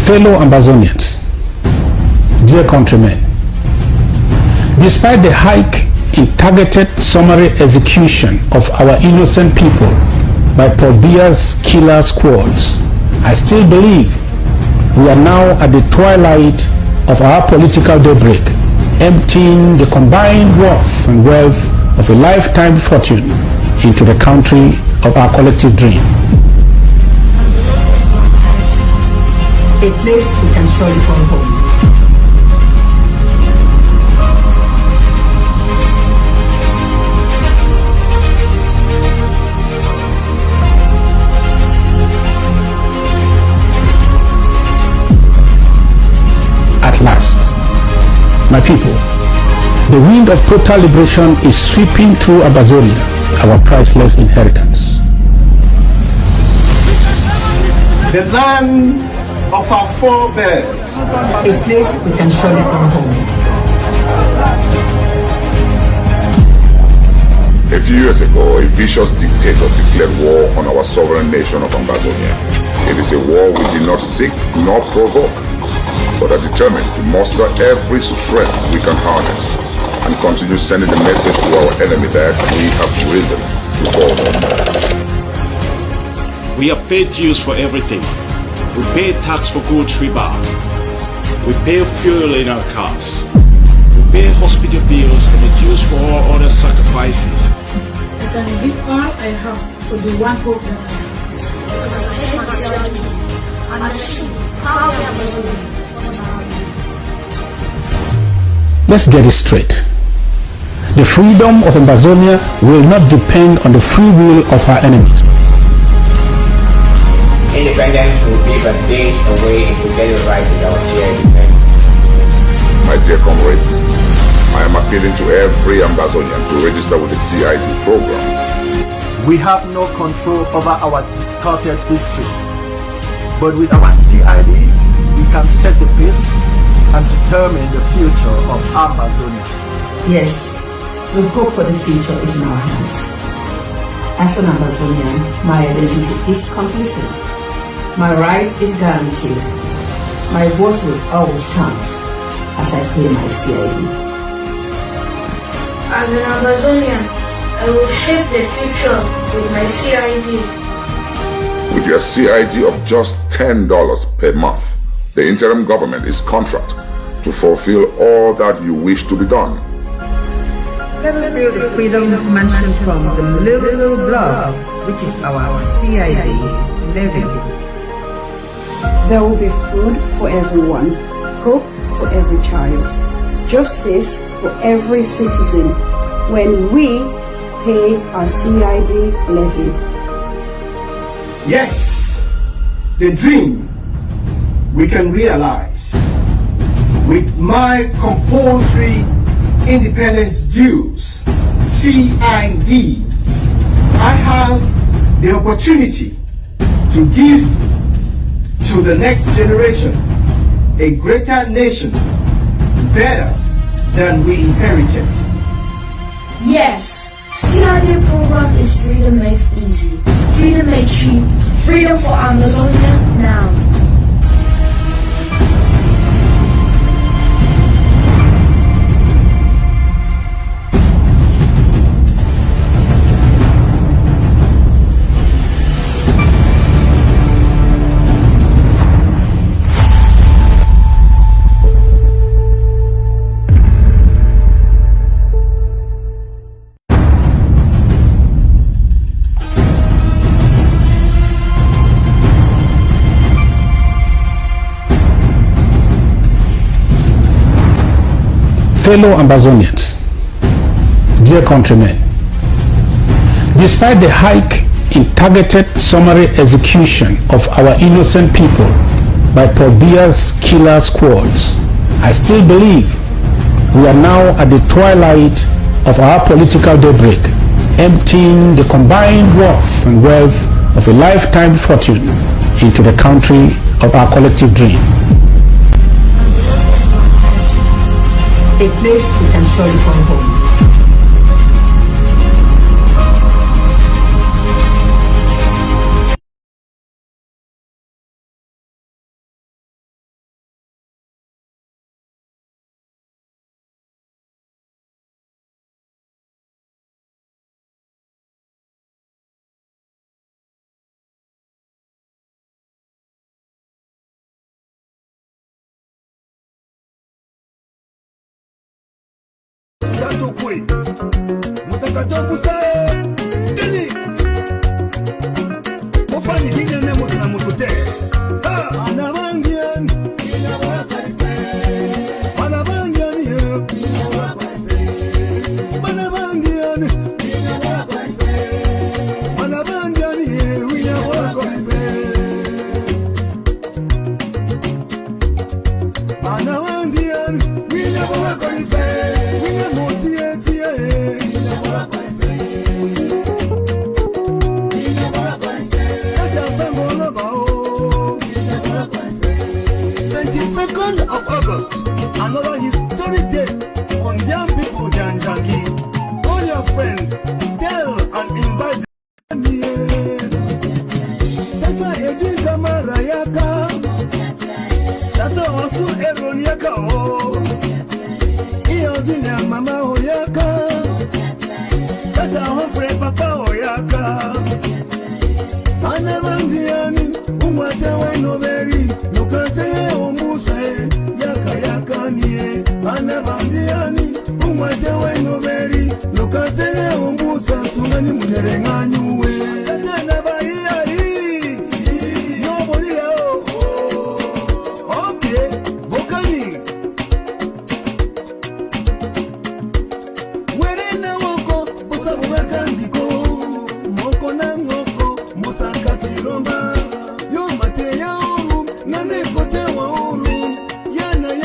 Fellow Ambazonians, dear countrymen, despite the hike in targeted summary execution of our innocent people by Paul Biya's killer squads, I still believe we are now at the twilight of our political daybreak, emptying the combined worth and wealth of a lifetime fortune into the country of our collective dream. A place we can surely call home. At last, my people, the wind of total liberation is sweeping through Amazonia, our priceless inheritance. The land of our forebears. A place we can surely call home. A few years ago, a vicious dictator declared war on our sovereign nation of Amazonia. It is a war we did not seek nor provoke, but are determined to muster every strength we can harness and continue sending the message to our enemy that we have risen to call home. We have paid dues for everything. We pay tax for goods we buy. We pay fuel in our cars. We pay hospital bills and the dues for all other sacrifices. I can give all I have for the one hope that I have. Because I hate myself and I should proudly Amazonian. Let's get it straight. The freedom of Amazonia will not depend on the free will of our enemies. Independence will be but days away if we get it right with our CID. My dear comrades, I am appealing to every Ambazonian to register with the CID program. We have no control over our distorted history, but with our CID, we can set the pace and determine the future of Amazonia. Yes, the hope for the future is in our hands. As an Amazonian, my identity is conclusive. My right is guaranteed. My vote will always count as I pay my CID. As an Amazonian, I will shape the future with my CID. With your CID of just $10 per month, the interim government is contract to fulfill all that you wish to be done. Let us build the freedom mentioned from the little block, which is our CID levy. There will be food for everyone, hope for every child, justice for every citizen when we pay our CID levy. Yes, the dream we can realize. With my compulsory independence dues, CID, I have the opportunity to give to the next generation a greater nation, better than we inherited. Yes, CID program is freedom made easy, freedom made cheap, freedom for Amazonia now. Fellow Ambazonians, dear countrymen, despite the hike in targeted summary execution of our innocent people by Paul Biya's killer squads, I still believe we are now at the twilight of our political daybreak, emptying the combined worth and wealth of a lifetime fortune into the country of our collective dream. A place we can surely call home. mutatu kwe mutakatokusa deni ofani dinyane mutu na mutute anabangian another historic date on young people Janjangi. All your friends, tell and invite them. Tata Eji Kamara Yaka, Tata Wasu Eron Yaka, Iodinia Mama Oyaka, Tata Hofre Papa Oyaka, Anabandiani, Umatawa Noveri, Nukate Omuse. Anabandiani umwete weno beri lokate umbusa sungani munerenganyuwe anabaia hii nobody leo okay bokani werena woko usabuwe kanziko moko na ngoko musakati romba yo mate ya uru nane kote wa uru yana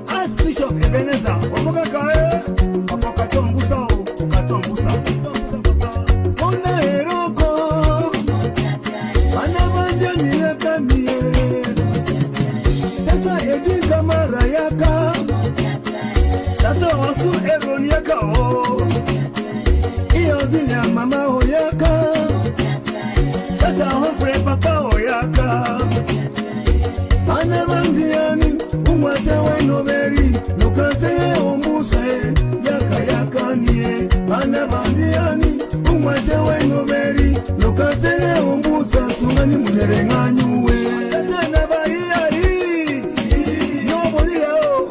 Archbishop Ebenezer, kamara yaka tata wasu eron yaka o iyo dinya mama o yaka tata hofre papa o yaka anabandiani umwate wenoberi nukate omuse yaka yaka nie anabandiani umwate wenoberi nukate ombusa sungani munerenganyuwe na bahia hii nobody leo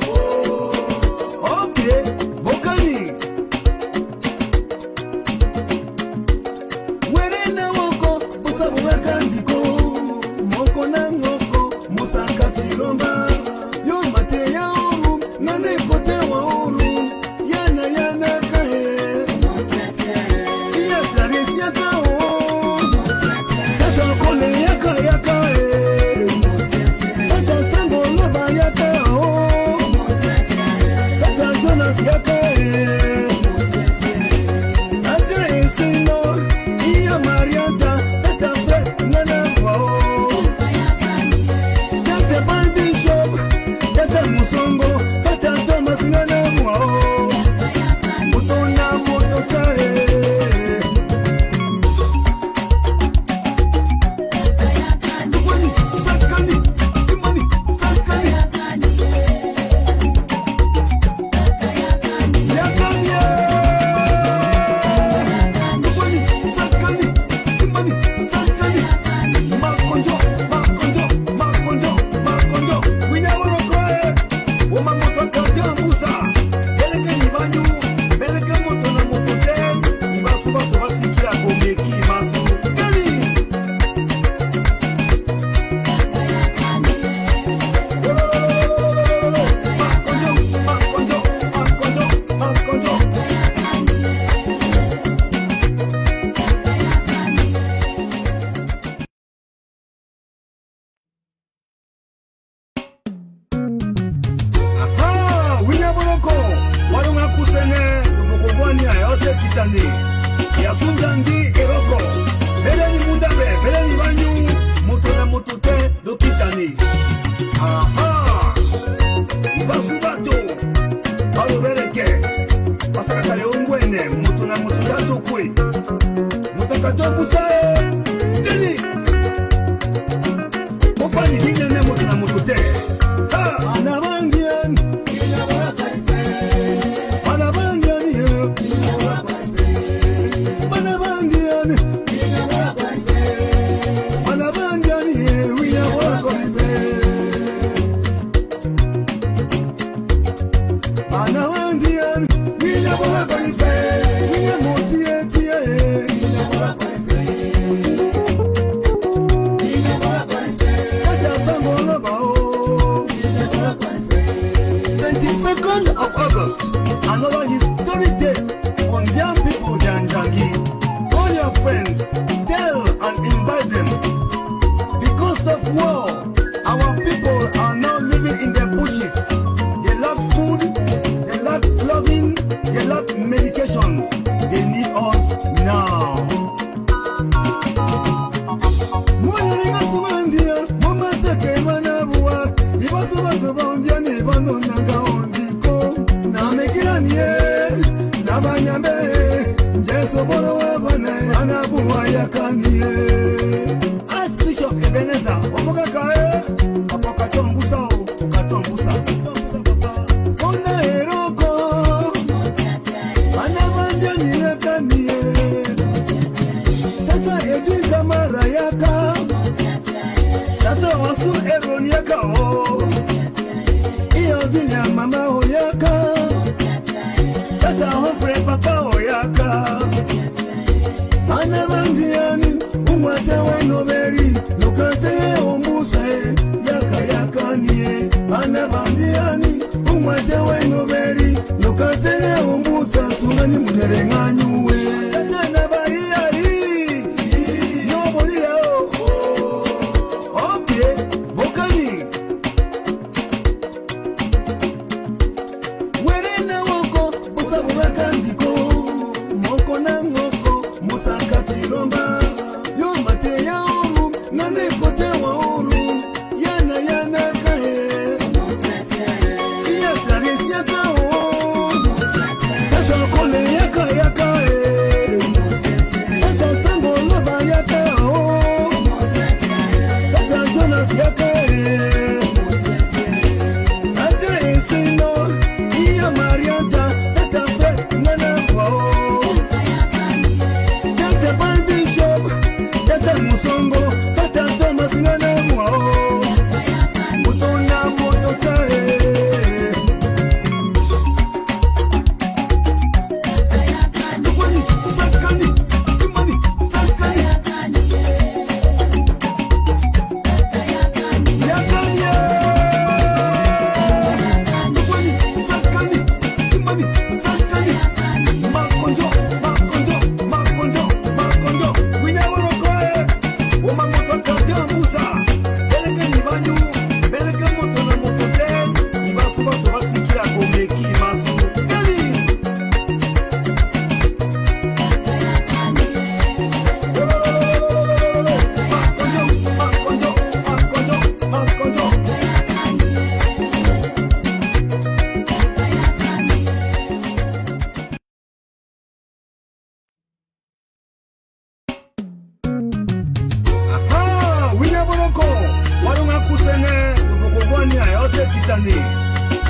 okay bokani werena woko usabuweka ndiko moko na ngoko musakati romba yo mate ya uru nane kote wa uru yana kae iya claris yaka o kata kole yaka kata sango loba yaka o kata jonas yaka ate insino iya marianta kata fred nana kwa o kata balbin shop kata musongo kata thomas nana kwa o mutona motokae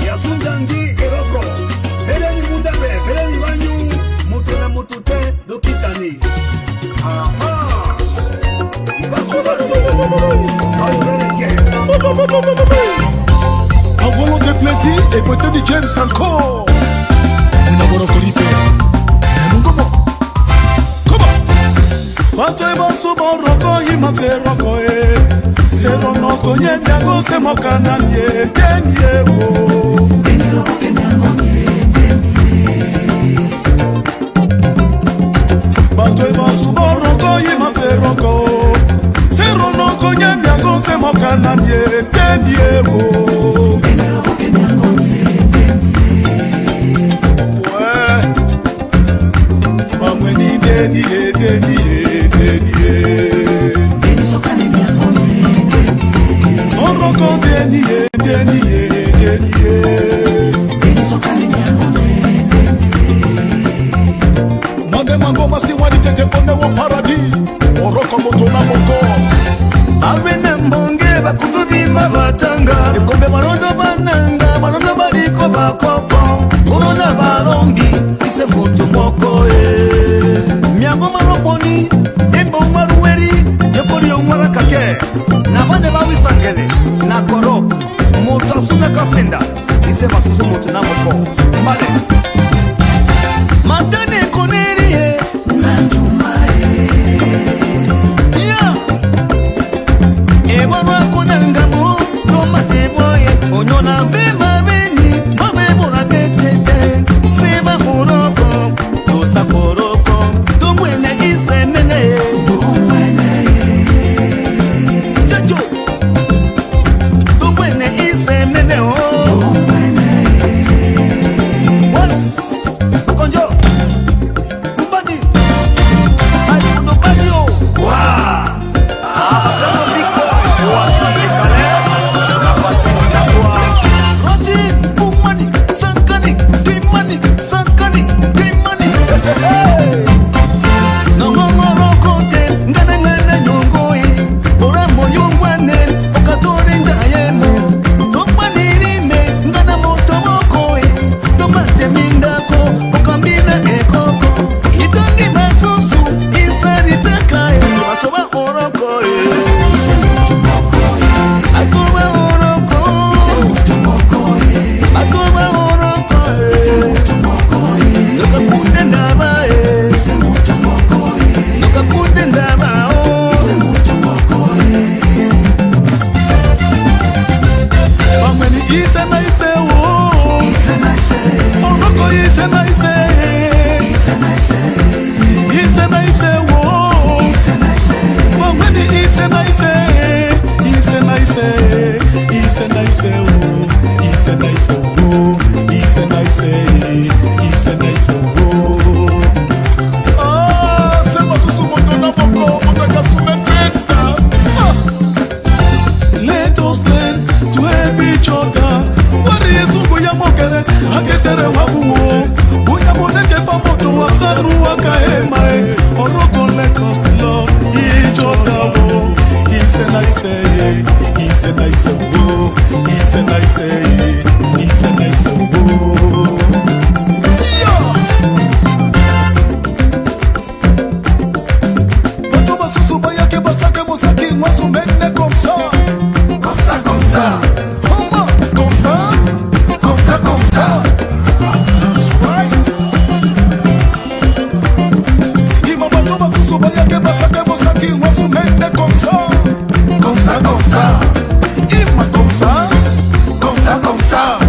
yasundangi eroko beleni mudabe beleni banyu mutu na mutu te dokitani aha ibaso bato aureke un volant de plaisir et peut-être du James encore un amour corripé un bon comment bato baso boroko yima seroko Sero no konye nyago se mokana nye denye wo Denye ke nyago nye denye Bato eba suboroko yima seroko Sero no konye nyago se mokana nye denye wo Denye ke nyago nye denye Ouais Mamwe ni denye denye denye Denye sokane nyago nye Oroko deniye deniye deniye Denisokane nyango Mande mango masi wadi tete one wo paradis Oroko moto na moko Abene mbonge bakudubi mabatanga Ekombe marondo bananga marondo baliko bakoko Korona barombi ise moto moko Miango marofoni Embo marueri Yokori yomara kake Nabane bawi sangele Na koro Moto asuna kafenda Ise masusu moto na moko Mbale Matane konerie Nanjumae Yeah Ewa wako nangamo Tomate boye Onyona bema beni Mabe mora tetete Seba koroko Dosa koroko Domwene ise mene Domwene Chacho Domwene ise mene oh Domwene Was Akonjo Kumbani Ayuno banyo Waa Asano biko Wasi kare Napatizi katwa Roti Umani Sankani Kimani Sankani Kimani Nongongoro kote Ngane ngane nyongoi Oramo yungwane Okatore njayeno Tokwanirime Ngana moto mokoi Tomate mindako Okambina ekoko Itongi masusu Isari takae Watoba orokoi Akoba orokoi Akoba orokoi Nokakunde ndabae Nokakunde ndabao Mameni ise na ise wo Oroko ise na ise Ise na ise wo Mameni ise na ise Ise na ise Ise na ise wo Ise na ise wo Ise na ise Ise na ise wo Ah, sema susu moto na moko Otaka sumependa Let us learn to help each other. Wari yesungu ya mokere, hakesere wabuo. Uya moneke fa moto wa saru waka emae. Oroko let us love each other. Ise na ise, ise na ise wo. Ise na ise, ise na ise wo. Bato basusu bayake basake mosaki mwasu mende comme ça. Comme ça, comme ça, comme ça, comme ça. That's right. Ima bato basusu bayake basake mosaki mwasu mende comme ça. Comme ça, comme ça. Ima comme ça, comme ça, comme ça.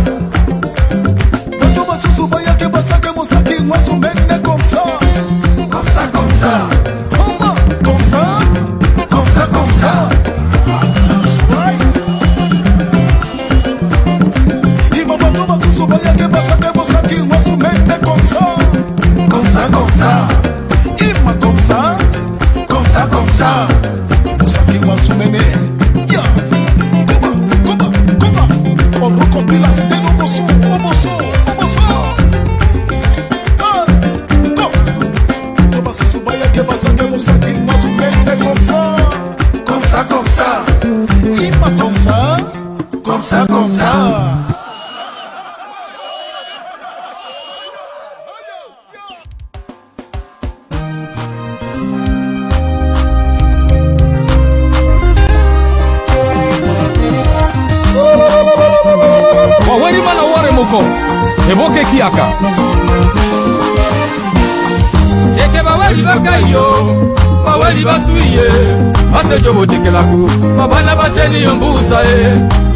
Eboke kiaka Eke bawali bakayo Bawali basuye Basejo botekelaku Babana bateni yombusa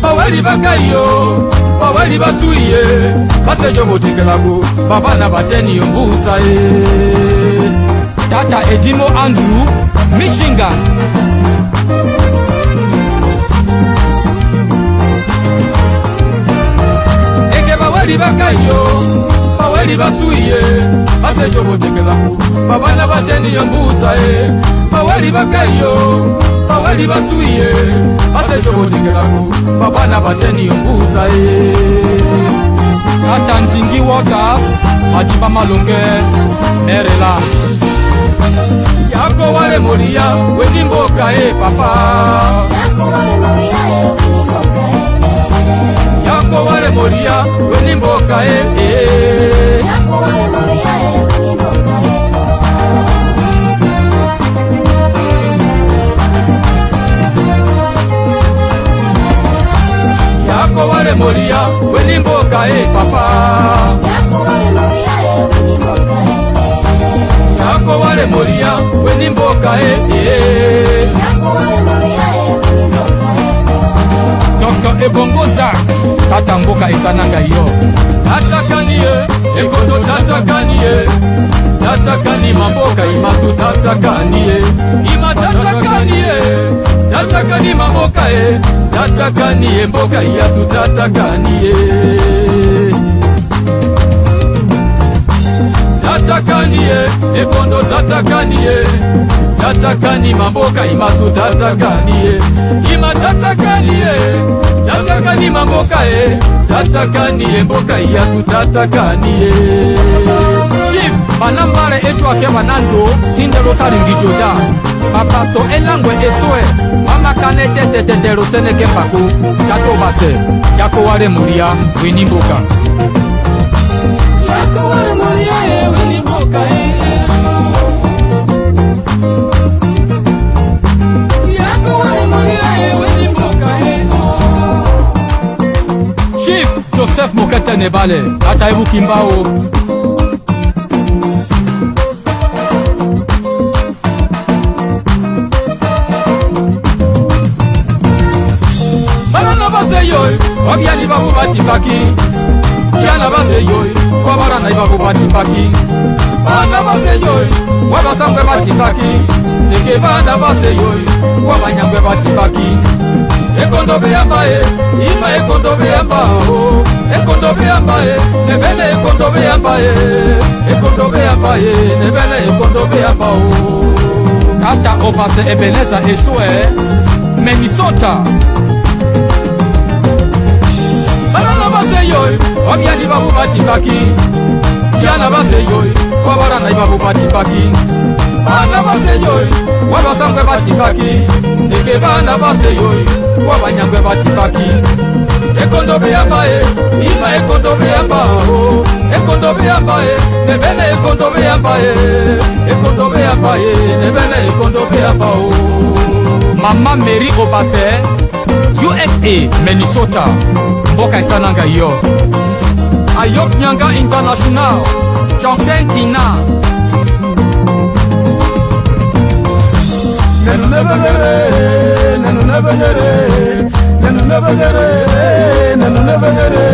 Bawali bakayo Bawali basuye Basejo botekelaku Babana bateni yombusa Tata Edimo Andrew Michigan Eke bawali bakayo Bawali basuye Basejo botekelaku Babana bateni yombusa Bawali bakayo Bawali basuye Basejo botekelaku Babana bateni yombusa Tata Nzingi Waters Madiba Malunge Maryland Yako wale moria weni mboka papa Yako wale moria weni mboka Yako wale moria weni mboka Yako wale moria weni mboka Yako wale moria weni mboka papa Yako wale moria weni mboka Yako wale moria weni mboka Yako wale moria weni mboka Dr. Ebongoza Tata mboka esananga yo Tatakaniye Ekondo tatakaniye Tatakani mamboka imasu tatakaniye Ima tatakaniye Tatakani mamboka Tatakaniye mboka yasu tatakaniye Tatakaniye, ekondo tatakaniye Tatakani mamboka imasu tatakaniye Ima tatakaniye Tatakani mamboka Tatakaniye mboka yasu tatakaniye Chief, banambare etu ake banando Sindelo saringi joda Papasto elangwe eswe Mama kanete tetetero seneke paku Tato base, yako wale muria weni mboka Yako wale moria weni mboka Yako wale moria weni mboka Chief Joseph Mokete Nebale Tata Ebu Kimbao Banana base yoy Wabiani babu batibaki Yana base yoy Wabarana ibabu batibaki Bana base yoy Wabasangwe batibaki Eke bana base yoy Wabanyangwe batibaki Ekondo beyambae Ima ekondo beyambao Ekondo beyambae Nebele ekondo beyambae Ekondo beyambae Nebele ekondo beyambao Tata opase Ebeneza eswe Minnesota Banana base yoy Wabiani babu batibaki Yana base yoy Wabarana ibabu batibaki Bana base yoy Wabasangwe batibaki Eke bana base yoy Wabanyangwe batibaki Ekondo beyambae Ima ekondo beyambao Ekondo beyambae Nebele ekondo beyambae Ekondo beyambae Nebele ekondo beyambao Mama Mary Obase USA Minnesota Mboka isananga yo Ayok Nyanga International Chongsen Kina Nenu nebegere Nenu nebegere Nenu nebegere Nenu nebegere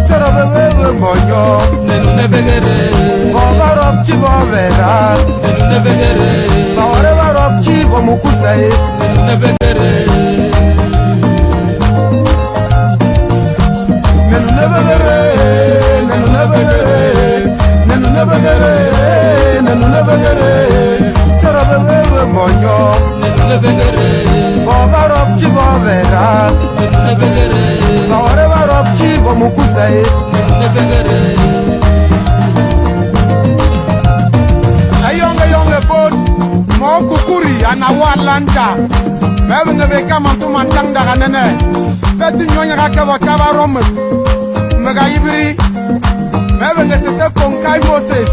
Sera bebebe mbonyo Nenu nebegere Bogarop chibo vera Nenu nebegere Baware barop chibo mukusae Nenu nebegere Nenu nebegere Nenu nebegere Nenu nebegere Nenu nebegere Sera bebebe mbonyo Nenu nebegere Bogarop chibo vera Nenu nebegere Baware barop chibo mukusae Nenu nebegere Ayonge yonge bot Mo kukuri anawalanta Mebe ngebe kama tu mantang daga nene Beti nyonya kake wakaba rome Mega ibiri Mebe nge sese konkai Moses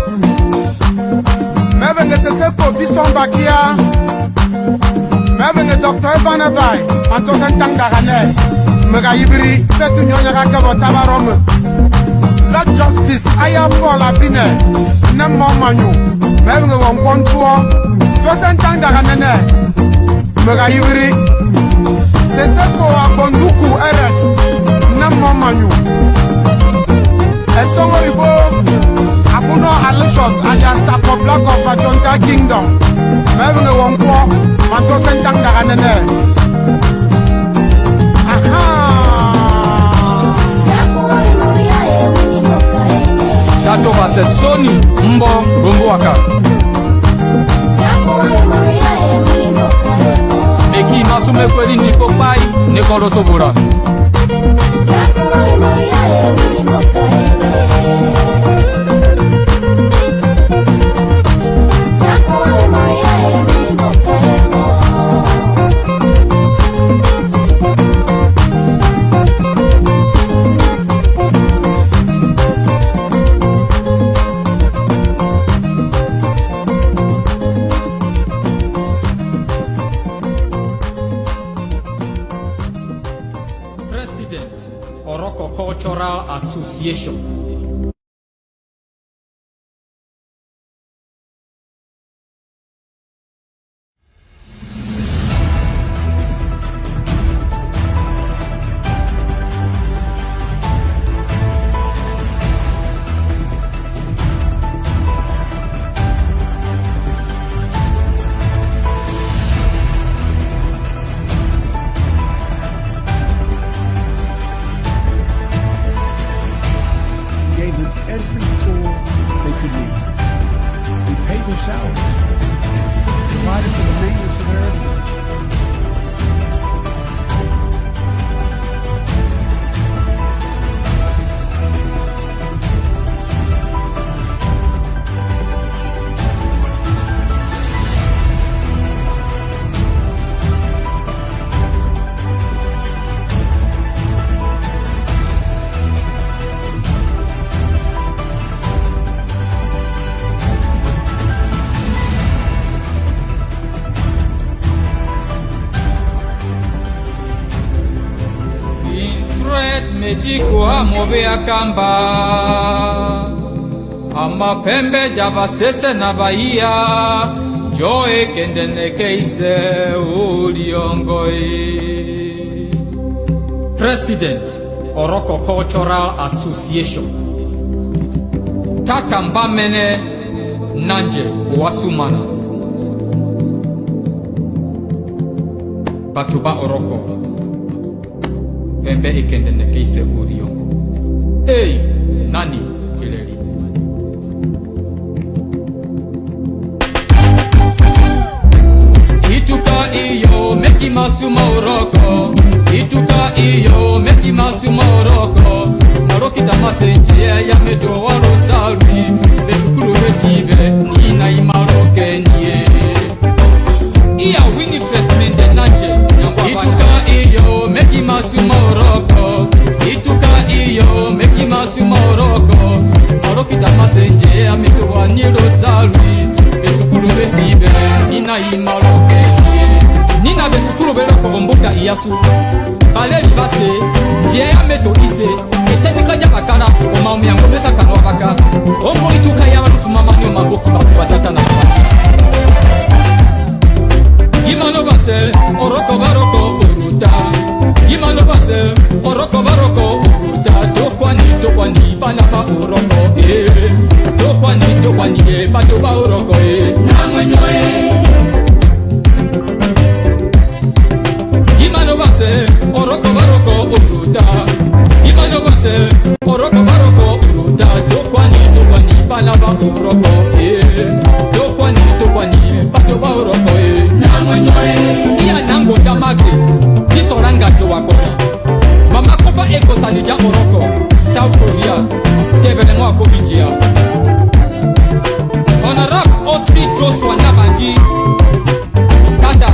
Mebe nge sese ko bison bakia Mebe nge Dr. Evan Ebai Manto sentang daga ne Mega ibiri Beti nyonya kake wakaba rome la justice aya Paula Bine Nemo Manu Mevre Wonkontua Tosentang Daranene Mega Ivri Seseko Abonduku Eret Nemo Manu Esongo Ibo Apuno Alicious alias Tapo Block of Bajonta Kingdom Mevre Wonkwa Matosentang Daranene Aha Tato base Sony Mbo Rumbuaka Meki Masume Kweli Niko Pai Nikolo Sobura Association. Every tool they could need. We paid their salaries, provided for the maintenance of their airfield. Mediko amobe akamba Amapembe java sese na bahia Joe kendene keise uliongoi President Oroko Cultural Association Takamba mene Nanje Wasumana Batuba Oroko Pembe ikendene keise uriongo. Hey, nani Hilary? Ituka iyo meki masuma uroko. Ituka iyo meki masuma uroko. Maroki damasenje ya medo warosalwi. Besukulu resibe nina imaroke niye. Iya Winifred mende nanje. Ituka iyo meki masuma uroko. Ituka iyo meki masuma uroko. Maroki damasenje ya medo wanirosalwi. Besukulu resibe nina imaroke niye. Nina besukulu beloko bomboka iyasu. Baleri base, die ya meto ise. Etenika jabakara, omaumi yango mesa kanwa baka. Ongo ituka ya warusumamani omaboku batu batata na baka. Gimano basel, oroko baroko uruta. Gimano basel, oroko baroko uruta. Tokwani, banaba uroko Tokwani, batoba uroko Namwenyoe Gimano basel, oroko baroko uruta. Gimano basel, oroko baroko uruta. Tokwani, banaba uroko Tokwani, batoba uroko Iya nango da market Tisoranga joakori Mama kopa eko salija oroko South Korea Kevele mwa kobijia Honorable Osli Joshua Nabangi Kada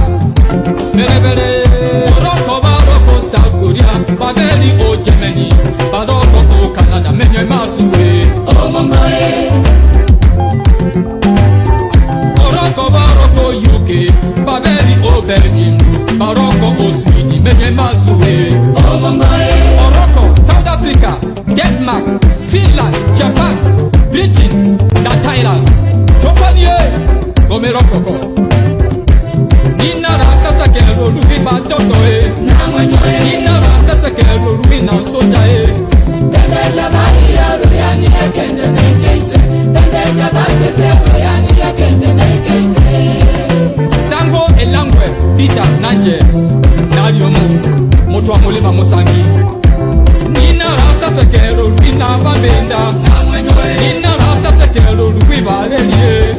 Merebele Oroko baroko South Korea Babeli o Germany Baroko o Canada Menye masuwe Omongoe Oroko baroko UK Babeli o Belgium Baroko o Sweden Menye masuwe Omongoe Oroko South Africa Denmark Finland Japan, Britain, da Thailand. Topanie, Gomero Koko. Nina rasa sakelo luvima toto e. Nina rasa sakelo luvina soja e. Bebe jabali ya ruyani ya kende mekeise. Bebe jabase se ruyani ya kende mekeise. Sango elangwe Peter Nanje Nariomu Motwa mulema musangi. Nina rasa sakelo luvina babenda. Nina rasa sakelo luviva lelie.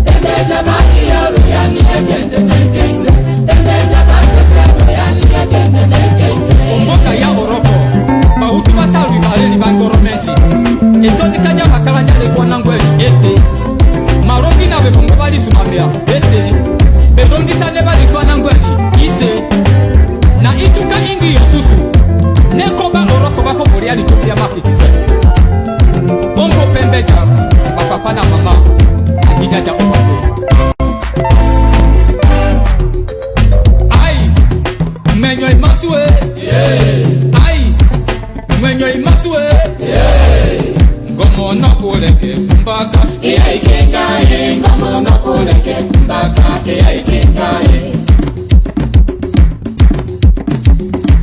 Bebe jabali ya ruyani ya kende mekeise. Bebe jabase se ruyani ya kende mekeise. Omboka ya oroko Mahutu masalu ibaleli bangoromenti. Etoni kanya makalanya le kwa nangweli ese. Marogi na wekongo bali sumambia ese. Berongi sane bali kwa nangweli ise. Na ituka ingi yosusu. Nekoba oroko bako boriali topia mapikise. Ongo pembeja papa na mama. Agidaja opase. Ai menyo imasue ai menyo imasue ngomo na poleke kumbaka ai kengae ngomo na poleke kumbaka ai kengae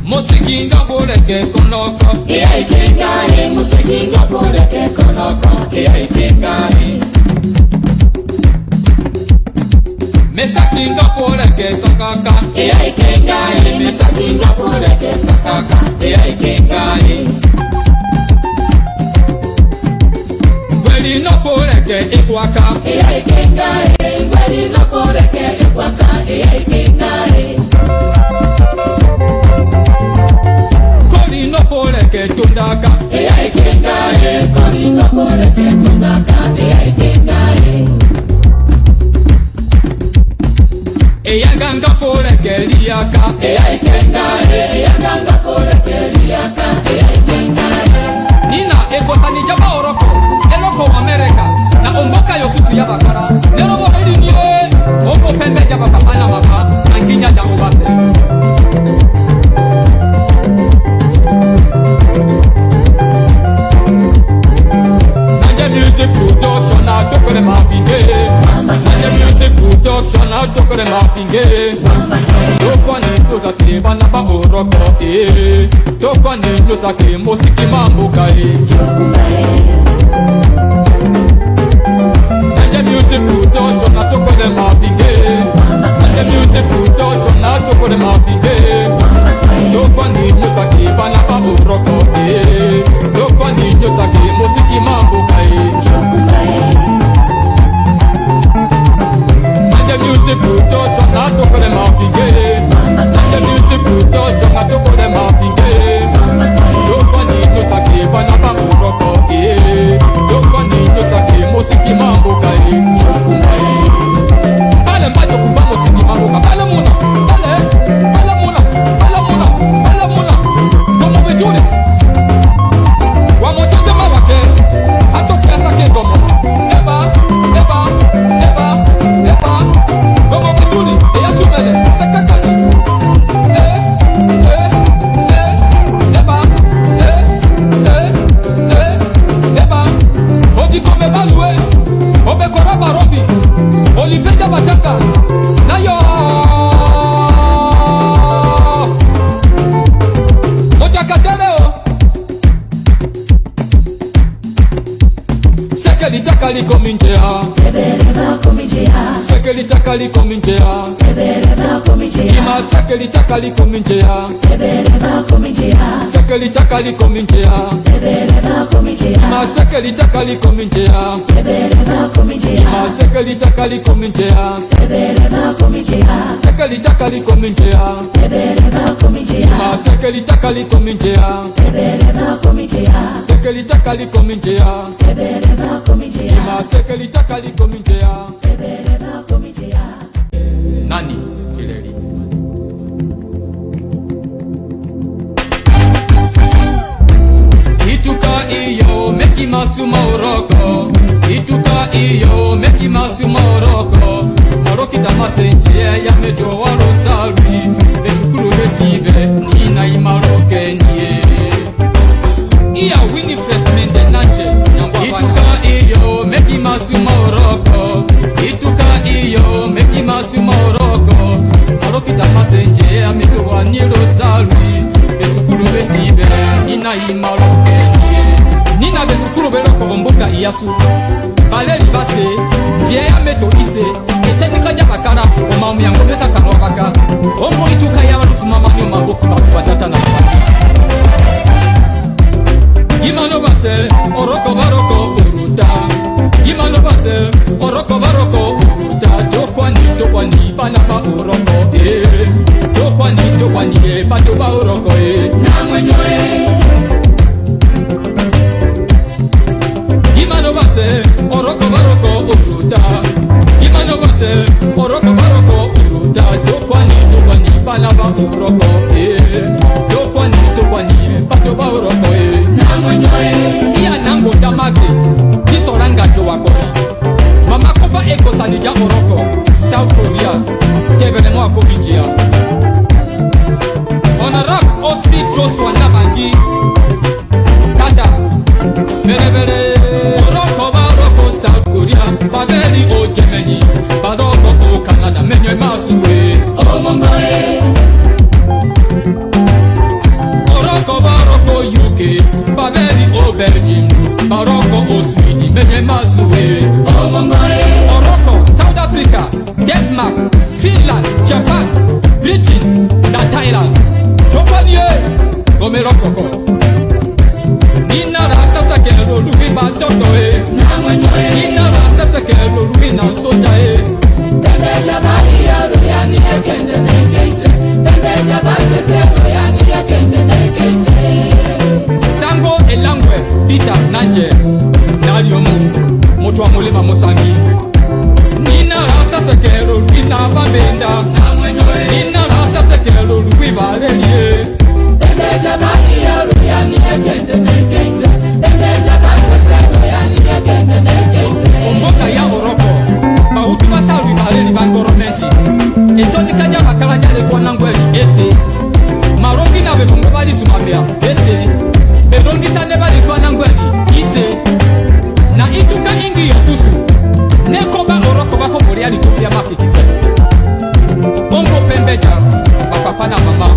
musikinga poleke konoko ai kengae musikinga poleke konoko ai kengae Mesakinga poleke sakaka ai kengae mesakinga poleke sakaka ai kengae Gweli no poleke ikwaka ai kengae gweli no poleke ikwaka ai kengae Koli no poleke tundaka ai kengae koli no poleke tundaka ai kengae Eyaganga poleke liaka ai kengae eyaganga poleke liaka ai kengae Nina ekotani jaba oroko eloko wa Amerika na omboka yosufu ya bakara nero bo edinye oko pembe jaba papa na mama anginya da obase Nanje music production na tokole mapinge Nanje music production na tokole mapinge Tokwa ni toza kiba na ba oroko Tokwa ni toza ki musiki mambuka Nanje music production na tokole mapinge Nanje music production na tokole mapinge Tokwa ni toza kiba na ba oroko Tokwa ni toza ki musiki mambuka Nanje music production na tokole mapinge Nanje music production na tokole mapinge Tokwa ni toza kiba na ba oroko Tokwa ni toza ki musiki mambuka Pale mbajo kuba musiki mambuka Pale muna Pale muna Pale muna Pale muna Gomo vijuri Wamotote mawake Hato kiasa ke gomo Eba Eba Eba Eba Gomo vijuri Eya sumele Sekakani Eba Eba Odi kome balue Obe kora barombi Oliveja bataka Nayo Moja katereo Sekeli takali kominjea Sekeli takali kominjea Ima sekeli takali kominjea Sekeli takali kominjea Ima sekeli takali kominjea Ima sekeli takali kominjea Sekeli takali kominjea Ima sekeli takali kominjea Sekeli takali kominjea Ima sekeli takali kominjea Nani Hilary Ituka iyo meki masu mauroko Ituka iyo meki masu mauroko Maroki damasenje ya mejo waro salvi Esukuru resibe nina imaroke niye Iya Winifred Mende Nanje na imaloke nina besukuru beloko bomboka iyasu baleri base die ya meto ise etenika ja bakara omamu yango mesa kanobaka omo ituka ya balufu mama ni maboku batata na baba Gimano base oroko baroko uruta Gimano base oroko baroko uruta Tokwani bana ba uroko Tokwani bato ba uroko na mwenyoe Gimano base oroko baroko uruta Gimano base oroko baroko uruta Tokwani bana ba uroko Tokwani bato ba uroko na mwenyoe Iya nango da magnet Tisoranga jowa kori Mama kopa eko sanija oroko South Korea Kebele mwa kovinjia Honorable Osti Joshua Nabangi Tata Bele Oroko baroko South Korea Babeli o Germany Baroko o Canada Menyo masuwe O mongoe Oroko baroko UK Babeli o Belgium Baroko o Sweden Menyo masuwe O mongoe Oroko South Africa Denmark Finland Japan Britain da Thailand Tokwanie Gomerokoko Nina rasa sakelo lugi ba dotoe Nina rasa sakelo lugi na soja Bebeja bari ya ruyani ekende nekeise Bebeja basese ruyani ekende nekeise Sango elangwe Peter Nanje Naliomu Motwa mulima Mosangi Nina rasa sakelo lugi na babenda Nina rasa sakelo lugi ba relie Bebeja bari ya ruyani ekende nekeise Bebeja basese ruyani ekende nekeise Omboka ya oroko Bautu basawi baleli bangoronenti Etoni kanya bakala jale kwa nangweli ese Marongi na bebongo bali sumabia ese Berongi sane bali kwa nangweli ise Na ituka ingi ya susu Nekoba oroko bako moriani kupia mapikise Ongo pembeja Papa na mama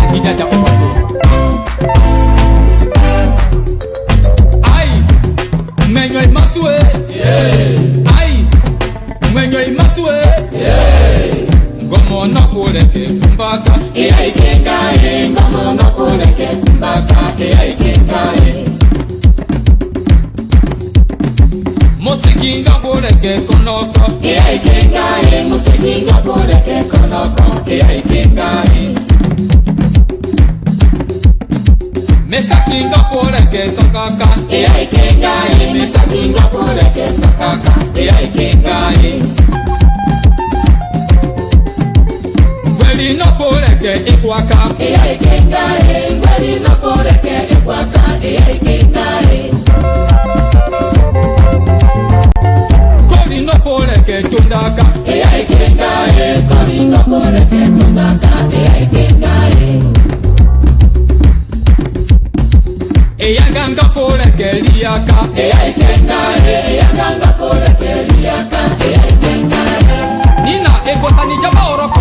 Akijaja opaso Ai Menyo imasue Ai Menyo imasue Ngomo na kuleke kumbaka Iya ikenga Ngomo na kuleke kumbaka Iya ikenga Musikinga kuleke konoko Iya ikenga Musikinga kuleke konoko Iya ikenga Mesakinga kuleke sakaka Iya ikenga Mesakinga kuleke sakaka Iya ikenga Gweli no kuleke ikwaka Iya ikenga Gweli no kuleke ikwaka Iya ikenga Kori no kuleke tundaka Iya ikenga Kori no kuleke tundaka Iya ikenga Eyaganga kuleke liyaka Iya ikenga Eyaganga kuleke liyaka Iya ikenga Nina ekotani jaba oroko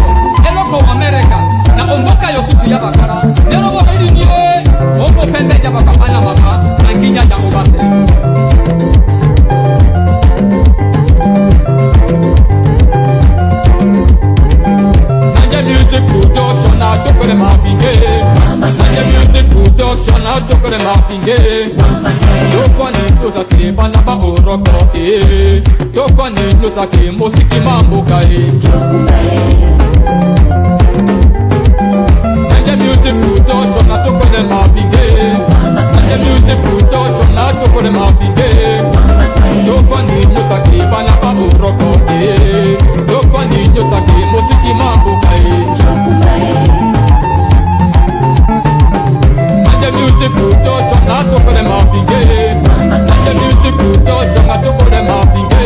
Eloko wa Amerika Na omboka yosusu ya bakara Nerobo hili nye Ongo pende jaba kapana mama Nanginya ya obase Nanje music production na tokore mapinge Nanje music production na tokore mapinge Tokwani nosake banaba oroko Tokwani nosake musiki mamboka Nanje music production na tokore mapinge Nanje music production na tokore mapinge Tokwani nosake banaba oroko Tokwani nosake musiki mamboka Nanje music production na tokore mapinge Nanje music production na tokore mapinge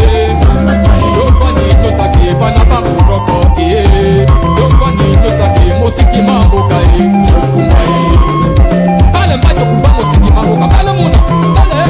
Tokwani nosake banaba oroko Tokwani nosake musiki mamboka Bale majo kuba musiki mamboka Bale muna Bale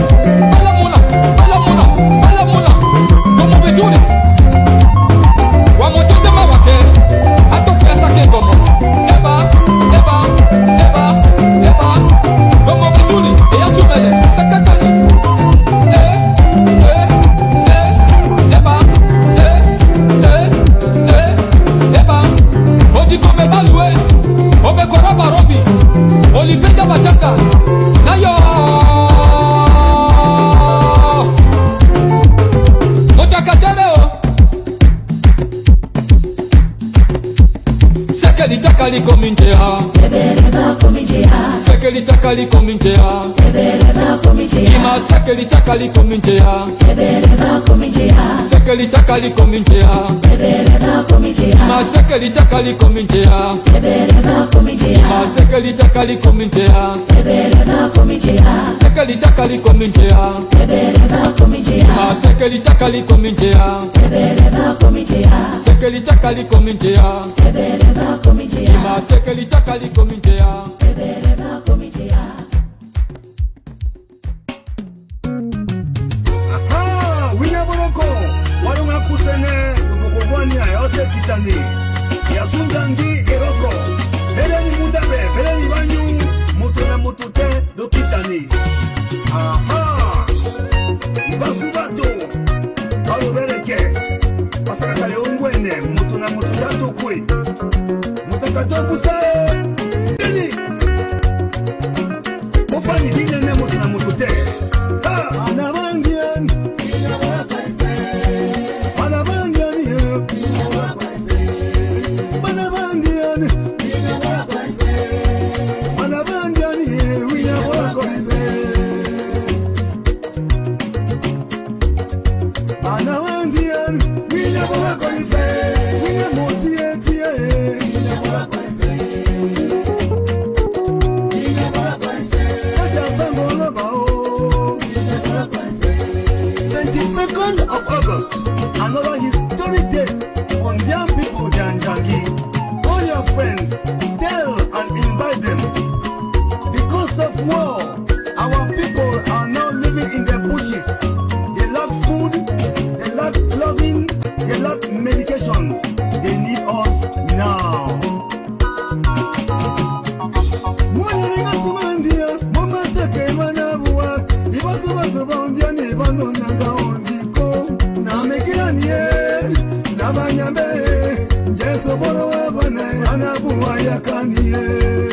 Sekelitaka likomintea Sekelitaka likomintea Ima sekelitaka likomintea Sekelitaka likomintea Ima sekelitaka likomintea Ima sekelitaka likomintea Sekelitaka likomintea Ima sekelitaka likomintea Sekelitaka likomintea Ima sekelitaka likomintea Aha, wina boroko walunga kusene ukubwani ayose kitani yasundangi eroko beleni mudabe beleni banyu mutu na mutute do kitani. Aha, ibasubato kalubereke pasaka yongwene mutu na mututato kwe mutakatombusae deni mufani dinene mutu na mutute. Another historic date from young people Janjangi. All your friends, tell and invite them. Because of war, our people are now living in the bushes. They lack food, they lack clothing, they lack medication. They need us now.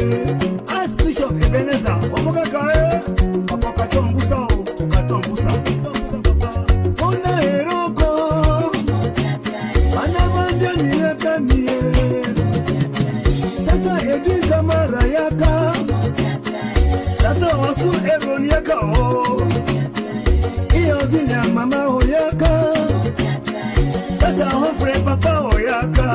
Archbishop Ebenezer, Omogakae, Apokatombusa, Okatombusa, Onda Eroko, Anabandiani Yakanie, Tata Edinka Marayaka, Tata Wasu Eroniaka, Iodilia Mama Oyaka, Tata Hofre Papa Oyaka.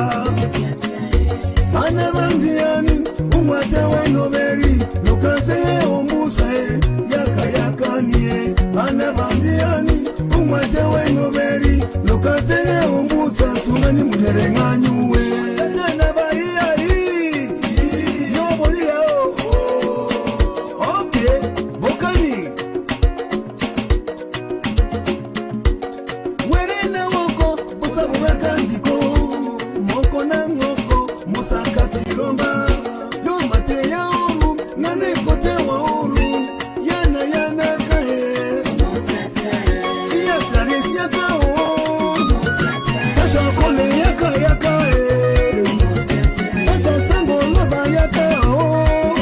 Anabandiani umwate wenoberi nukate ombuse yaka yaka nie. Anabandiani umwate wenoberi nukate ombusa sungani munerenganyuwe. Nanabaia hii yobolile okay bokani werena woko busabu wakanziko moko na ngoko musakati romba yo mate ya uru nane kote wa uru yana kae iya klaris yaka o kata kole yaka kata sango loba yaka o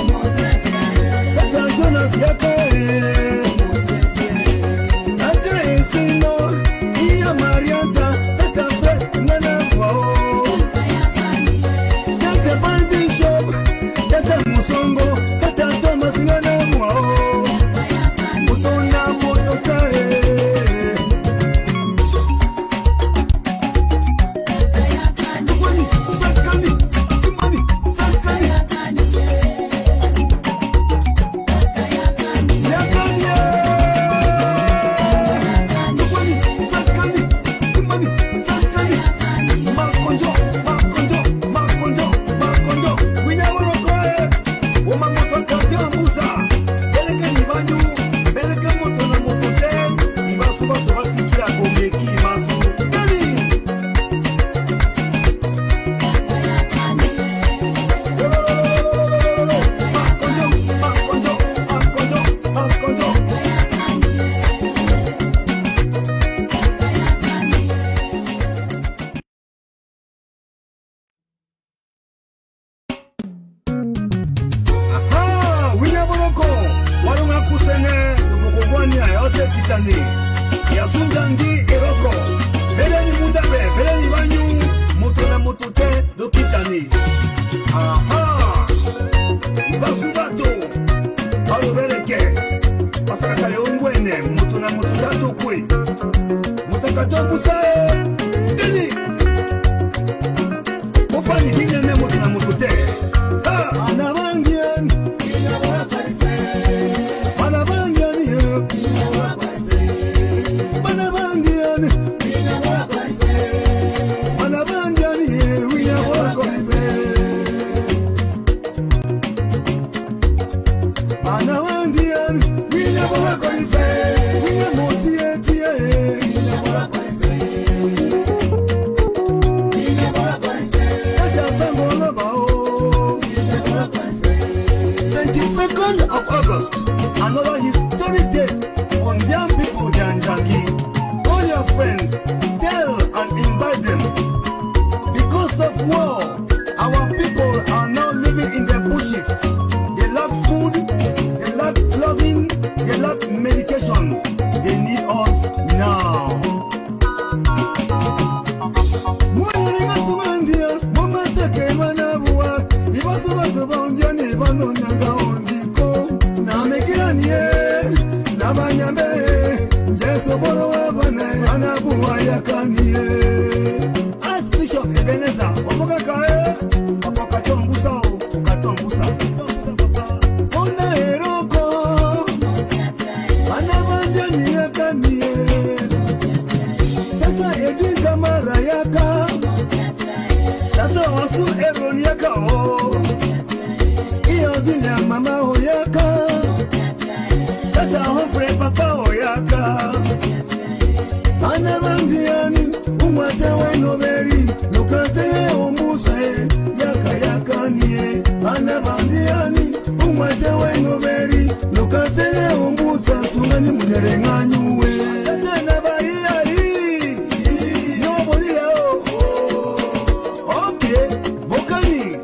kata jonas yaka ate esino iya marianta kata fred nana kwa o kata bandi shop kata musongo kata thomas nana kwa o mutona motokae Aha. mutatu kwe mutakatombusae teni mufani kinyene mutu na mutute anabangian manabangian manabangian another historic date on young people Janjangi. All your friends, tell and invite them. Because of war, our people are now living in the bushes. They lack food, they lack clothing, they lack medication. They need us now. Nabanyambe, Jesu boro abane, anabuwa yakaniye. Archbishop Ebenezer, omokakae, apokatombusa, ukatombusa, papa. Ona eroko, anabandani yakaniye. Tata ejinga mara yaka, tata wasu eroni yaka o. Iyo dinya mama hoyaka. Tata hofre papa oyaka anabangiani umwate wenoberi nukate ombuse yaka yaka nie anabangiani umwate wenoberi nukate ombusa sungani munerenganyuwe tata baiyari nobodile okay bokani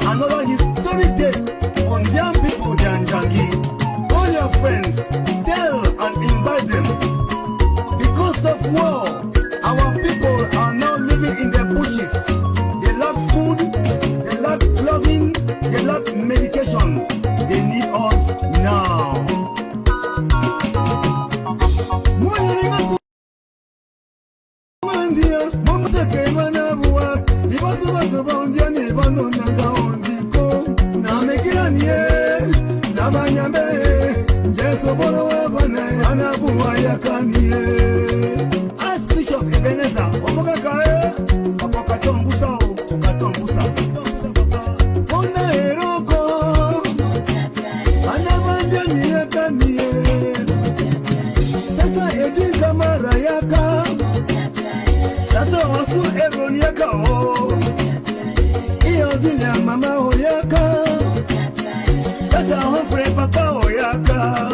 another historic date on young people Janjangi. All your friends, tell and invite them. Because of war, bondia momuteke manabuwa ibasu bato bondia ni bano nanga ondiko na mekiranie na banyambe njeso boro abana anabuwa yakanie Archbishop Ebenezer omokakae apokatombusa okatombusa ona eroko anabandia ni yakanie tata ejika mara yaka tata wasu eron yaka o iyo dunya mama o yaka tata hofre papa o yaka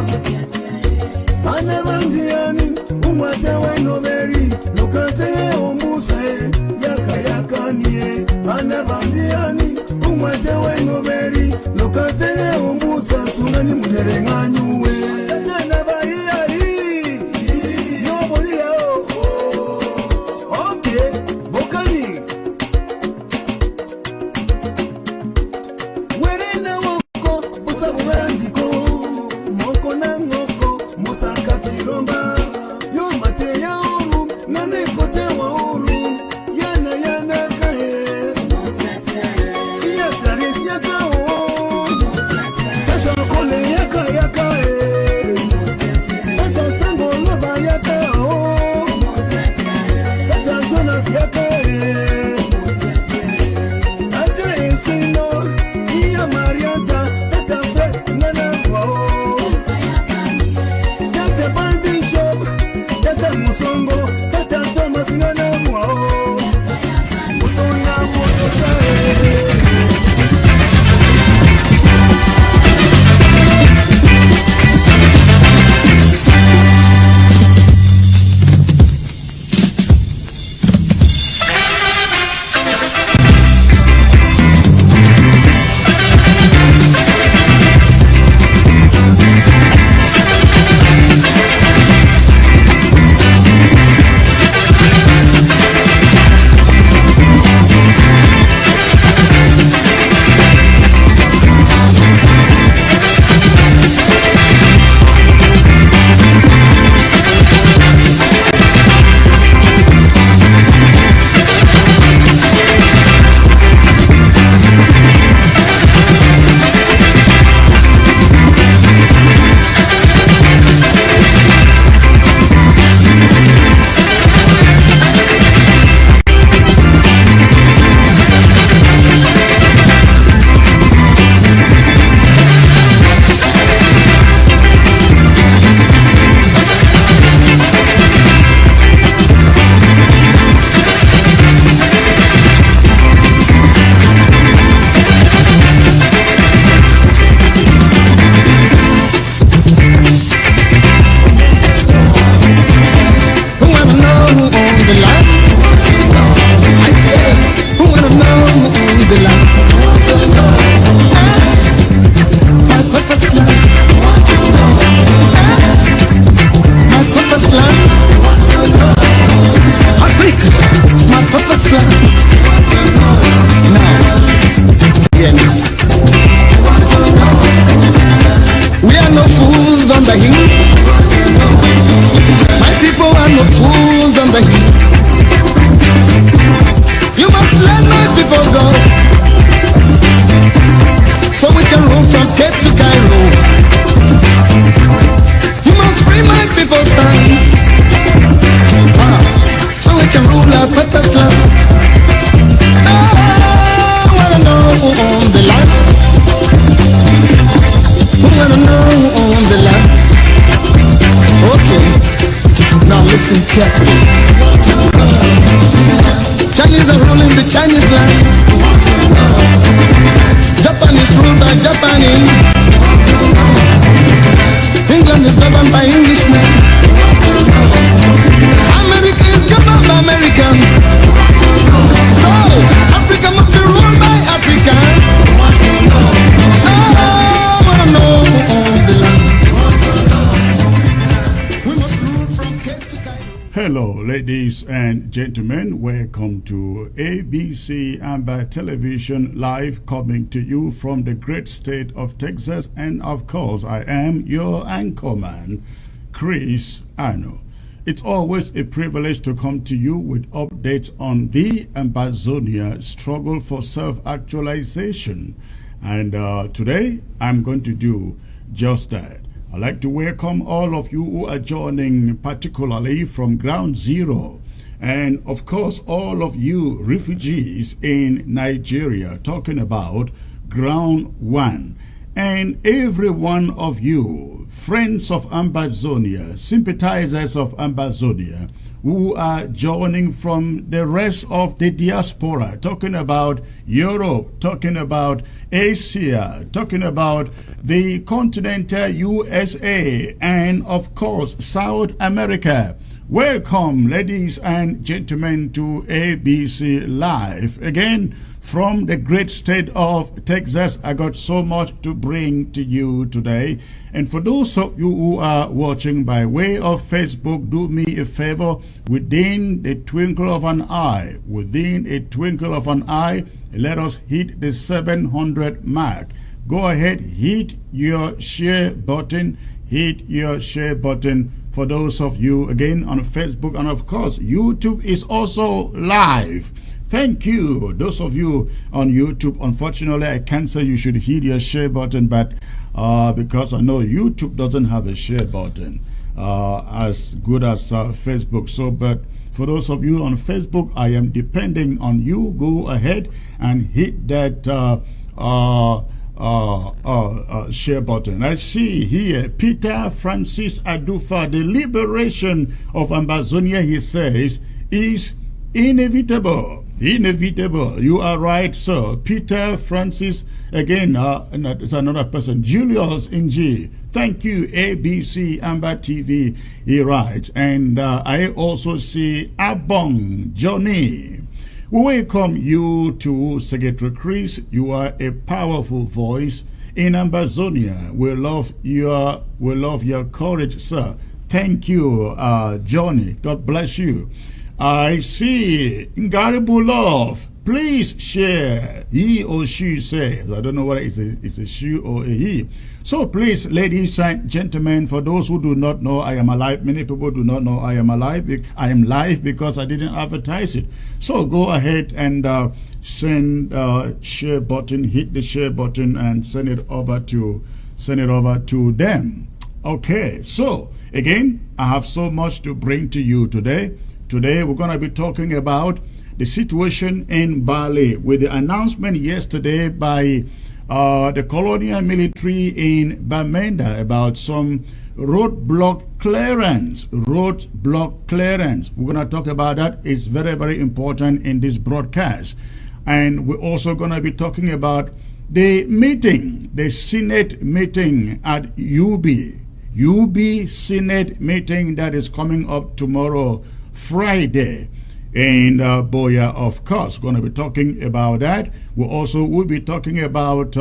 anabandiani umwate wenoberi nukate omuse yaka yaka nie anabandiani umwate wenoberi nukate omuse sungani munerenganyuwe Chinese are ruling the Chinese land. Japan is ruled by Japanese. England is governed by Englishmen. America is governed by Americans. So, Africa must be ruled by Africans. I wanna know the land. We must rule from Cape to Cairo. Hello, ladies and gentlemen. Welcome to ABC Amber Television, live coming to you from the great state of Texas. And of course, I am your anchorman, Chris Ano. It's always a privilege to come to you with updates on the Ambazonia struggle for self-actualization. And today, I'm going to do just that. I'd like to welcome all of you who are joining, particularly from Ground Zero. And of course, all of you refugees in Nigeria, talking about Ground One. And every one of you, friends of Ambazonia, sympathizers of Ambazonia, who are joining from the rest of the diaspora, talking about Europe, talking about Asia, talking about the continental USA, and of course, South America. Welcome, ladies and gentlemen, to ABC Live. Again, from the great state of Texas, I got so much to bring to you today. And for those of you who are watching by way of Facebook, do me a favor, within the twinkle of an eye, let us hit the 700 mark. Go ahead, hit your share button, for those of you, again, on Facebook. And of course, YouTube is also live. Thank you. Those of you on YouTube, unfortunately, I can't say you should hit your share button, but because I know YouTube doesn't have a share button as good as Facebook. So, but for those of you on Facebook, I am depending on you. Go ahead and hit that share button. I see here Peter Francis Adufa, the liberation of Ambazonia, he says, is inevitable. You are right, sir. Peter Francis, again, it's another person. Julius Ng, thank you, ABC Amber TV, he writes. And I also see Abong Johnny. We welcome you to Secretary Chris. You are a powerful voice in Ambazonia. We love your courage, sir. Thank you, Johnny. God bless you. I see Ngaribu Love. Please share. He or she says. I don't know whether it's a she or a he. So please, ladies and gentlemen, for those who do not know, I am alive. Many people do not know I am alive. I am live because I didn't advertise it. So go ahead and send share button, hit the share button, and send it over to them. Okay. So again, I have so much to bring to you today. Today we're going to be talking about the situation in Bali with the announcement yesterday by the colonial military in Bamenda about some roadblock clearance. We're going to talk about that. It's very, very important in this broadcast. And we're also going to be talking about the meeting, the Senate meeting at UB Senate meeting that is coming up tomorrow, Friday. And Boya, of course, going to be talking about that. We'll be talking about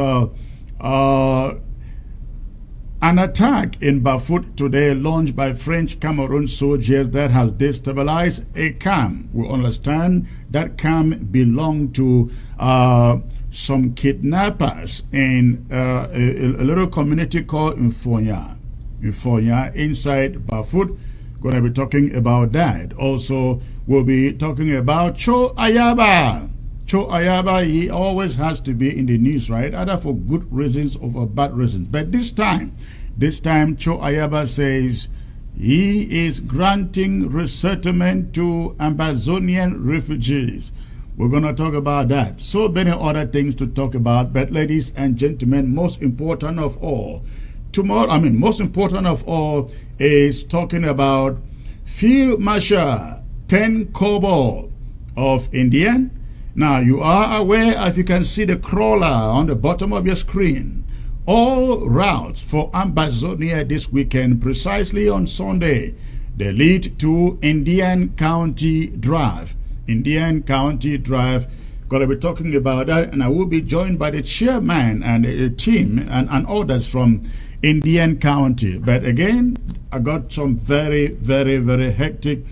an attack in Bafut today launched by French Cameroon soldiers that has destabilized a camp. We understand that camp belonged to some kidnappers in a little community called Infonya inside Bafut. Going to be talking about that. Also, we'll be talking about Cho Ayaba. He always has to be in the news, right? Either for good reasons or for bad reasons. But this time, Cho Ayaba says he is granting resettlement to Ambazonian refugees. We're going to talk about that. So many other things to talk about. But ladies and gentlemen, most important of all is talking about Field Marshal Ten Kobo of India. Now, you are aware, if you can see the crawler on the bottom of your screen, all routes for Ambazonia this weekend, precisely on Sunday, they lead to Indian County Drive. Going to be talking about that, and I will be joined by the chairman and a team and others from Indian County. But again, I got some very, very, very hectic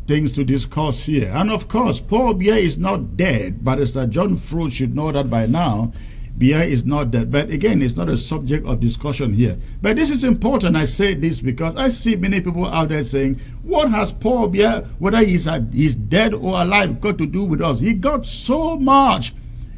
things to discuss here. And of course, Paul Biya is not dead, but Mr. John Fruit should know that by now. Bia is not dead. But again, it's not a subject of discussion here. But this is important. I say this because I see many people out there saying, what has Paul Bia, whether he's dead or alive, got to do with us? He got so much.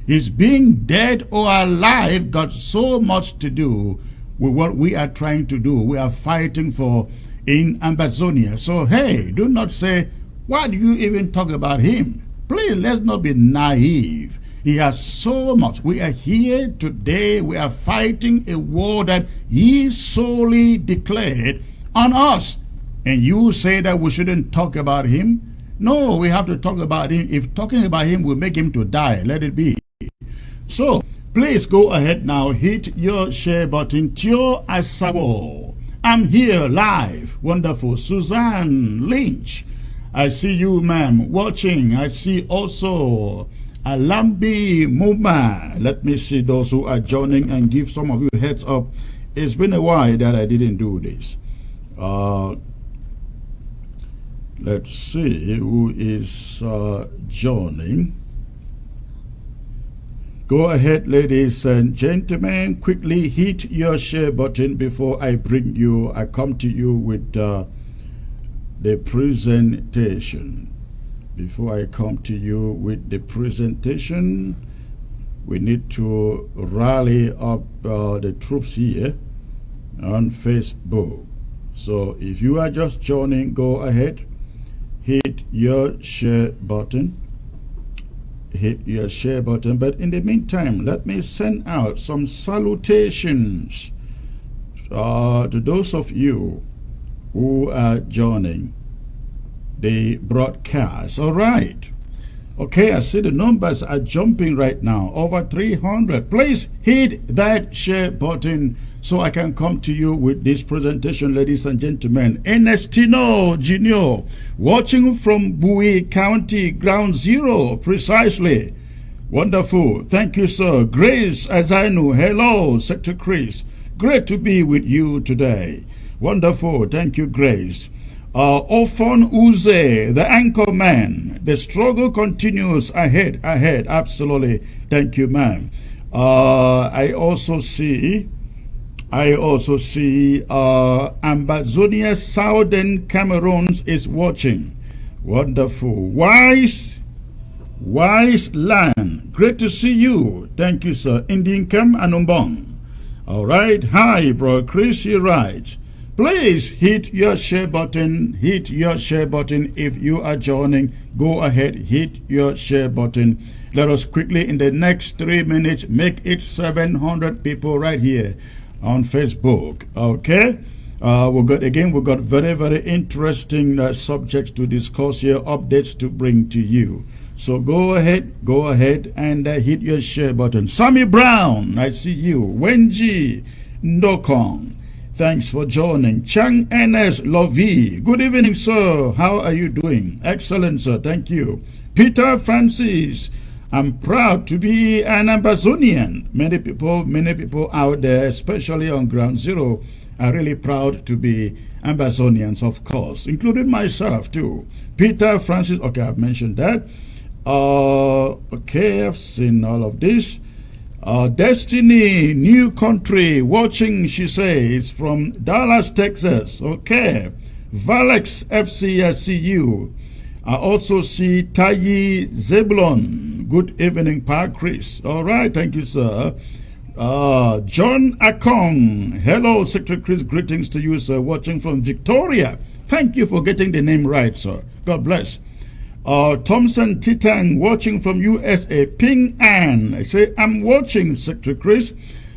His being dead or alive got so much to do with what we are trying to do. We are fighting for in Ambazonia. So, hey, do not say, why do you even talk about him? Please, let's not be naive. He has so much. We are here today. We are fighting a war that he solely declared on us. And you say that we shouldn't talk about him? No, we have to talk about him. If talking about him will make him to die, let it be. So, please go ahead now. Hit your share button. Tio Asabo. I'm here live. Wonderful. Suzanne Lynch. I see you, ma'am, watching. I see also Alambi Muma. Let me see those who are joining and give some of you heads up. It's been a while that I didn't do this. Let's see who is joining. Go ahead, ladies and gentlemen. Quickly hit your share button before I come to you with the presentation. Before I come to you with the presentation, we need to rally up the troops here on Facebook. So if you are just joining, go ahead, hit your share button. Hit your share button. But in the meantime, let me send out some salutations to those of you who are joining the broadcast. All right. Okay, I see the numbers are jumping right now, over 300. Please hit that share button so I can come to you with this presentation, ladies and gentlemen. Ernestino Jr., watching from Bowie County, Ground Zero, precisely. Wonderful. Thank you, sir. Grace Azanu, hello, Sector Chris. Great to be with you today. Wonderful. Thank you, Grace. Ofon Uze, the anchor man. The struggle continues ahead. Absolutely. Thank you, ma'am. I also see Ambazonia Southern Cameroons is watching. Wonderful. Wise Land. Great to see you. Thank you, sir. Indian Kam Anumbong. All right. Hi, bro. Chris, you're right. Please hit your share button. Hit your share button. If you are joining, go ahead, hit your share button. Let us quickly, in the next 3 minutes, make it 700 people right here on Facebook. Okay? we got very, very interesting subjects to discuss here, updates to bring to you. So go ahead and hit your share button. Sammy Brown, I see you. Wenji Ndokong, thanks for joining. Chang NS Lovi, good evening, sir. How are you doing? Excellent, sir. Thank you. Peter Francis, I'm proud to be an Ambazonian. Many people out there, especially on Ground Zero, are really proud to be Ambazonians, of course, including myself too. Peter Francis, okay, I've mentioned that. Okay, I've seen all of this. Destiny, new country, watching, she says, from Dallas, Texas. Okay. Valex FC, I see you. I also see Tayi Zebulon. Good evening, Pa Chris. All right, thank you, sir. John Akong. Hello, Secretary Chris. Greetings to you, sir. Watching from Victoria. Thank you for getting the name right, sir. God bless. Thompson Titang, watching from USA. Ping An. I say, I'm watching, Secretary Chris.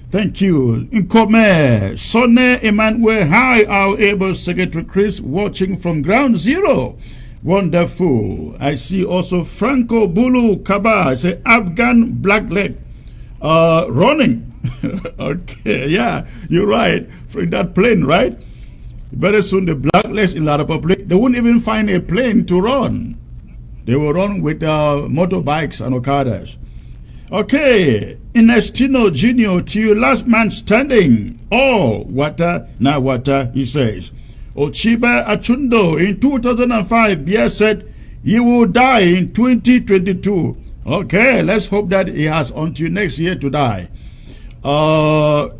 Thank you. Nkome. Sonne Emmanuel. Hi, our able Secretary Chris, watching from Ground Zero. Wonderful. I see also Franco Bulu Kaba. I say, Afghan Blackleg. Running. Okay, yeah, you're right. In that plane, right? Very soon the blacklists in La Republique, they wouldn't even find a plane to run. They will run with motorbikes and okadas. Okay, Ernestino Jr., to you, last man standing. Oh, water, now water, he says. Ochiba Achundo, in 2005, Bia said he will die in 2022. Okay, let's hope that he has until next year to die. Okay,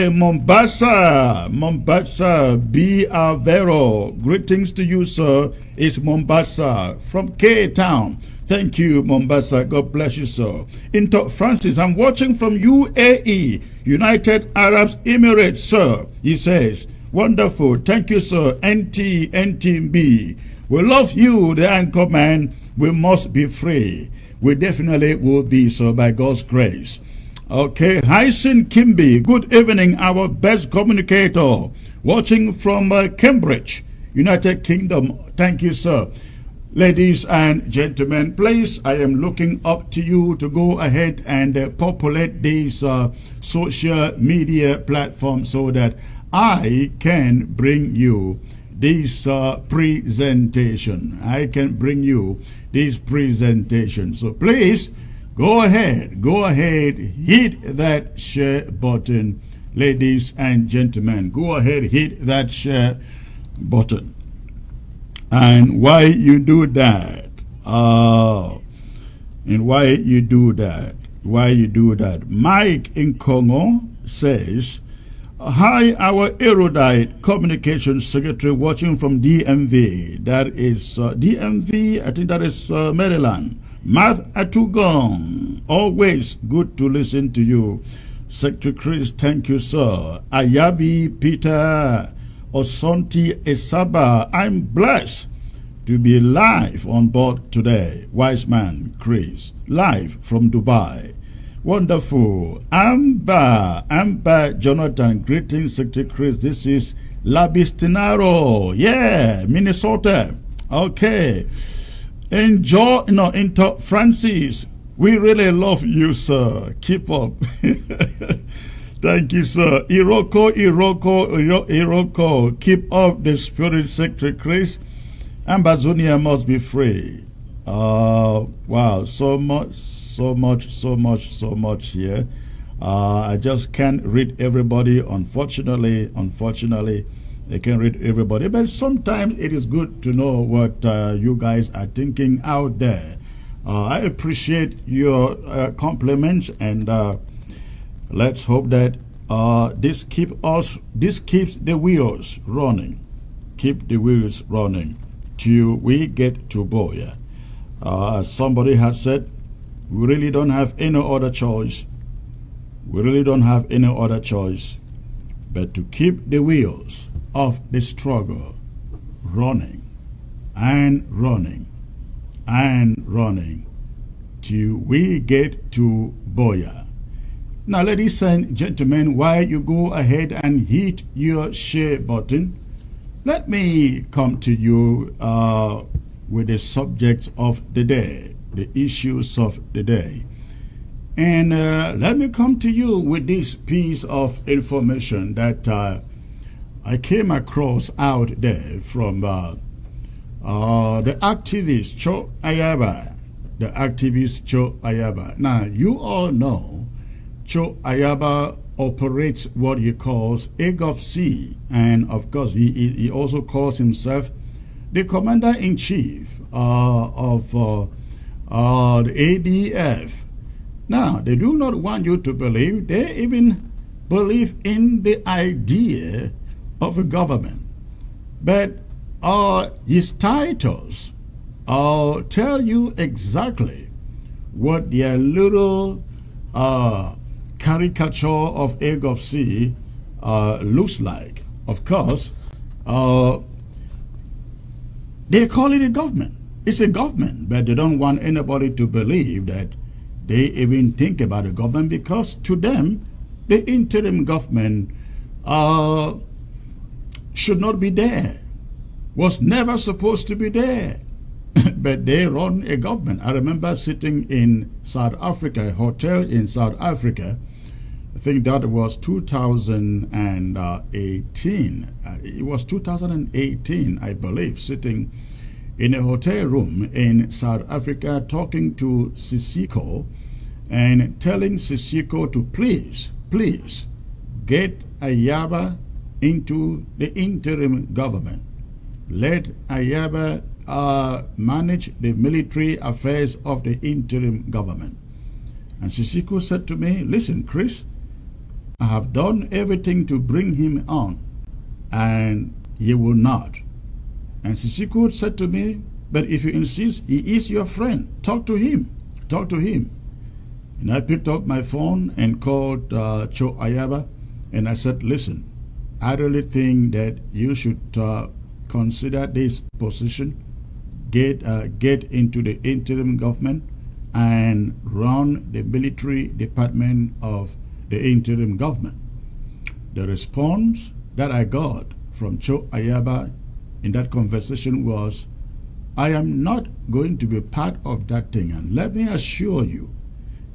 Mombasa, B. Avero. Greetings to you, sir. It's Mombasa from K-Town. Thank you, Mombasa. God bless you, sir. Into Francis, I'm watching from UAE, United Arab Emirates, sir. He says, wonderful. Thank you, sir. NTB. We love you, the anchor man. We must be free. We definitely will be so by God's grace. Okay, Hyson Kimby, good evening, our best communicator, watching from Cambridge, United Kingdom. Thank you, sir. Ladies and gentlemen, please, I am looking up to you to go ahead and populate these social media platforms so that I can bring you this presentation. I can bring you this presentation. So please, go ahead, hit that share button, ladies and gentlemen. Go ahead, hit that share button. And why you do that? Mike in Congo says, hi, our erudite communications secretary watching from DMV. That is DMV, I think that is Maryland. Math Atugong, always good to listen to you. Secretary Chris, thank you, sir. Ayabi Peter Osonti Esaba, I'm blessed to be live on board today. Wise man Chris, live from Dubai. Wonderful. Amber Jonathan, greetings, Secretary Chris. This is Labistinaro, yeah, Minnesota. Okay. Into Francis, we really love you, sir. Keep up. Thank you, sir. Iroko, keep up the spirit, Secretary Chris. Ambazonia must be free. Wow, so much here. I just can't read everybody, unfortunately. I can read everybody, but sometimes it is good to know what you guys are thinking out there. I appreciate your compliments, and let's hope that this keeps the wheels running. Keep the wheels running till we get to Boya. As somebody has said, we really don't have any other choice. But to keep the wheels of the struggle running till we get to Boya. Now, ladies and gentlemen, while you go ahead and hit your share button, let me come to you with the subjects of the day, the issues of the day. And let me come to you with this piece of information that I came across out there from the activist Cho Ayaba. Now, you all know Cho Ayaba operates what he calls AGOF-C, and of course he also calls himself the commander-in-chief of the ADF. Now, they do not want you to believe, they even believe in the idea of a government. But his titles tell you exactly what their little caricature of AGOF-C looks like. Of course, they call it a government. It's a government, but they don't want anybody to believe that they even think about a government, because to them, the interim government should not be there, was never supposed to be there. But they run a government. I remember sitting in South Africa, a hotel in South Africa. I think that was 2018. It was 2018, I believe, sitting in a hotel room in South Africa talking to Sisiko and telling Sisiko to please get Ayaba into the interim government. Let Ayaba manage the military affairs of the interim government. And Sisiko said to me, listen, Chris, I have done everything to bring him on, and he will not. And Sisiko said to me, but if you insist, he is your friend. Talk to him. Talk to him. And I picked up my phone and called Cho Ayaba, and I said, listen, I really think that you should consider this position, get into the interim government and run the military department of the interim government. The response that I got from Cho Ayaba in that conversation was, I am not going to be part of that thing. And let me assure you,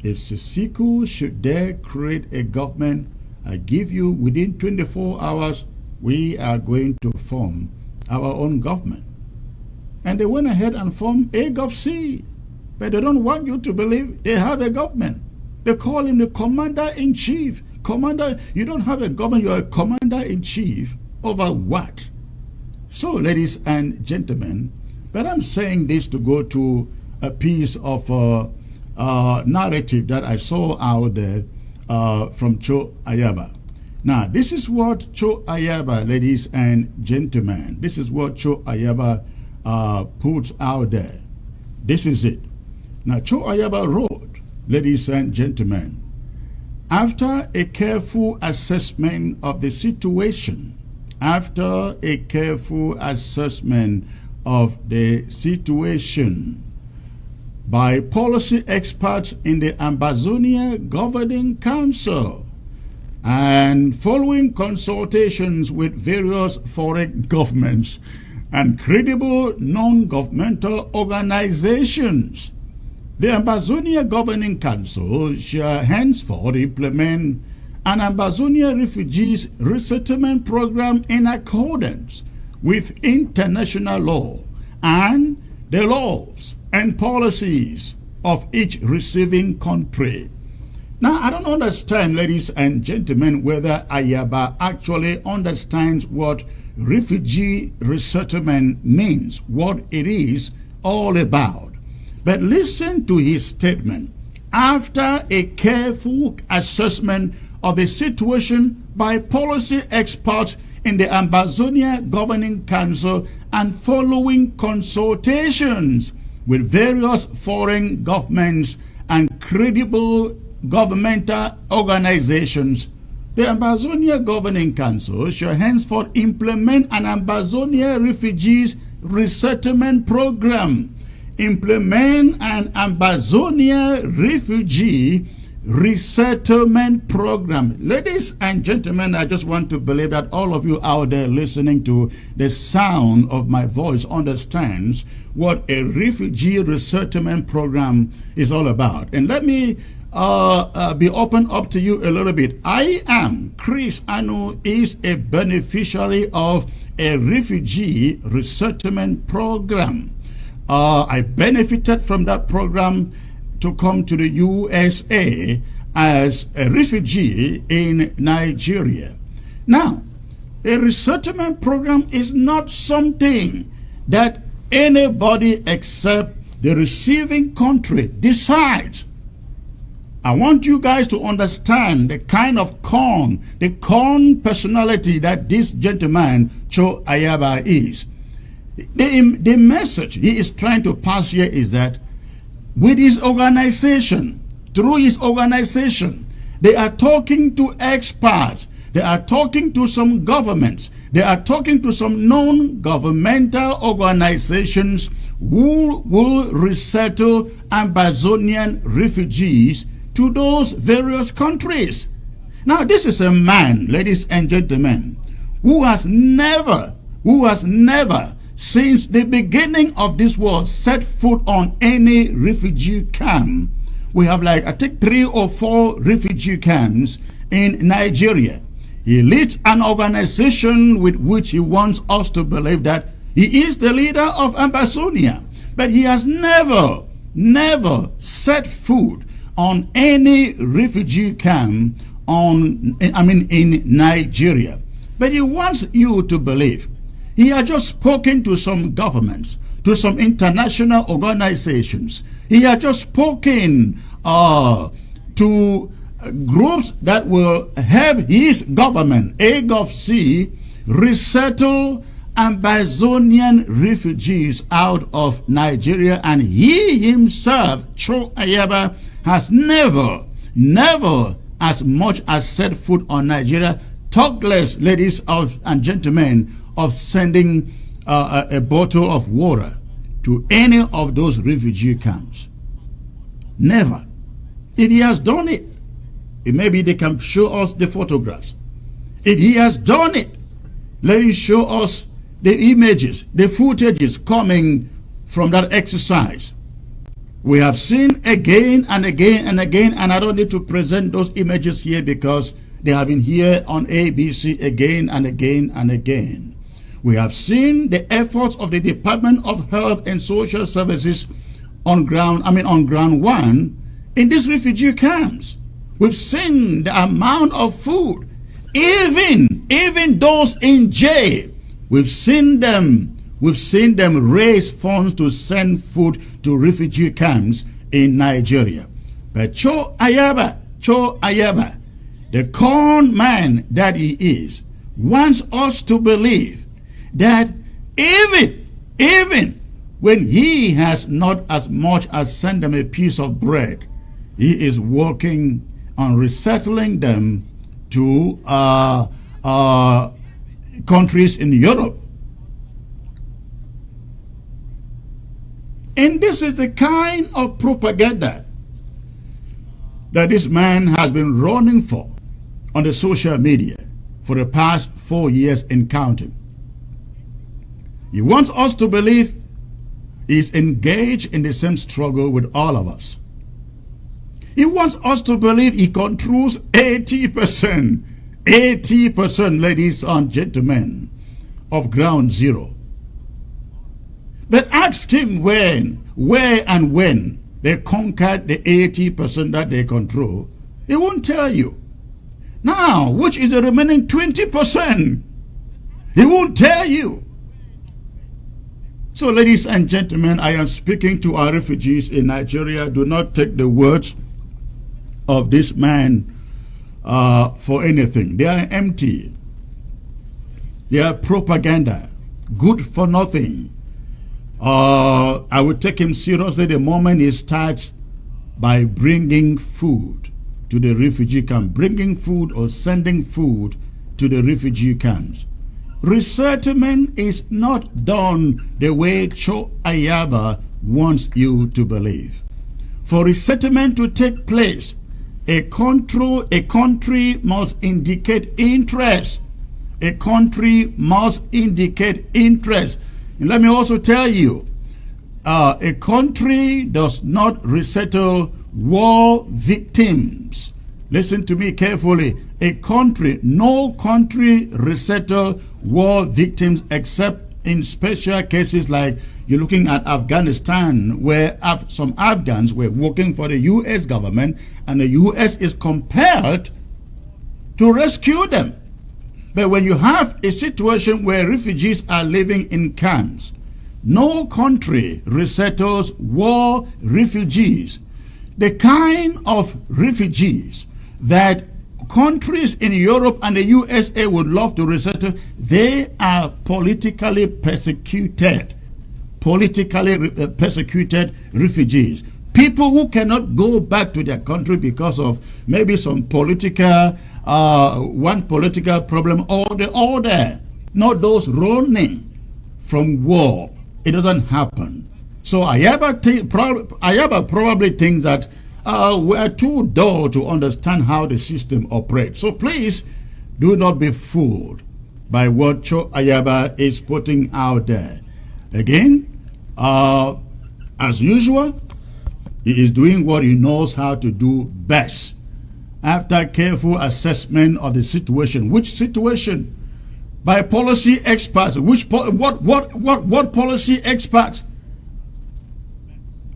if Sisiko should dare create a government, I give you within 24 hours, we are going to form our own government. And they went ahead and formed a GovC. But they don't want you to believe they have a government. They call him the commander-in-chief. Commander, you don't have a government, you're a commander-in-chief. Over what? So, ladies and gentlemen, but I'm saying this to go to a piece of narrative that I saw out there from Cho Ayaba. Now, this is what Cho Ayaba, ladies and gentlemen, this is what Cho Ayaba puts out there. This is it. Now, Cho Ayaba wrote, ladies and gentlemen, after a careful assessment of the situation, by policy experts in the Ambazonia Governing Council and following consultations with various foreign governments and credible non-governmental organizations, the Ambazonia Governing Council shall henceforth implement an Ambazonia Refugees Resettlement Program in accordance with international law and the laws and policies of each receiving country. Now, I don't understand, ladies and gentlemen, whether Ayaba actually understands what refugee resettlement means, what it is all about. But listen to his statement. After a careful assessment of the situation by policy experts in the Ambazonia Governing Council and following consultations with various foreign governments and credible governmental organizations, the Ambazonia Governing Council shall henceforth implement an Ambazonia Refugees Resettlement Program. Implement an Ambazonia Refugee Resettlement Program. Ladies and gentlemen, I just want to believe that all of you out there listening to the sound of my voice understands what a refugee resettlement program is all about. And let me be open up to you a little bit. I am, Chris Anu, is a beneficiary of a refugee resettlement program. I benefited from that program to come to the USA as a refugee in Nigeria. Now, a resettlement program is not something that anybody except the receiving country decides. I want you guys to understand the kind of the con personality that this gentleman, Cho Ayaba, is. The message he is trying to pass here is that with his organization, through his organization, they are talking to experts, they are talking to some governments, they are talking to some non-governmental organizations who will resettle Ambazonian refugees to those various countries. Now, this is a man, ladies and gentlemen, who has never, since the beginning of this war, set foot on any refugee camp. We have I think 3 or 4 refugee camps in Nigeria. He leads an organization with which he wants us to believe that he is the leader of Ambazonia. But he has never set foot on any refugee camp in Nigeria. But he wants you to believe. He had just spoken to some governments, to some international organizations. He had just spoken to groups that will help his government, AGOVC, resettle Ambazonian refugees out of Nigeria, and he himself, Cho Ayaba, has never as much as set foot on Nigeria, talk less, ladies and gentlemen, of sending a bottle of water to any of those refugee camps. Never. If he has done it, maybe they can show us the photographs. If he has done it, let him show us the images, the footages coming from that exercise. We have seen again and again and again, and I don't need to present those images here because they have been here on ABC again and again and again. We have seen the efforts of the Department of Health and Social Services on ground one in these refugee camps. We've seen the amount of food, even those in jail. We've seen them raise funds to send food to refugee camps in Nigeria. But Cho Ayaba, the con man that he is, wants us to believe that even when he has not as much as sent them a piece of bread, he is working on resettling them to countries in Europe. And this is the kind of propaganda that this man has been running for on the social media for the past 4 years and counting. He wants us to believe he's engaged in the same struggle with all of us. He wants us to believe he controls 80%, ladies and gentlemen, of ground zero. But ask him when they conquered the 80% that they control. He won't tell you. Now, which is the remaining 20%? He won't tell you. So, ladies and gentlemen, I am speaking to our refugees in Nigeria. Do not take the words of this man for anything. They are empty. They are propaganda, good for nothing. I would take him seriously the moment he starts by bringing food to the refugee camp, bringing food or sending food to the refugee camps. Resettlement is not done the way Cho Ayaba wants you to believe. For resettlement to take place, a country must indicate interest. A country must indicate interest. And let me also tell you, a country does not resettle war victims. Listen to me carefully. No country resettle war victims except in special cases like you're looking at Afghanistan, where some Afghans were working for the U.S. government and the U.S. is compelled to rescue them. But when you have a situation where refugees are living in camps, no country resettles war refugees. The kind of refugees that countries in Europe and the USA would love to resettle, they are politically persecuted refugees. People who cannot go back to their country because of maybe some one political problem or the other. Not those running from war. It doesn't happen. So Ayaba probably thinks that we're too dull to understand how the system operates. So please do not be fooled by what Cho Ayaba is putting out there. Again, as usual, he is doing what he knows how to do best. After careful assessment of the situation, which situation? By policy experts. What policy experts?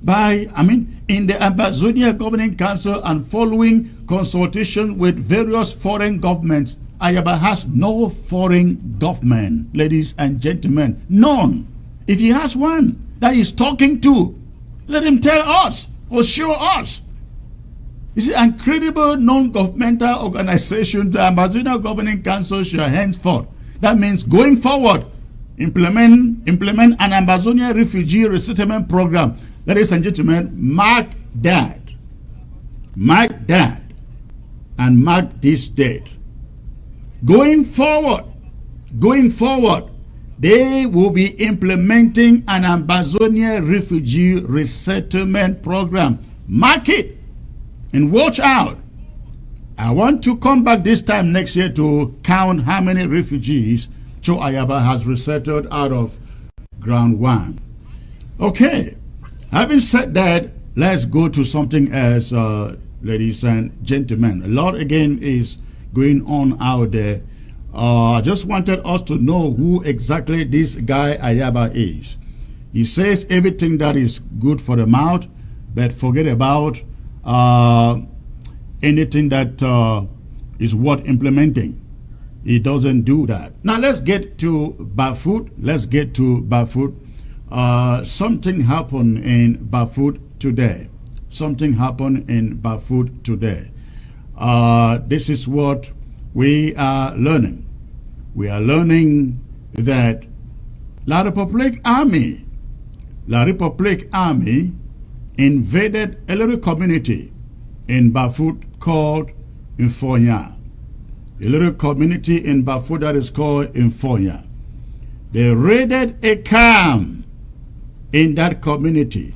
In the Ambazonia Governing Council and following consultation with various foreign governments. Ayaba has no foreign government, ladies and gentlemen. None. If he has one that he's talking to, let him tell us or show us. It's an incredible non-governmental organization, the Ambazonian Governing Council shall henceforth. That means going forward, implement an Ambazonian refugee resettlement program. Ladies and gentlemen, mark that. Mark that. And mark this date. Going forward, they will be implementing an Ambazonian refugee resettlement program. Mark it and watch out. I want to come back this time next year to count how many refugees Cho Ayaba has resettled out of ground one. Okay, having said that, let's go to something else, ladies and gentlemen. A lot again is going on out there. I just wanted us to know who exactly this guy Ayaba is. He says everything that is good for the mouth, but forget about anything that is worth implementing. He doesn't do that. Now let's get to Bafut. Something happened in Bafut today. This is what we are learning. We are learning that La Republique Army invaded a little community in Bafut called Infonya. A little community in Bafut that is called Infonya. They raided a camp in that community,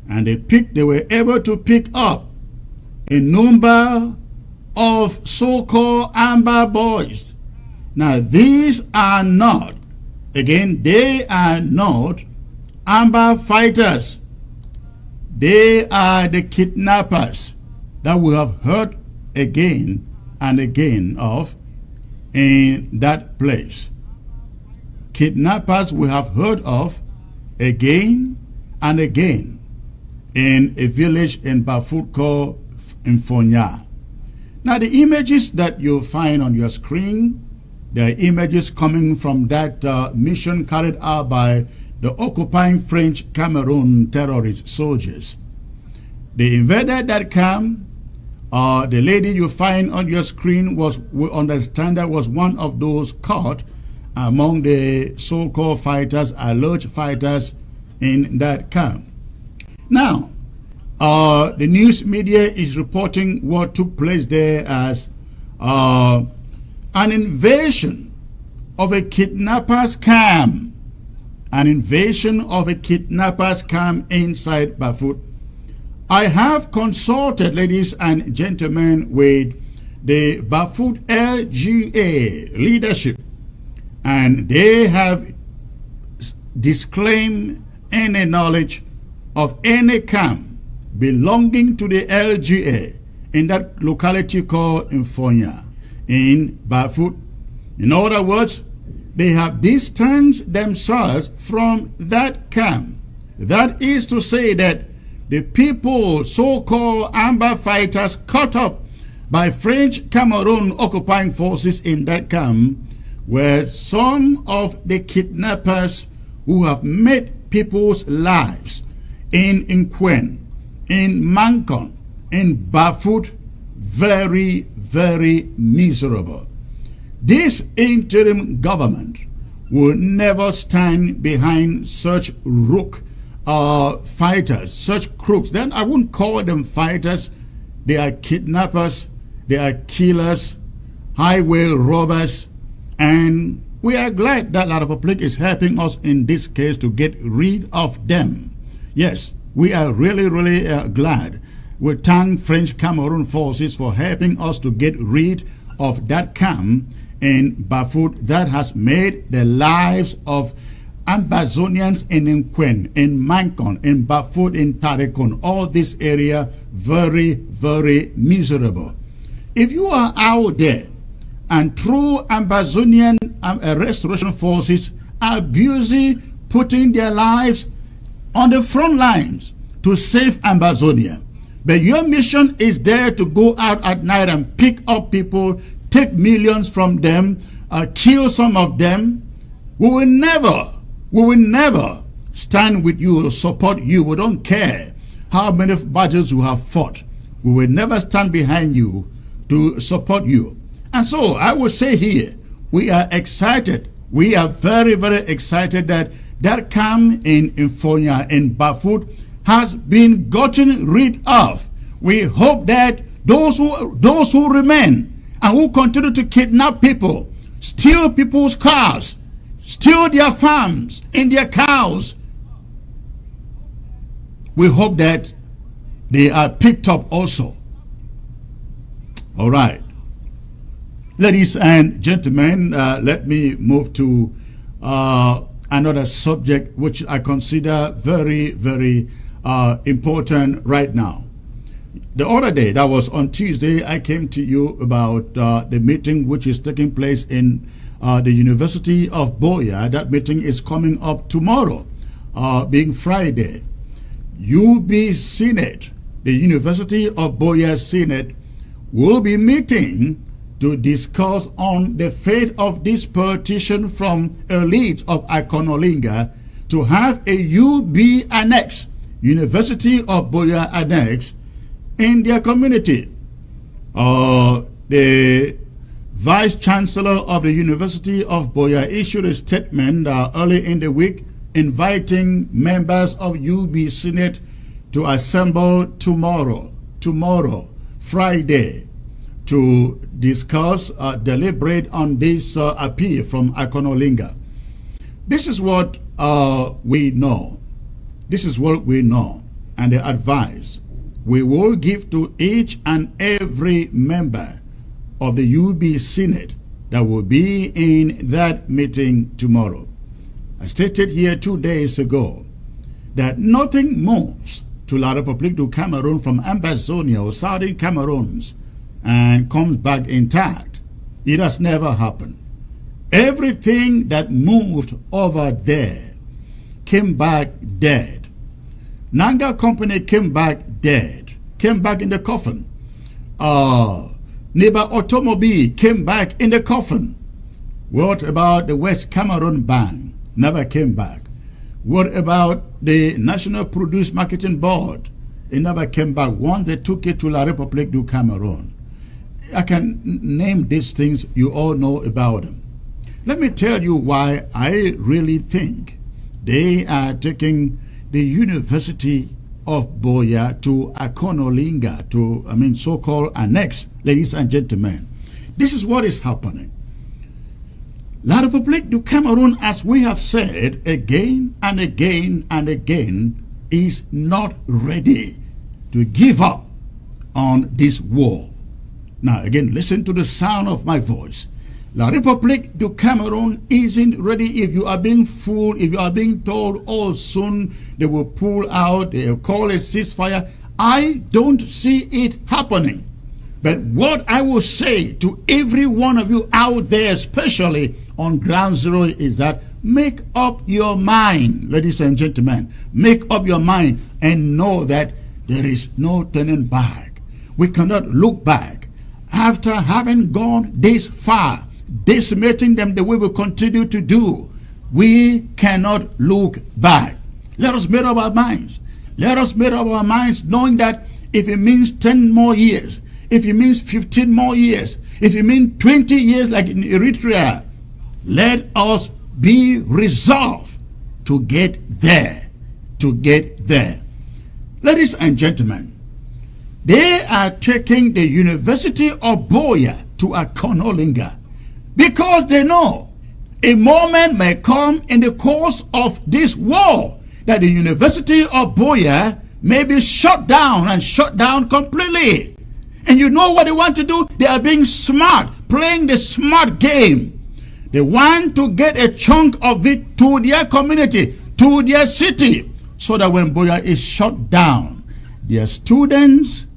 and they were able to pick up a number of so-called Amber boys. Now these are not, they are not Amber fighters. They are the kidnappers that we have heard again and again of in that place. Kidnappers we have heard of again and again in a village in Bafut called Infonya. Now the images that you find on your screen, they are images coming from that mission carried out by the occupying French Cameroon terrorist soldiers. They invaded that camp. The lady you find on your screen we understand that was one of those caught among the so-called fighters, alleged fighters in that camp. Now, the news media is reporting what took place there as an invasion of a kidnappers camp. An invasion of a kidnappers camp inside Bafut. I have consulted, ladies and gentlemen, with the Bafut LGA leadership, and they have disclaimed any knowledge of any camp belonging to the LGA in that locality called Infonya in Bafut. In other words, they have distanced themselves from that camp. That is to say that the people, so-called Amber fighters, caught up by French Cameroon occupying forces in that camp, were some of the kidnappers who have made people's lives in Nkwen, in Mankon, in Bafut very, very miserable. This interim government will never stand behind such rook fighters, such crooks. Then I wouldn't call them fighters. They are kidnappers, they are killers, highway robbers, and we are glad that La Republique is helping us in this case to get rid of them. Yes, we are really, really glad. We thank French Cameroon forces for helping us to get rid of that camp in Bafut that has made the lives of Ambazonians in Nkwen, in Mankon, in Bafut, in Tarekon, all this area very, very miserable. If you are out there and through Ambazonian restoration forces are busy putting their lives on the front lines to save Ambazonia, but your mission is there to go out at night and pick up people, take millions from them, kill some of them, we will never stand with you or support you. We don't care how many battles you have fought. We will never stand behind you to support you. And so I will say here, we are excited. We are very, very excited that that camp in Infonia in Bafut has been gotten rid of. We hope that those who remain and who continue to kidnap people, steal people's cars, steal their farms and their cows, we hope that they are picked up also. All right. Ladies and gentlemen, let me move to another subject which I consider very, very important right now. The other day, that was on Tuesday, I came to you about the meeting which is taking place in the University of Boya. That meeting is coming up tomorrow, being Friday. UB Senate, the University of Boya Senate, will be meeting to discuss on the fate of this petition from elites of Akonolinga to have a UB Annex, University of Boya Annex, in their community. The Vice Chancellor of the University of Boya issued a statement early in the week inviting members of UB Senate to assemble tomorrow, Friday, to discuss, deliberate on this appeal from Akonolinga. This is what we know. This is what we know, and the advice we will give to each and every member of the UB Senate that will be in that meeting tomorrow. I stated here 2 days ago that nothing moves to La Republique du Cameroon from Ambazonia or Southern Cameroons and comes back intact. It has never happened. Everything that moved over there came back dead. Nanga Company came back dead, came back in the coffin. Neighbor Automobile came back in the coffin. What about the West Cameroon Bank? Never came back. What about the National Produce Marketing Board? It never came back once they took it to La Republique du Cameroon. I can name these things, you all know about them. Let me tell you why I really think they are taking the University of Boya to Akonolinga, to, so-called Annex, ladies and gentlemen. This is what is happening. La Republique du Cameroon, as we have said again and again and again, is not ready to give up on this war. Now again, listen to the sound of my voice. La Republique du Cameroon isn't ready. If you are being fooled, if you are being told, oh, soon they will pull out, they'll call a ceasefire, I don't see it happening. But what I will say to every one of you out there, especially on ground zero, is that make up your mind, ladies and gentlemen. Make up your mind and know that there is no turning back. We cannot look back. After having gone this far, decimating them the way we continue to do, we cannot look back. Let us make up our minds. Let us make up our minds knowing that if it means 10 more years, if it means 15 more years, if it means 20 years like in Eritrea, let us be resolved to get there, Ladies and gentlemen, they are taking the University of Boya to Akonolinga because they know a moment may come in the course of this war that the University of Boya may be shut down and shut down completely. And you know what they want to do? They are being smart, playing the smart game. They want to get a chunk of it to their community, to their city, so that when Boya is shut down, their students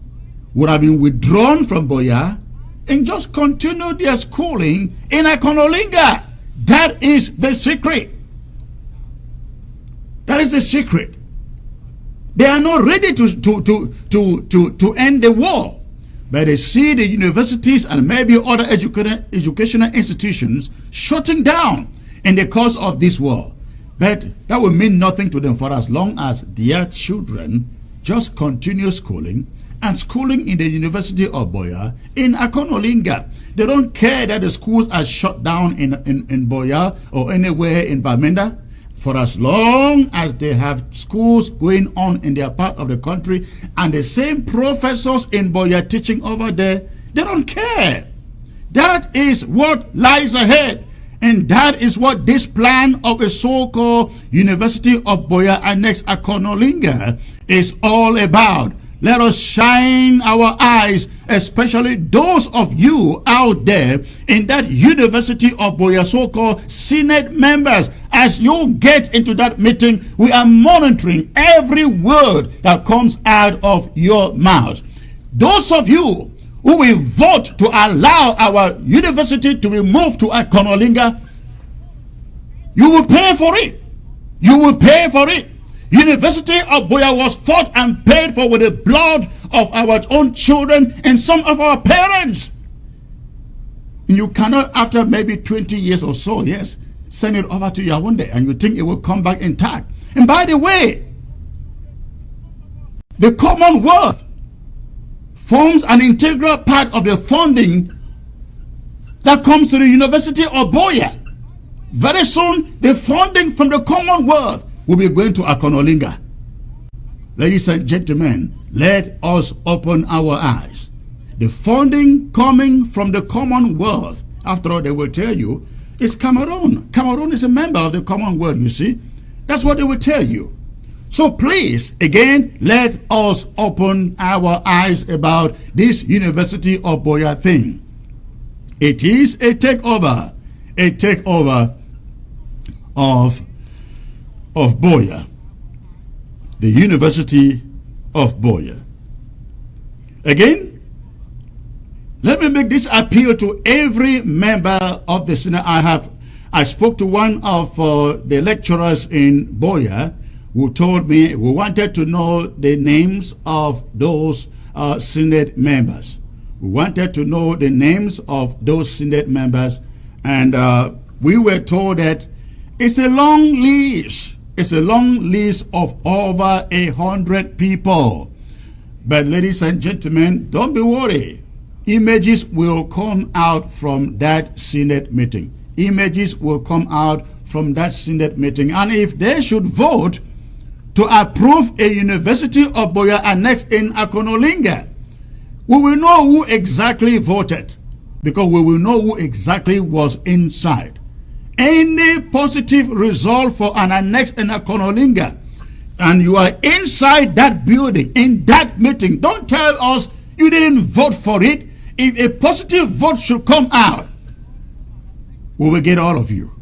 would have been withdrawn from Boya and just continue their schooling in Akonolinga. That is the secret. That is the secret. They are not ready to end the war, but they see the universities and maybe other educational institutions shutting down in the course of this war. But that will mean nothing to them for as long as their children just continue schooling and schooling in the University of Boya in Akonolinga. They don't care that the schools are shut down in Boya or anywhere in Bamenda. For as long as they have schools going on in their part of the country and the same professors in Boya teaching over there, they don't care. That is what lies ahead. And that is what this plan of a so-called University of Boya Annex Akonolinga is all about. Let us shine our eyes, especially those of you out there in that University of Boya, so-called Senate members. As you get into that meeting, we are monitoring every word that comes out of your mouth. Those of you who will vote to allow our university to be moved to Akonolinga, you will pay for it. You will pay for it. University of Boya was fought and paid for with the blood of our own children and some of our parents. You cannot, after maybe 20 years or so, yes, send it over to Yaoundé and you think it will come back intact. And by the way, the Commonwealth forms an integral part of the funding that comes to the University of Boya. Very soon, the funding from the Commonwealth will be going to Akonolinga. Ladies and gentlemen, let us open our eyes. The funding coming from the Commonwealth, after all, they will tell you, is Cameroon. Cameroon is a member of the Commonwealth, you see. That's what they will tell you. So please, again, let us open our eyes about this University of Boya thing. It is a takeover of Boya, the University of Boya. Again, let me make this appeal to every member of the Senate. I spoke to one of the lecturers in Boya who told me we wanted to know the names of those Senate members. We wanted to know the names of those Senate members, and we were told that it's a long list. It's a long list of over 100 people. But ladies and gentlemen, don't be worried. Images will come out from that Senate meeting. Images will come out from that Senate meeting. And if they should vote to approve a University of Boya Annex in Akonolinga, we will know who exactly voted, because we will know who exactly was inside. Any positive result for an annex in Akonolinga, and you are inside that building, in that meeting, don't tell us you didn't vote for it. If a positive vote should come out, we will get all of you.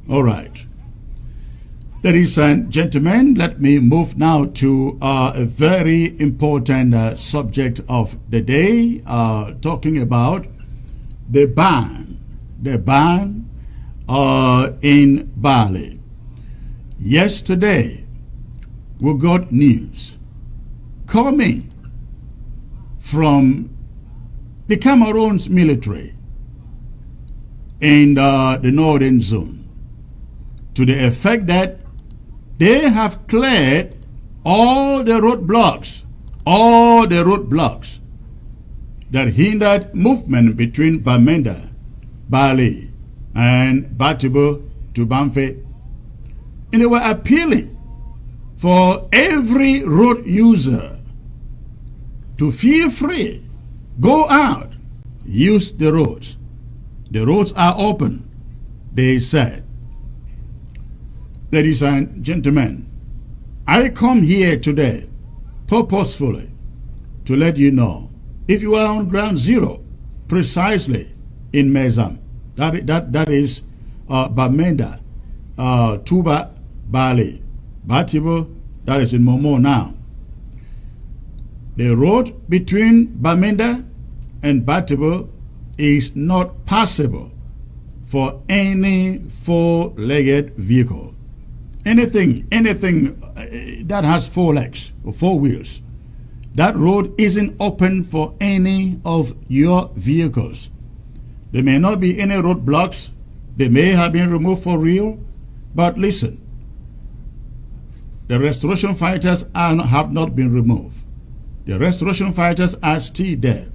All right. Ladies and gentlemen, let me move now to a very important subject of the day, talking about the ban in Bali. Yesterday, we got news coming from the Cameroon's military in the northern zone, to the effect that they have cleared all the roadblocks that hindered movement between Bamenda, Bali, and Batibo to Banfe. And they were appealing for every road user to feel free, go out, use the roads. The roads are open, they said. Ladies and gentlemen, I come here today purposefully to let you know, if you are on ground zero, precisely in Mezam, that is Bamenda, Tubah, Bali, Batibo, that is in Momo now. The road between Bamenda and Batibo is not passable for any four-legged vehicle. Anything that has four legs or four wheels, that road isn't open for any of your vehicles. There may not be any roadblocks. They may have been removed for real. But listen, the restoration fighters have not been removed. The restoration fighters are still there.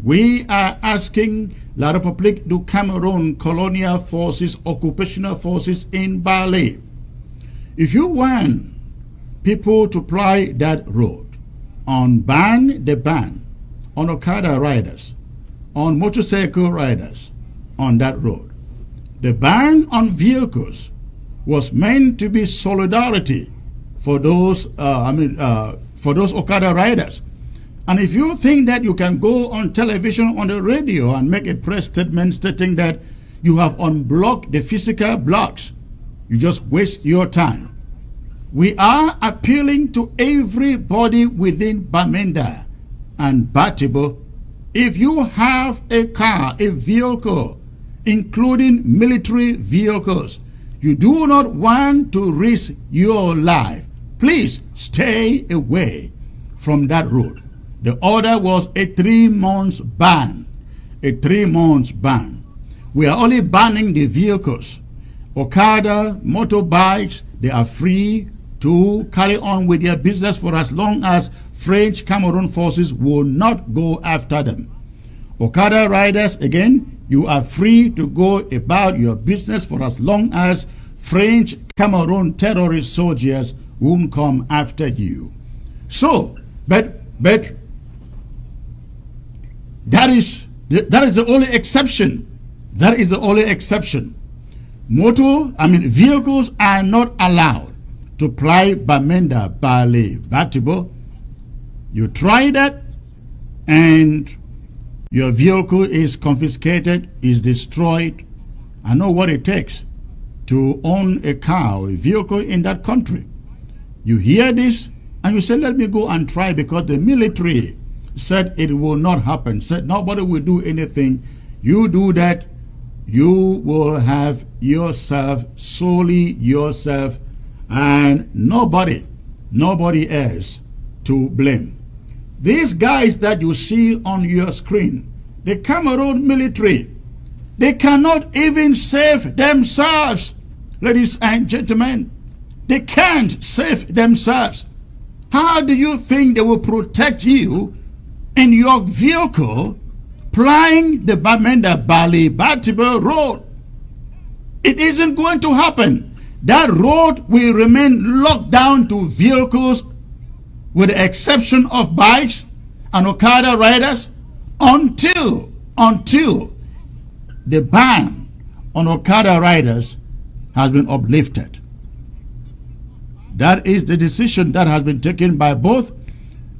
We are asking La Republique du Cameroon colonial forces, occupational forces in Bali. If you want people to ply that road on the ban on Okada riders, on motorcycle riders on that road, the ban on vehicles was meant to be solidarity for those Okada riders. And if you think that you can go on television, on the radio, and make a press statement stating that you have unblocked the physical blocks, you just waste your time. We are appealing to everybody within Bamenda and Batibo. If you have a car, a vehicle, including military vehicles, you do not want to risk your life, please stay away from that road. The order was a 3-month ban. A 3-month ban. We are only banning the vehicles. Okada, motorbikes, they are free to carry on with their business for as long as French Cameroon forces will not go after them. Okada riders, again, you are free to go about your business for as long as French Cameroon terrorist soldiers won't come after you. So, but that is the only exception. That is the only exception. Vehicles are not allowed to ply Bamenda, Bali, Batibo. You try that and your vehicle is confiscated, is destroyed. I know what it takes to own a car or a vehicle in that country. You hear this and you say, let me go and try, because the military said it will not happen, said nobody will do anything. You do that, you will have yourself, solely yourself, and nobody else to blame. These guys that you see on your screen, the Cameroon military, they cannot even save themselves, ladies and gentlemen. They can't save themselves. How do you think they will protect you in your vehicle plying the Bamenda, Bali, Batibo road? It isn't going to happen. That road will remain locked down to vehicles, with the exception of bikes and Okada riders, until the ban on Okada riders has been uplifted. That is the decision that has been taken by both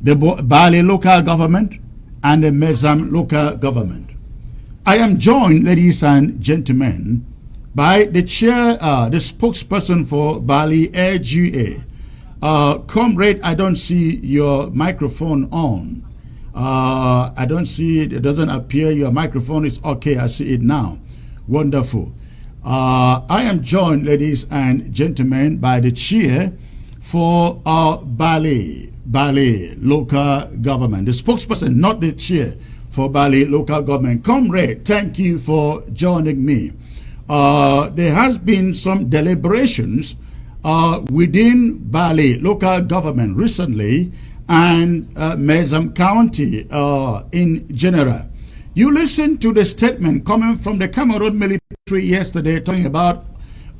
the Bali local government and the Mezam local government. I am joined, ladies and gentlemen, by the chair, the spokesperson for Bali LGA. Comrade, I don't see your microphone on. I don't see it. It doesn't appear your microphone is okay. I see it now. Wonderful. I am joined, ladies and gentlemen, by the chair for Bali local government, the spokesperson, not the chair for Bali local government. Comrade, thank you for joining me. There has been some deliberations within Bali local government recently, and Mezam County in general. You listened to the statement coming from the Cameroon military yesterday, talking about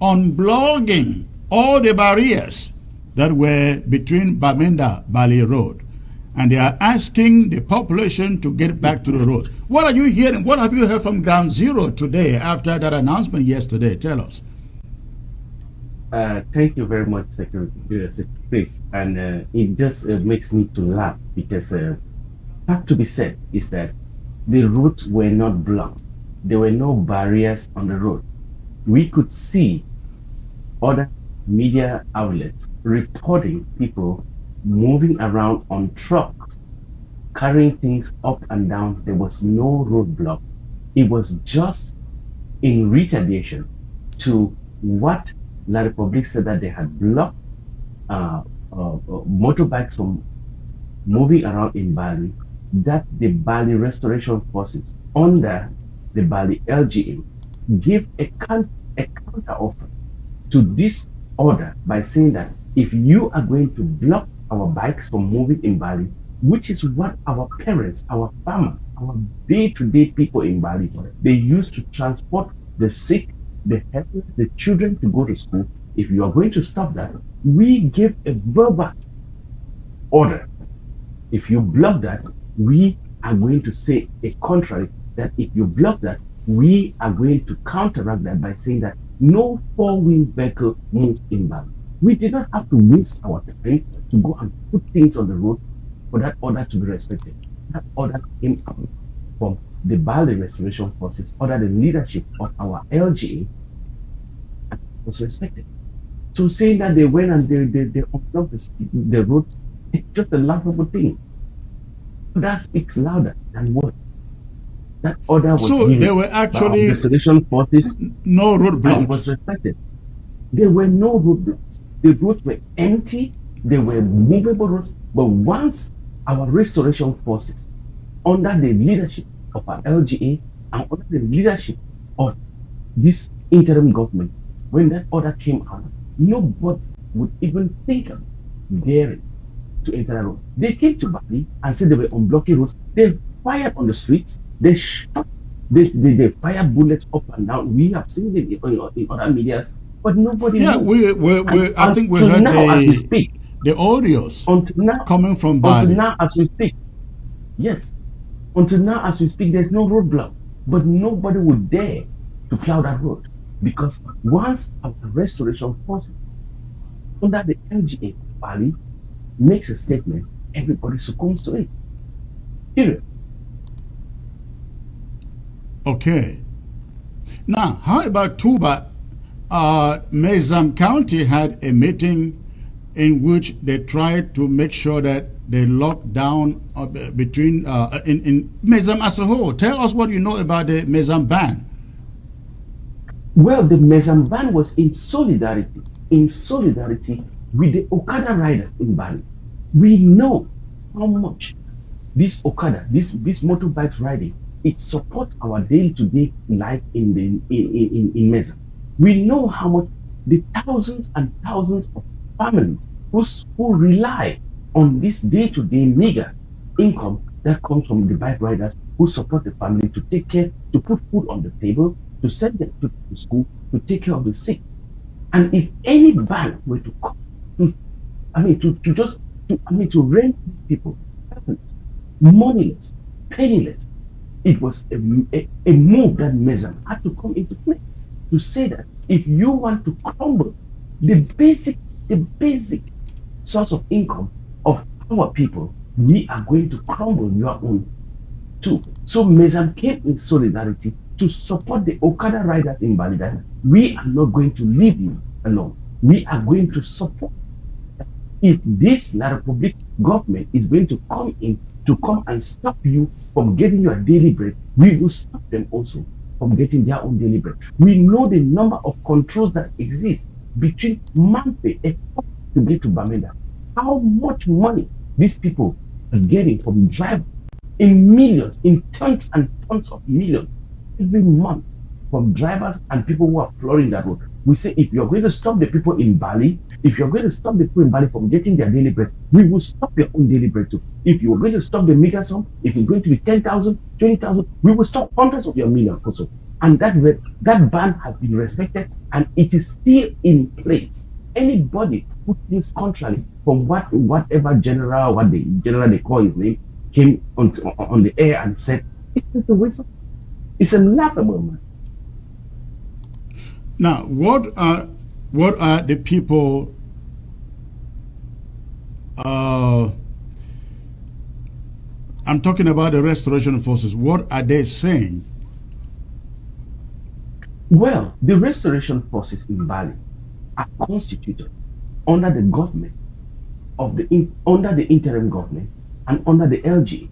unblocking all the barriers that were between Bamenda, Bali Road. And they are asking the population to get back to the road. What are you hearing? What have you heard from Ground Zero today after that announcement yesterday? Tell us. Thank you very much, Secretary. And it just makes me to laugh, because fact to be said is that the roads were not blocked. There were no barriers on the road. We could see other media outlets reporting people moving around on trucks, carrying things up and down. There was no roadblock. It was just in retaliation to what La Republique said, that they had blocked motorbikes from moving around in Bali, that the Bali Restoration Forces under the Bali LGA gave a counter offer to this order by saying that if you are going to block our bikes from moving in Bali, which is what our parents, our farmers, our day-to-day people in Bali, they used to transport the sick, the helpless, the children to go to school. If you are going to stop that, we give a verbal order. If you block that, we are going to say a contrary, that if you block that, we are going to counteract that by saying that no four-wheel vehicle moves in Bali. We did not have to waste our time to go and put things on the road for that order to be respected. That order came out from the Bali Restoration Forces under the leadership of our LGA and was respected. So saying that they went and they unblocked the road, it's just a laughable thing. That speaks louder than words. That order was so there were actually Restoration Forces, no roadblocks. and it was respected. There were no roadblocks. The roads were empty. They were movable roads. But once our Restoration Forces, under the leadership of our LGA and under the leadership of this interim government, when that order came out, nobody would even think of daring to enter a road. They came to Bali and said they were unblocking roads. They fired on the streets. They shot. They fired bullets up and down. We have seen it in other medias, but nobody. Yeah, I think we heard the audios until now, coming from Bali. Until now, as we speak, yes. Until now, as we speak, there's no roadblock, but nobody would dare to plow that road because once our Restoration Forces under the LGA of Bali makes a statement, everybody succumbs to it. Period. Okay. Now, how about Tubah? Mezam County had a meeting in which they tried to make sure that they locked down between in Mezam as a whole. Tell us what you know about the Mezam ban. Well, the Mezam ban was in solidarity with the Okada riders in Bali. We know how much this Okada, this motorbikes riding, it supports our day-to-day life in Mezam. We know how much the thousands and thousands of families who rely on this day-to-day meager income that comes from the bike riders who support the family to take care, to put food on the table, to send them to school, to take care of the sick. And if any ban were to come, to rent people, moneyless, penniless, it was a move that Mezam had to come into play to say that if you want to crumble the basic source of income of our people, we are going to crumble your own too. So Mezam came in solidarity to support the Okada riders in Bali that we are not going to leave you alone. We are going to support. If this Republique government is going to come and stop you from getting your daily bread, we will stop them also from getting their own daily bread. We know the number of controls that exist between Mampe and to get to Bamenda. How much money these people are getting from drivers in millions, in tons and tons of millions every month from drivers and people who are flooring that road. We say if you're going to stop the people in Bali, if you're going to stop the people in Bali from getting their daily bread, we will stop your own daily bread too. If you're going to stop the mega sum, if it's going to be 10,000, 20,000, we will stop hundreds of your millions also. And that ban has been respected and it is still in place. Anybody who thinks contrary from whatever general, they call his name, came on the air and said, it's just a waste of, it's a laughable man. Now, what are the people I'm talking about the Restoration Forces. What are they saying? Well, the Restoration Forces in Bali are constituted under the government under the interim government and under the LG,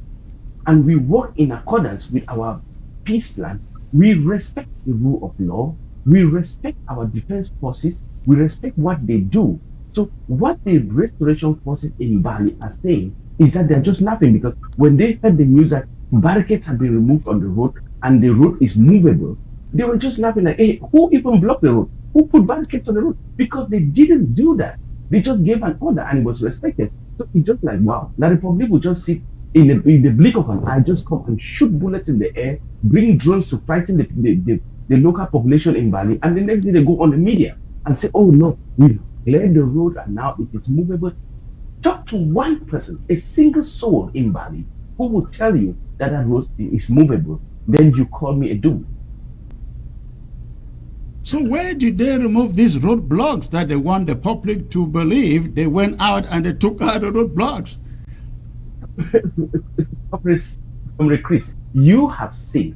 and we work in accordance with our peace plan. We respect the rule of law. We respect our defense forces. We respect what they do. So what the Restoration Forces in Bali are saying is that they're just laughing, because when they heard the news that barricades have been removed on the road and the road is movable, they were just laughing like, hey, who even blocked the road? Who put barricades on the road? Because they didn't do that. They just gave an order and it was respected. So it's just like, wow. The Republic will just sit in the blink of an eye, just come and shoot bullets in the air, bring drones to frighten the local population in Bali, and the next day they go on the media and say, oh no, we cleared the road and now it is movable. Talk to one person, a single soul in Bali, who will tell you that that road is movable. Then you call me a dude. So where did they remove these roadblocks that they want the public to believe they went out and they took out the roadblocks? Comrade Chris, you have seen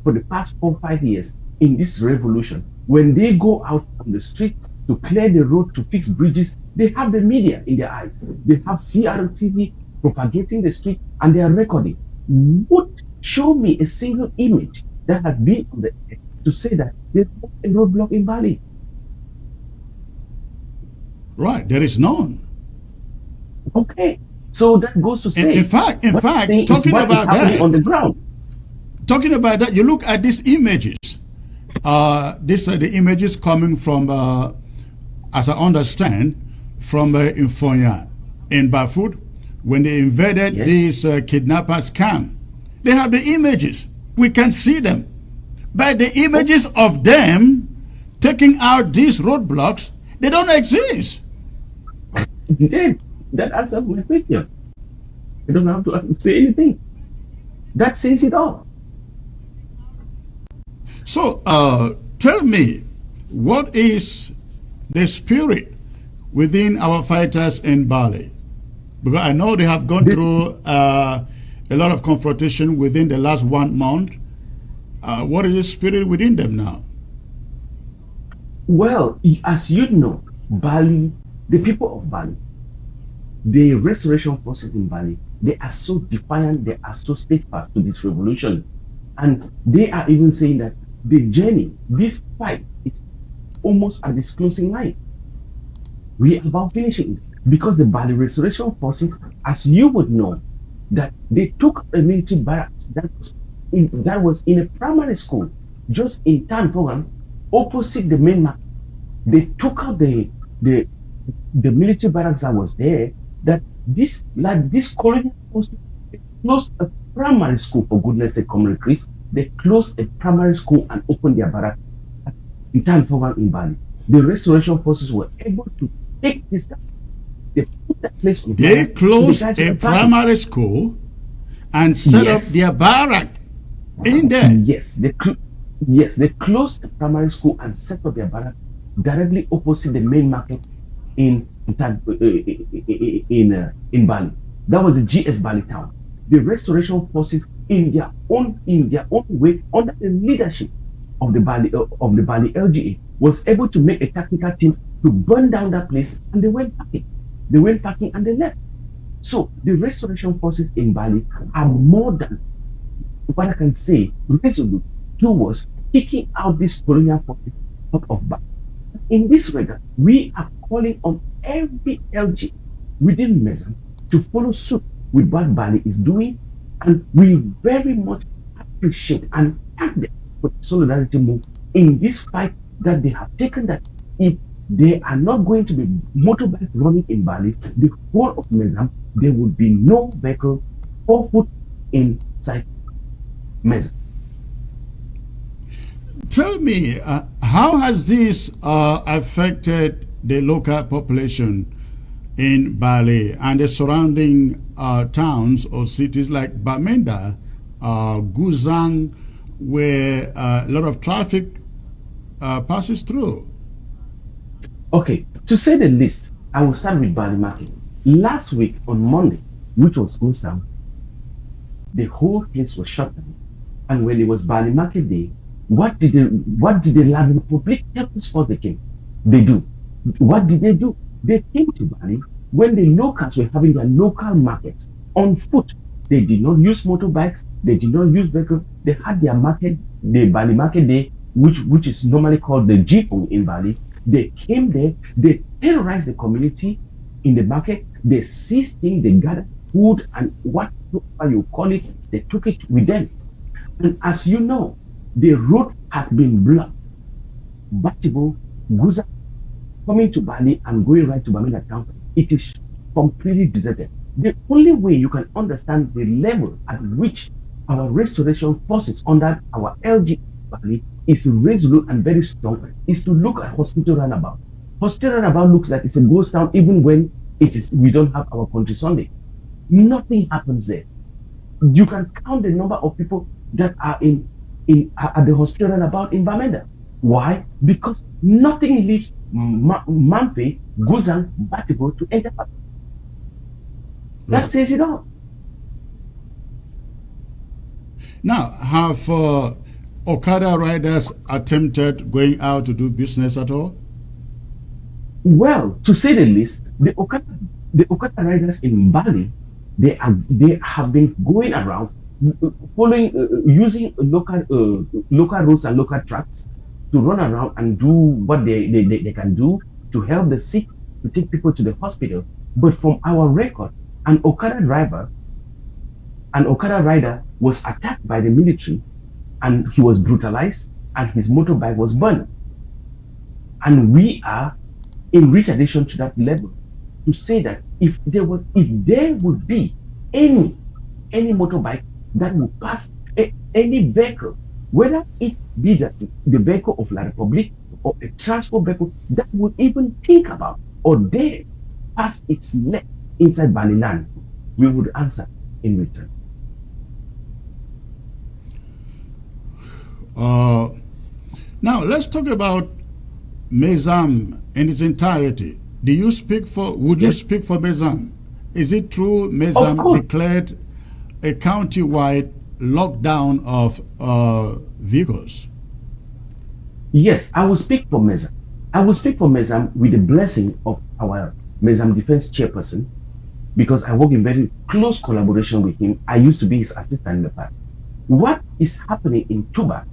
for the past 4 or 5 years in this revolution, when they go out on the street to clear the road, to fix bridges, they have the media in their eyes. They have CRTV propagating the street and they are recording. Would show me a single image that has been on the air to say that there's a roadblock in Bali. Right, there is none. Okay, so that goes to say. In fact, talking about that on the ground. Talking about that, you look at these images. These are the images coming from, as I understand, from Infonya in Bafut when they invaded this kidnappers camp. They have the images. We can see them. But the images of them taking out these roadblocks, they don't exist. That answers my question. You don't have to say anything. That says it all. So, tell me, what is the spirit within our fighters in Bali? Because I know they have gone through a lot of confrontation within the last 1 month. What is the spirit within them now? Well, as you know, Bali, the people of Bali, the restoration forces in Bali, they are so defiant, they are so steadfast to this revolution. And they are even saying that the journey, this fight, is almost at this closing line. We are about finishing it. Because the Bali restoration forces, as you would know, that they took a military barracks that was in a primary school just in Tanfogan, opposite the main market. They took out the military barracks that was there. That this colonial forces closed a primary school, for goodness sake, Comrade Chris. They closed a primary school and opened their barracks in Tanfogan in Bali. The restoration forces were able to take this. They put that place on They closed a primary school and set up their barrack in there. Yes, they closed the primary school and set up their barrack directly opposite the main market in Bali. That was the GS Bali town. The restoration forces, in their own way, under the leadership of the Bali LGA, was able to make a tactical team to burn down that place, and they went packing. They went packing and they left. So the restoration forces in Bali are more than what I can say resolute towards kicking out this colonial forces out of Bali. In this regard, we are calling on every LG within MESA to follow suit with what Bali is doing, and we very much appreciate and thank them for the solidarity move in this fight that they have taken. That if they are not going to be motorbikes running in Bali, the whole of MESA, there will be no vehicle 4 foot inside MESA. Tell me, how has this affected the local population in Bali and the surrounding towns or cities like Bamenda, Guzang, where a lot of traffic passes through? Okay, to say the least, I will start with Bali Market. Last week on Monday, which was Guzang, the whole place was shut down. And when it was Bali Market Day, what did the La Republique tell us for they came? They do. What did they do? They came to Bali when the locals were having their local markets on foot. They did not use motorbikes. They did not use vehicles. They had their market, the Bali Market Day, which is normally called the Jipong in Bali. They came there. They terrorized the community in the market. They seized things. They gathered food and whatever you call it. They took it with them. And as you know, the road has been blocked. Batibo, Guza, coming to Bali and going right to Bamenda town, it is completely deserted. The only way you can understand the level at which our restoration forces under our LG Bali is resolute and very strong is to look at Hospital Runabout. Hospital Runabout looks like it's a ghost town even when we don't have our country Sunday. Nothing happens there. You can count the number of people that are at the Hospital Runabout in Bamenda. Why? Because nothing leaves Mamfe, Guzang, Batibo to enter. That says it all. Now, have Okada riders attempted going out to do business at all? Well, to say the least, the Okada riders in Bali, they have been going around following using local roads and local tracks to run around and do what they can do to help the sick, to take people to the hospital. But from our record, an Okada rider was attacked by the military and he was brutalized and his motorbike was burned. And we are in retardation to that level to say that if there would be any motorbike that would pass any vehicle, whether it be the vehicle of La Republique or a transport vehicle that would even think about or dare pass its leg inside Bali land, we would answer in return. Now let's talk about Mezam in its entirety. Would you speak for Mezam? Is it true Mezam declared a county-wide lockdown of vehicles? Yes, I will speak for Mezam. I will speak for Mezam with the blessing of our Mezam Defense Chairperson, because I work in very close collaboration with him. I used to be his assistant in the past. What is happening in Tubah?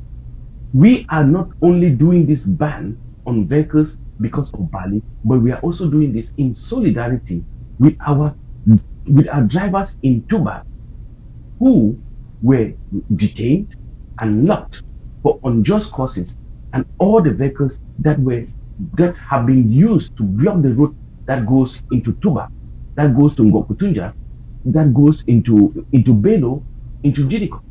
We are not only doing this ban on vehicles because of Bali, but we are also doing this in solidarity with our drivers in Tubah who were detained and locked for unjust causes, and all the vehicles that have been used to block the road that goes into Tubah, that goes to Ngokutunja, that goes into Belo, into Jericho.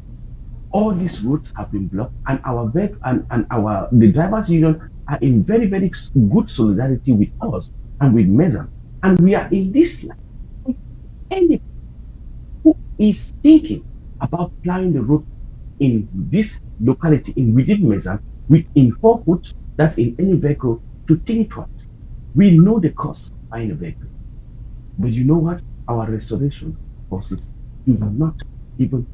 All these roads have been blocked, and the drivers union are in very, very good solidarity with us and with Mezam. And we are in this line. Any who is thinking about plowing the road in this locality within Mezam, in 4 foot, that's in any vehicle, to think twice. We know the cost of buying a vehicle. But you know what? Our restoration forces do not even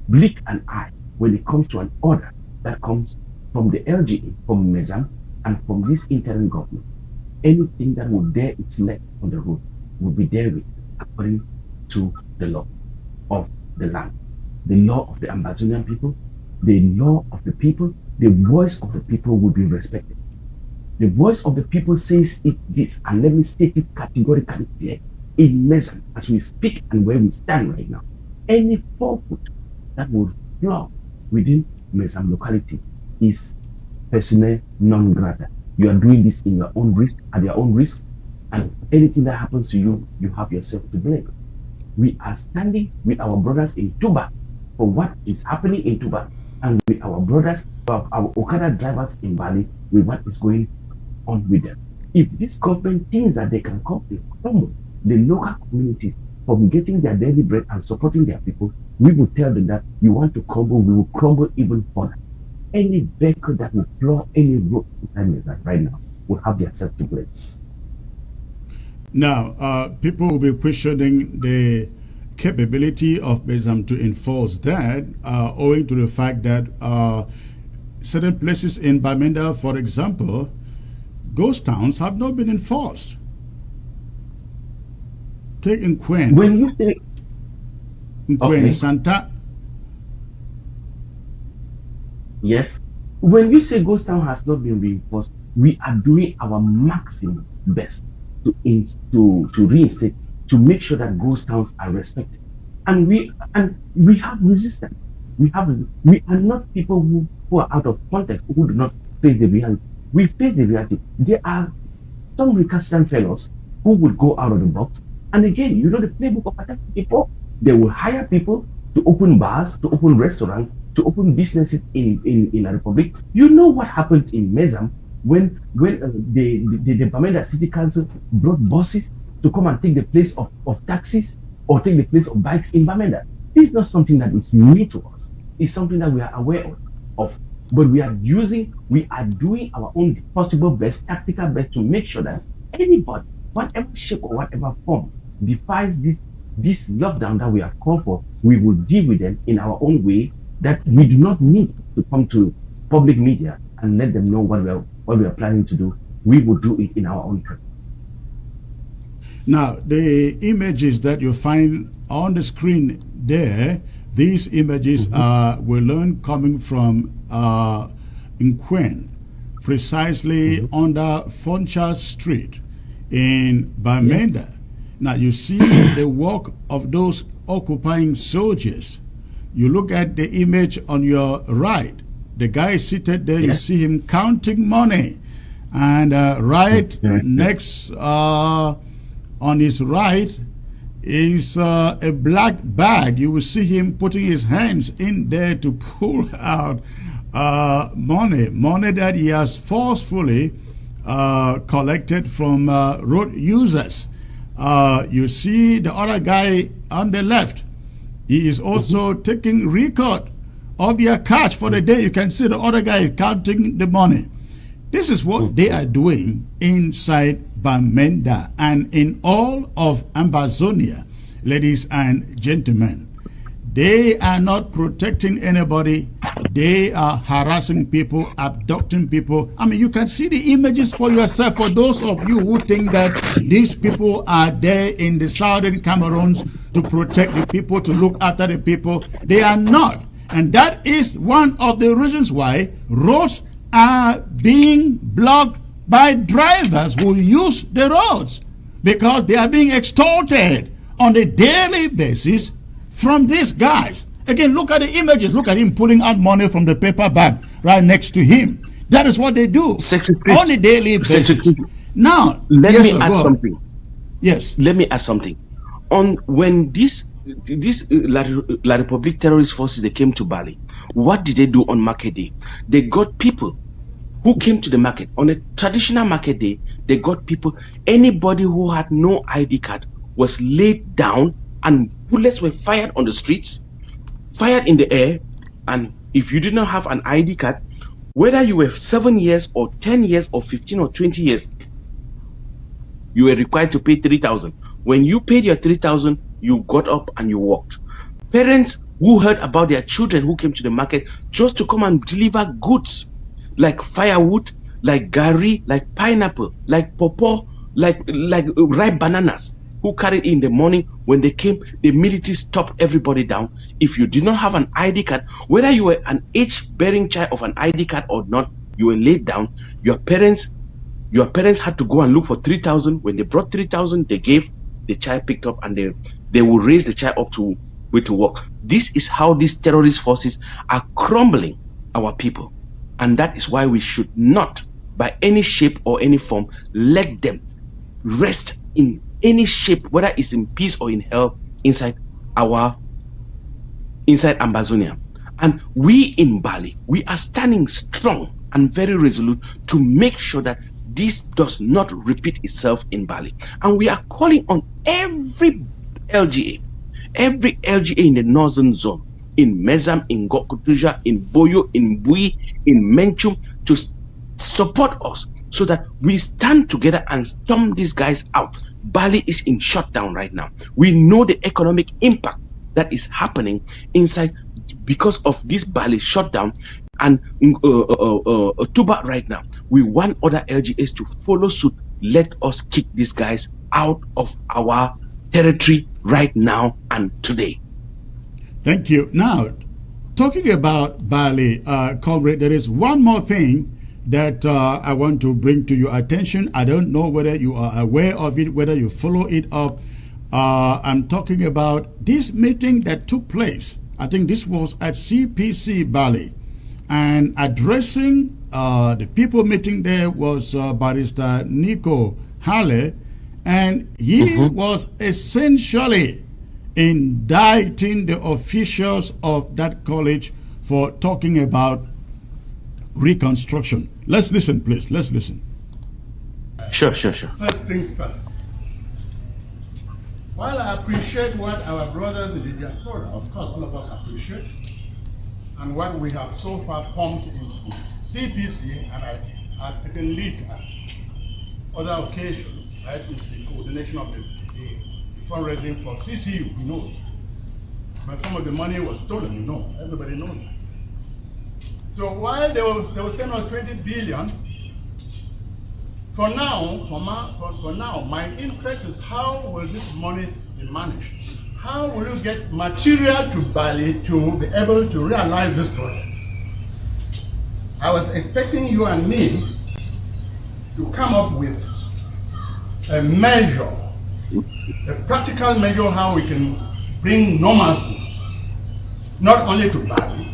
blink an eye when it comes to an order that comes from the LGA, from Mezam, and from this interim government. Anything that will dare its leg on the road will be dealt with according to the law of the land, the law of the Ambazonian people, the law of the people. The voice of the people will be respected. The voice of the people says it this, and let me state it categorically clear. In Mezam, as we speak and where we stand right now, any 4 foot that would plow within Mezam locality is persona non grata. You are doing this in your own risk, at your own risk, and anything that happens to you, you have yourself to blame. We are standing with our brothers in Tubah for what is happening in Tubah, and with our brothers, our Okada drivers in Bali, with what is going on with them. If this government thinks that they can crumble the local communities from getting their daily bread and supporting their people, we will tell them that you want to crumble, we will crumble even further. Any vehicle that will plow any road right now will have themselves to blame. Now, people will be questioning the capability of Mezam to enforce that, owing to the fact that certain places in Bamenda, for example, ghost towns have not been enforced. Take Nkwen. When you say Nkwen, Santa. Yes. When you say ghost town has not been reinforced, we are doing our maximum best to reinstate, to make sure that ghost towns are respected. And we have resistance. We are not people who are out of context, who do not face the reality. We face the reality. There are some recalcitrant fellows who would go out of the box And again, you know the playbook of attacking people. They will hire people to open bars, to open restaurants, to open businesses in the Republic. You know what happened in Mezam when the Bamenda City Council brought buses to come and take the place of taxis or take the place of bikes in Bamenda. This is not something that is new to us. It's something that we are aware of. But we are doing our own possible best, tactical best to make sure that anybody, whatever shape or whatever form, defies this lockdown that we have called for, we will deal with them in our own way, that we do not need to come to public media and let them know what we are planning to do. We will do it in our own way. Now, the images that you find on the screen there, these images we learned coming from Nquen, precisely under Foncha Street in Bamenda. Now you see the work of those occupying soldiers. You look at the image on your right. The guy is seated there, you see him counting money. And right next on his right is a black bag. You will see him putting his hands in there to pull out money that he has forcefully collected from road users. You see the other guy on the left. He is also taking record of their cash for the day. You can see the other guy counting the money. This is what they are doing inside Bamenda and in all of Ambazonia, ladies and gentlemen. They are not protecting anybody. They are harassing people, abducting people. I mean, you can see the images for yourself. For those of you who think that these people are there in the southern Cameroons to protect the people, to look after the people, they are not. And that is one of the reasons why roads are being blocked by drivers who use the roads, because they are being extorted on a daily basis from these guys. Again, look at the images. Look at him pulling out money from the paper bag right next to him. That is what they do on a daily basis. Now, let me add something. Yes. Let me add something. On when this La Republique terrorist forces, they came to Bali, what did they do on market day? They got people who came to the market. On a traditional market day, they got people, anybody who had no ID card was laid down and bullets were fired on the streets, fired in the air. And if you did not have an ID card, whether you were 7 years or 10 years or 15 or 20 years, you were required to pay 3,000. When you paid your 3,000, you got up and you walked. Parents who heard about their children who came to the market just to come and deliver goods like firewood, like gari, like pineapple, like pawpaw, like ripe bananas, who carried in the morning. When they came, the military stopped everybody down. If you did not have an ID card, whether you were an age-bearing child of an ID card or not, you were laid down. Your parents had to go and look for 3,000. When they brought 3,000, they gave. The child picked up, and they will raise the child up to work. This is how these terrorist forces are crumbling our people. And that is why we should not, by any shape or any form, let them rest in any shape, whether it's in peace or in hell, inside Ambazonia. And we in Bali, we are standing strong and very resolute to make sure that this does not repeat itself in Bali. And we are calling on every LGA in the northern zone, in Mezam, in Gokutuja, in Boyo, in Bui, in Menchum, to support us so that we stand together and storm these guys out. Bali is in shutdown right now. We know the economic impact that is happening inside because of this Bali shutdown and Tubah right now. We want other LGAs to follow suit. Let us kick these guys out of our territory right now and today. Thank you. Now, talking about Bali, comrade, there is one more thing that I want to bring to your attention. I don't know whether you are aware of it, whether you follow it up. I'm talking about this meeting that took place. I think this was at CPC Bali. And addressing the people meeting there was Barrister Nico Hale. And he was essentially indicting the officials of that college for talking about reconstruction. Let's listen, please. Let's listen. Sure. First things first. While I appreciate what our brothers in the diaspora, of course, all of us appreciate, and what we have so far pumped into CPC, and I've taken lead at other occasions, right, is the coordination of the fundraising for CCU, we know. But some of the money was stolen, you know, everybody knows that. So while they were saying 20 billion, for now, my interest is how will this money be managed? How will you get material to Bali to be able to realize this project? I was expecting you and me to come up with a measure, a practical measure how we can bring normalcy, not only to Bali,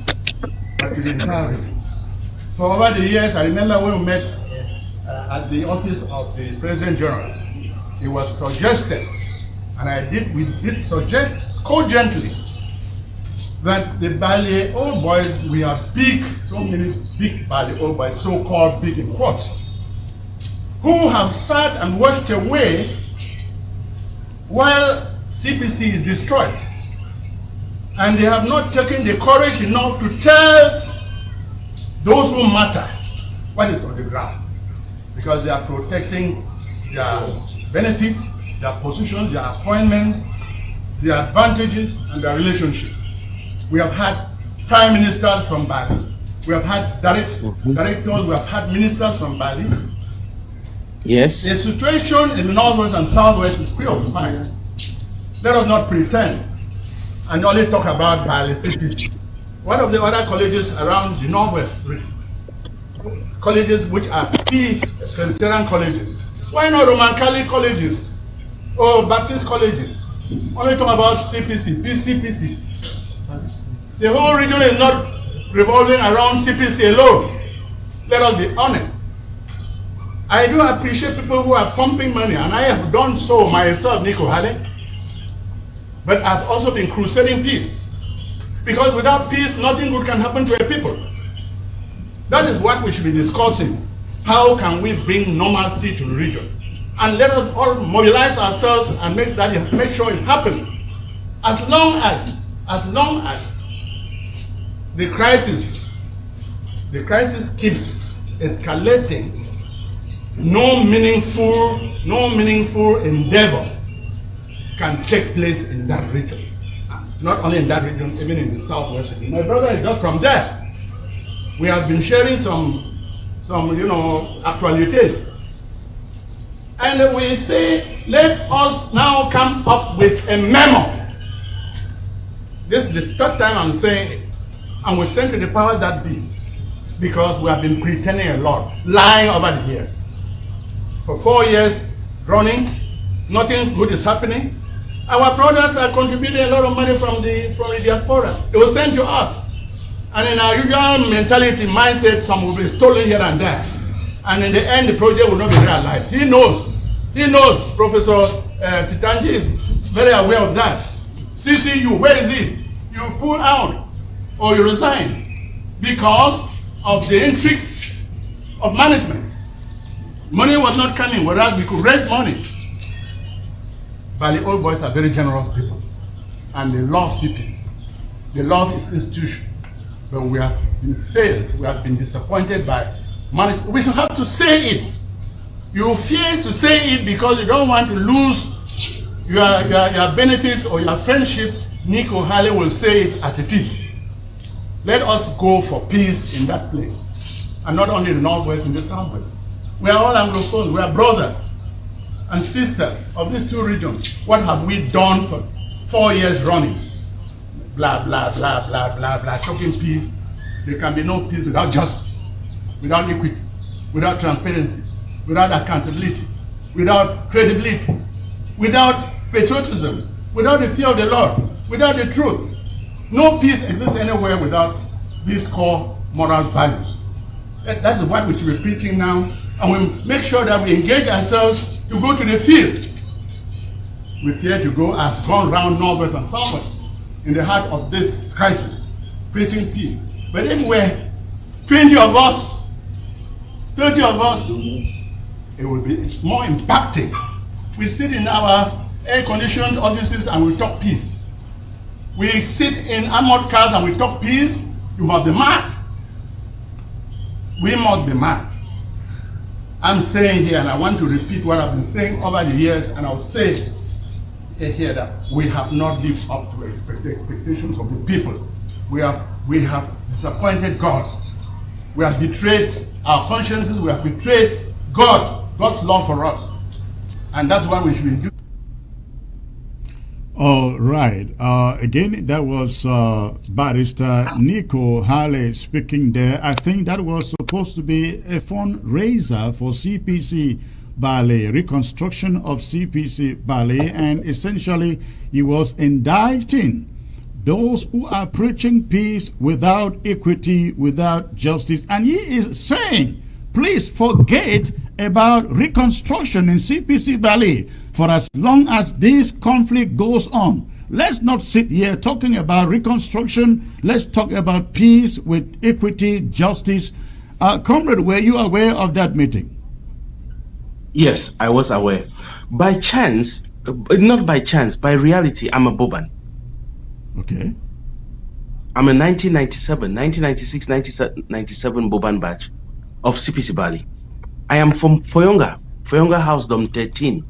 but to the entire region. For over the years, I remember when we met at the office of the President General, it was suggested, and we did suggest cogently that the Bali old boys, we are big, so many big Bali old boys, so-called big in quotes, who have sat and watched away while CPC is destroyed. And they have not taken the courage enough to tell those who matter what is on the ground. Because they are protecting their benefits, their positions, their appointments, their advantages, and their relationships. We have had prime ministers from Bali. We have had directors, we have had ministers from Bali. Yes. The situation in the Northwest and Southwest is preoccupying. Let us not pretend and only talk about Bali CPC. One of the other colleges around the Northwest region, colleges which are key Presbyterian colleges. Why not Roman Catholic colleges or Baptist colleges? Only talk about CPC, PCPC. The whole region is not revolving around CPC alone. Let us be honest. I do appreciate people who are pumping money, and I have done so myself, Nico Hale. But I've also been crusading peace. Because without peace, nothing good can happen to a people. That is what we should be discussing. How can we bring normalcy to the region? And let us all mobilize ourselves and make sure it happens. As long as the crisis keeps escalating, no meaningful endeavor can take place in that region. Not only in that region, even in the Southwest region. My brother is just from there. We have been sharing some actualities. And we say, let us now come up with a memo. This is the third time I'm saying it. And we send to the powers that be, because we have been pretending a lot, lying over the years. For 4 years running, nothing good is happening. Our brothers are contributing a lot of money from the diaspora. It was sent to us. And in our usual mentality, mindset, some will be stolen here and there. And in the end, the project will not be realized. He knows, Professor Titanji is very aware of that. CCU, where is it? You pull out or you resign because of the intrigues of management. Money was not coming, whereas we could raise money. Bali old boys are very generous people, and they love CPC. They love its institution. But we have been failed. We have been disappointed by management. We should have to say it. You fear to say it because you don't want to lose your benefits or your friendship. Nico Hale will say it at it is. Let us go for peace in that place. And not only in the Northwest, in the Southwest. We are all Anglophones. We are brothers and sisters of these two regions. What have we done for 4 years running? Blah, blah, blah, blah, blah, blah, talking peace. There can be no peace without justice, without equity, without transparency, without accountability, without credibility, without patriotism, without the fear of the Lord, without the truth. No peace exists anywhere without these core moral values. That is what we should be preaching now, and we make sure that we engage ourselves to go to the field we fear to go, has gone round northwest and southwest in the heart of this crisis, preaching peace. But if we're 20 of us, 30 of us, it will be more impacting. We sit in our air-conditioned offices and we talk peace. We sit in armored cars and we talk peace. You must be mad. We must be mad. I'm saying here, and I want to repeat what I've been saying over the years, and I'll say here that we have not lived up to the expectations of the people. We have disappointed God. We have betrayed our consciences. We have betrayed God's love for us. And that's what we should be doing. All right. Again, that was Barrister Nico Hale speaking there. I think that was supposed to be a fundraiser for CPC Bali, reconstruction of CPC Bali, and essentially he was indicting those who are preaching peace without equity, without justice. And he is saying, please forget about reconstruction in CPC Bali for as long as this conflict goes on. Let's not sit here talking about reconstruction. Let's talk about peace with equity, justice. Comrade, were you aware of that meeting? Yes, I was aware. By chance, not by chance, by reality, I'm a Boban. Okay. I'm a 1997, 1996, 1997 Boban batch of CPC Bali. I am from Foyonga House, Dom 13.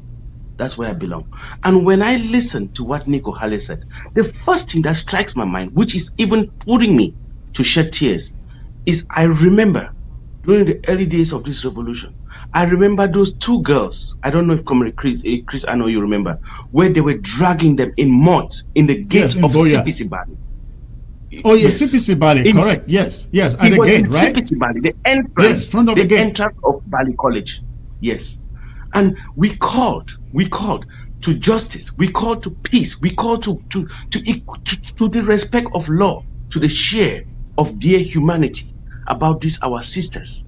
That's where I belong. And when I listen to what Nico Hale said, the first thing that strikes my mind, which is even putting me to shed tears, is I remember during the early days of this revolution, I remember those two girls. I don't know if Comrade Chris, I know you remember, where they were dragging them in mud in the gate of CPC Bali. Oh yes, CPC Bali, correct. Yes, at the gate, right? CPC Bali, the entrance, yes, front of the gate. Entrance of Bali College. Yes. And we called to justice, we called to peace, we called to the respect of law, to the share of dear humanity about these our sisters.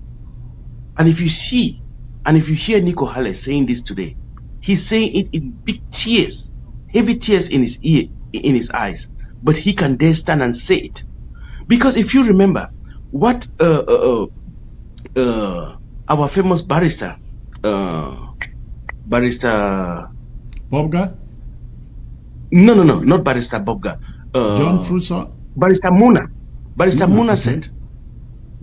And if you hear Nico Hale saying this today, he's saying it in big tears, heavy tears in his eyes, but he can dare stand and say it. Because if you remember what our famous barrister Bobga? No, not Barrister Bobga. John Frusa? Barrister Muna said.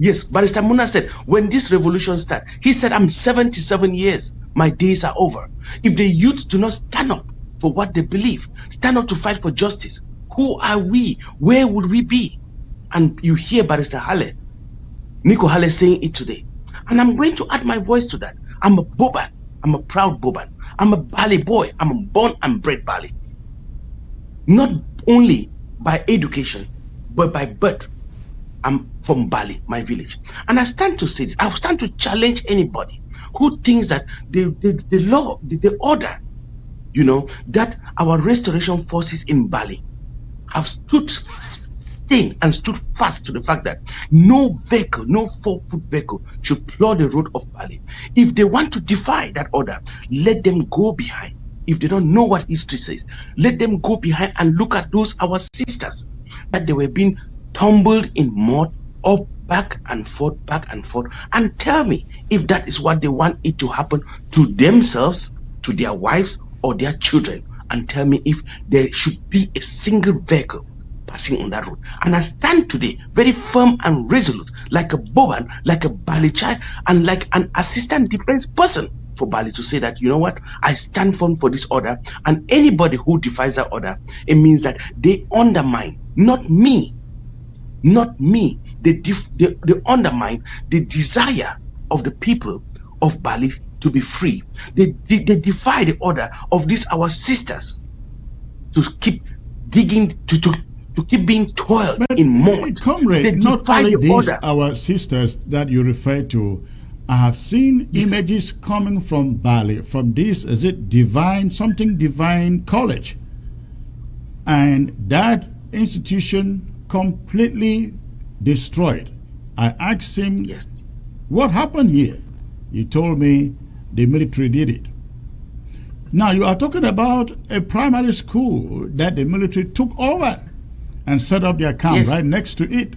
Yes, Barrister Muna said, when this revolution started, he said, I'm 77 years. My days are over. If the youth do not stand up for what they believe, stand up to fight for justice, who are we? Where would we be? And you hear Barrister Hale, Nico Hale saying it today. And I'm going to add my voice to that. I'm a Boban. I'm a proud Boban. I'm a Bali boy. I'm a born and bred Bali. Not only by education, but by birth. I'm from Bali, my village. And I stand to say this. I stand to challenge anybody who thinks that the law, the order, that our restoration forces in Bali have stood fast to the fact that no vehicle, no 4-foot vehicle should plow the road of Bali. If they want to defy that order, let them go behind. If they don't know what history says, let them go behind and look at those our sisters that they were being tumbled in mud, up, back and forth, and tell me if that is what they want it to happen to themselves, to their wives or their children, and tell me if there should be a single vehicle passing on that road. And I stand today very firm and resolute, like a Boban, like a Bali child, and like an assistant defense person for Bali, to say that, you know what, I stand firm for this order, and anybody who defies that order, it means that they undermine, not me, they undermine the desire of the people of Bali to be free. They defy the order of these our sisters to keep digging, to keep being toiled in mud. Comrade, not only these our sisters that you refer to, I have seen images coming from Bali, from this, is it something divine college, and that institution completely destroyed. I asked him, what happened here? He told me the military did it. Now you are talking about a primary school that the military took over and set up their camp right next to it.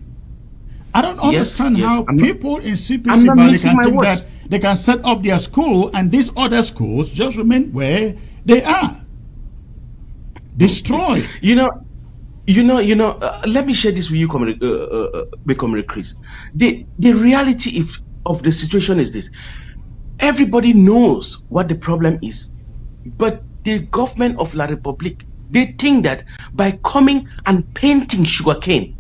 I don't understand how people in CPC Bali can think that they can set up their school and these other schools just remain where they are. Destroyed. Let me share this with you, Comrade Chris. The reality of the situation is this. Everybody knows what the problem is, but the government of La Republique, they think that by coming and painting sugarcane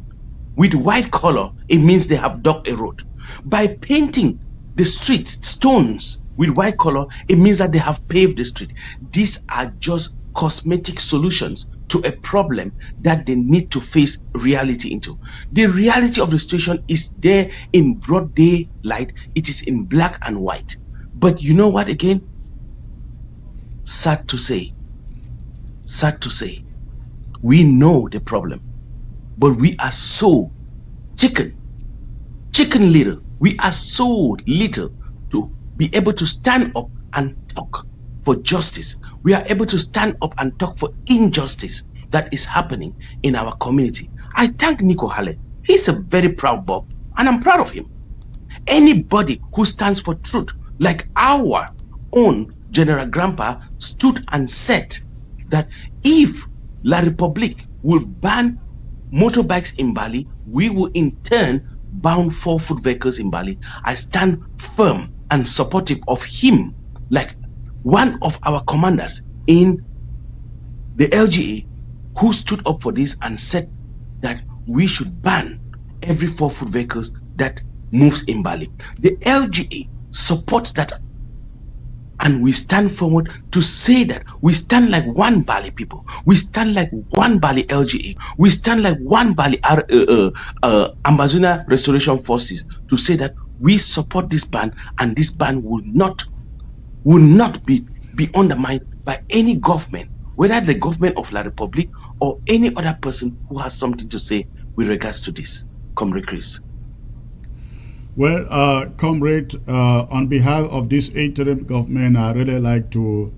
with white color, it means they have dug a road. By painting the streets, stones with white color, it means that they have paved the street. These are just cosmetic solutions to a problem that they need to face reality into. The reality of the situation is there in broad daylight. It is in black and white. But you know what again? Sad to say, we know the problem, but we are so chicken little. We are so little to be able to stand up and talk for justice. We are able to stand up and talk for injustice that is happening in our community. I thank Nico Halle. He's a very proud Bob, and I'm proud of him. Anybody who stands for truth, like our own General Grandpa stood and said that if La Republique will ban motorbikes in Bali, we will in turn ban 4-foot vehicles in Bali. I stand firm and supportive of him, like one of our commanders in the LGA who stood up for this and said that we should ban every 4-foot vehicles that moves in Bali. The LGA supports that, and we stand forward to say that we stand like one Bali people. We stand like one Bali LGA. We stand like one Bali Ambazonia Restoration Forces to say that we support this ban, and this ban will not be undermined by any government, whether the government of La Republique or any other person who has something to say with regards to this. Comrade Chris. Well, Comrade, on behalf of this interim government, I really like to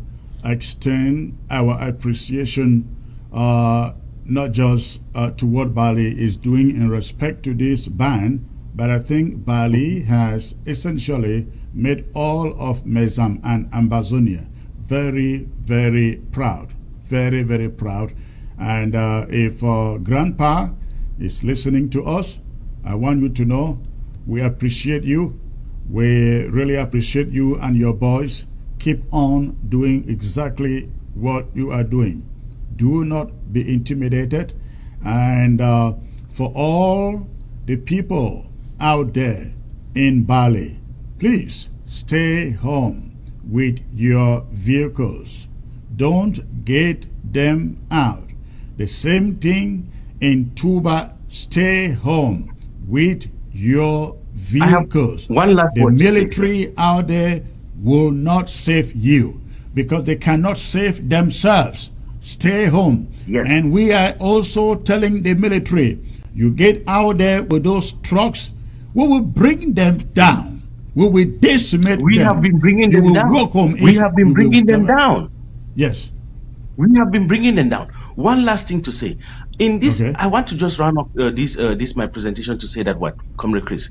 extend our appreciation not just to what Bali is doing in respect to this ban, but I think Bali has essentially made all of Mezam and Ambazonia very, very proud. Very, very proud. And if Grandpa is listening to us, I want you to know we appreciate you. We really appreciate you and your boys. Keep on doing exactly what you are doing. Do not be intimidated. And for all the people out there in Bali, please stay home with your vehicles. Don't get them out. The same thing in Tubah. Stay home with your vehicles. The military out there will not save you because they cannot save themselves. Stay home. Yes. And we are also telling the military, you get out there with those trucks, we will bring them down. We will decimate them. We have been bringing them down. We have been bringing them down. Yes. We have been bringing them down. One last thing to say. In this, I want to just round up this my presentation to say that what, Comrade Chris,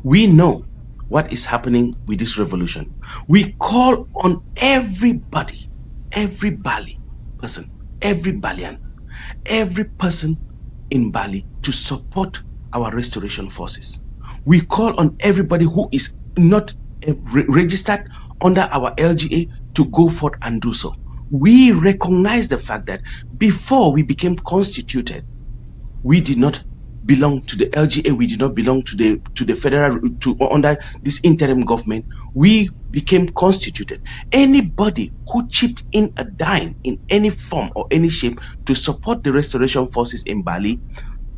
we know what is happening with this revolution. We call on everybody, every Bali person, every Balian, every person in Bali to support our restoration forces. We call on everybody who is not registered under our LGA to go forth and do so. We recognize the fact that before we became constituted, we did not belong to the LGA, we did not belong to the federal, under this interim government. We became constituted. Anybody who chipped in a dime in any form or any shape to support the restoration forces in Bali,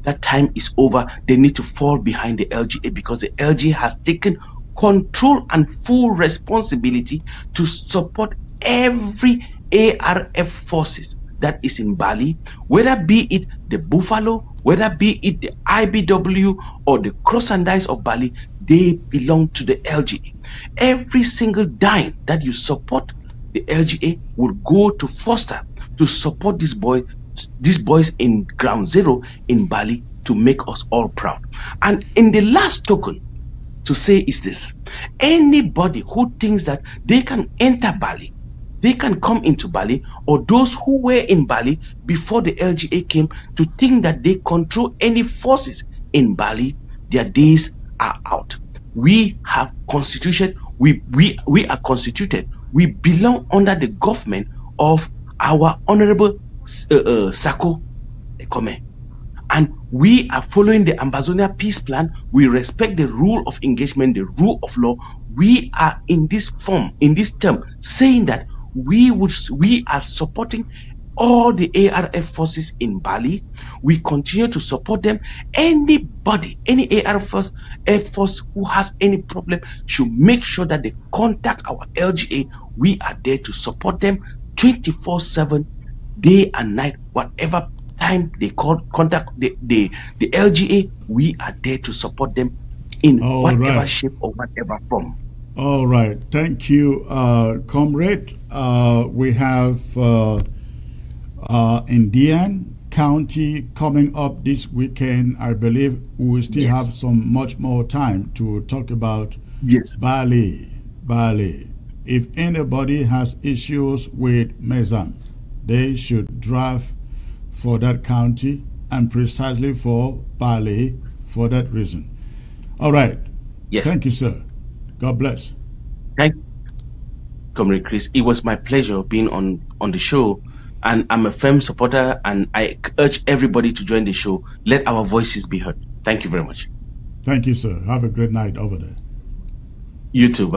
that time is over. They need to fall behind the LGA because the LGA has taken control and full responsibility to support every ARF forces that is in Bali, whether be it the Buffalo, whether be it the IBW or the Cross and Dice of Bali, they belong to the LGA. Every single dime that you support the LGA will go to foster, to support these boys in ground zero in Bali to make us all proud. And in the last token to say is this: anybody who thinks that they can enter Bali, they can come into Bali, or those who were in Bali before the LGA came to think that they control any forces in Bali, their days are out. We have constitution. We are constituted. We belong under the government of our Honorable Sako Ekome. And we are following the Ambazonia Peace Plan. We respect the rule of engagement, the rule of law. We are in this form, in this term, saying that we are supporting all the ARF forces in Bali. We continue to support them. Anybody, any ARF force who has any problem should make sure that they contact our LGA. We are there to support them 24/7, day and night, whatever time they contact the LGA. We are there to support them in whatever shape or whatever form. All right. Thank you, comrade. We have Indian County coming up this weekend. I believe we will still have some much more time to talk about Bali. If anybody has issues with Mezam, they should drive for that county and precisely for Bali for that reason. All right. Yes. Thank you, sir. God bless. Thank you, Comrade Chris. It was my pleasure being on the show, and I'm a firm supporter, and I urge everybody to join the show. Let our voices be heard. Thank you very much. Thank you, sir. Have a great night over there. You too.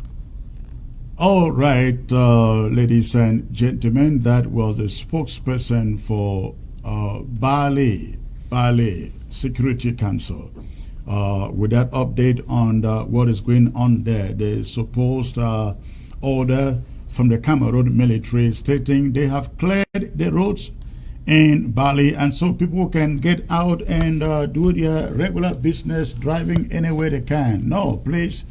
All right, ladies and gentlemen, that was the spokesperson for Bali Security Council. With that update on what is going on there, the supposed order from the Cameroon military stating they have cleared the roads in Bali, and so people can get out and do their regular business, driving anywhere they can. No, please,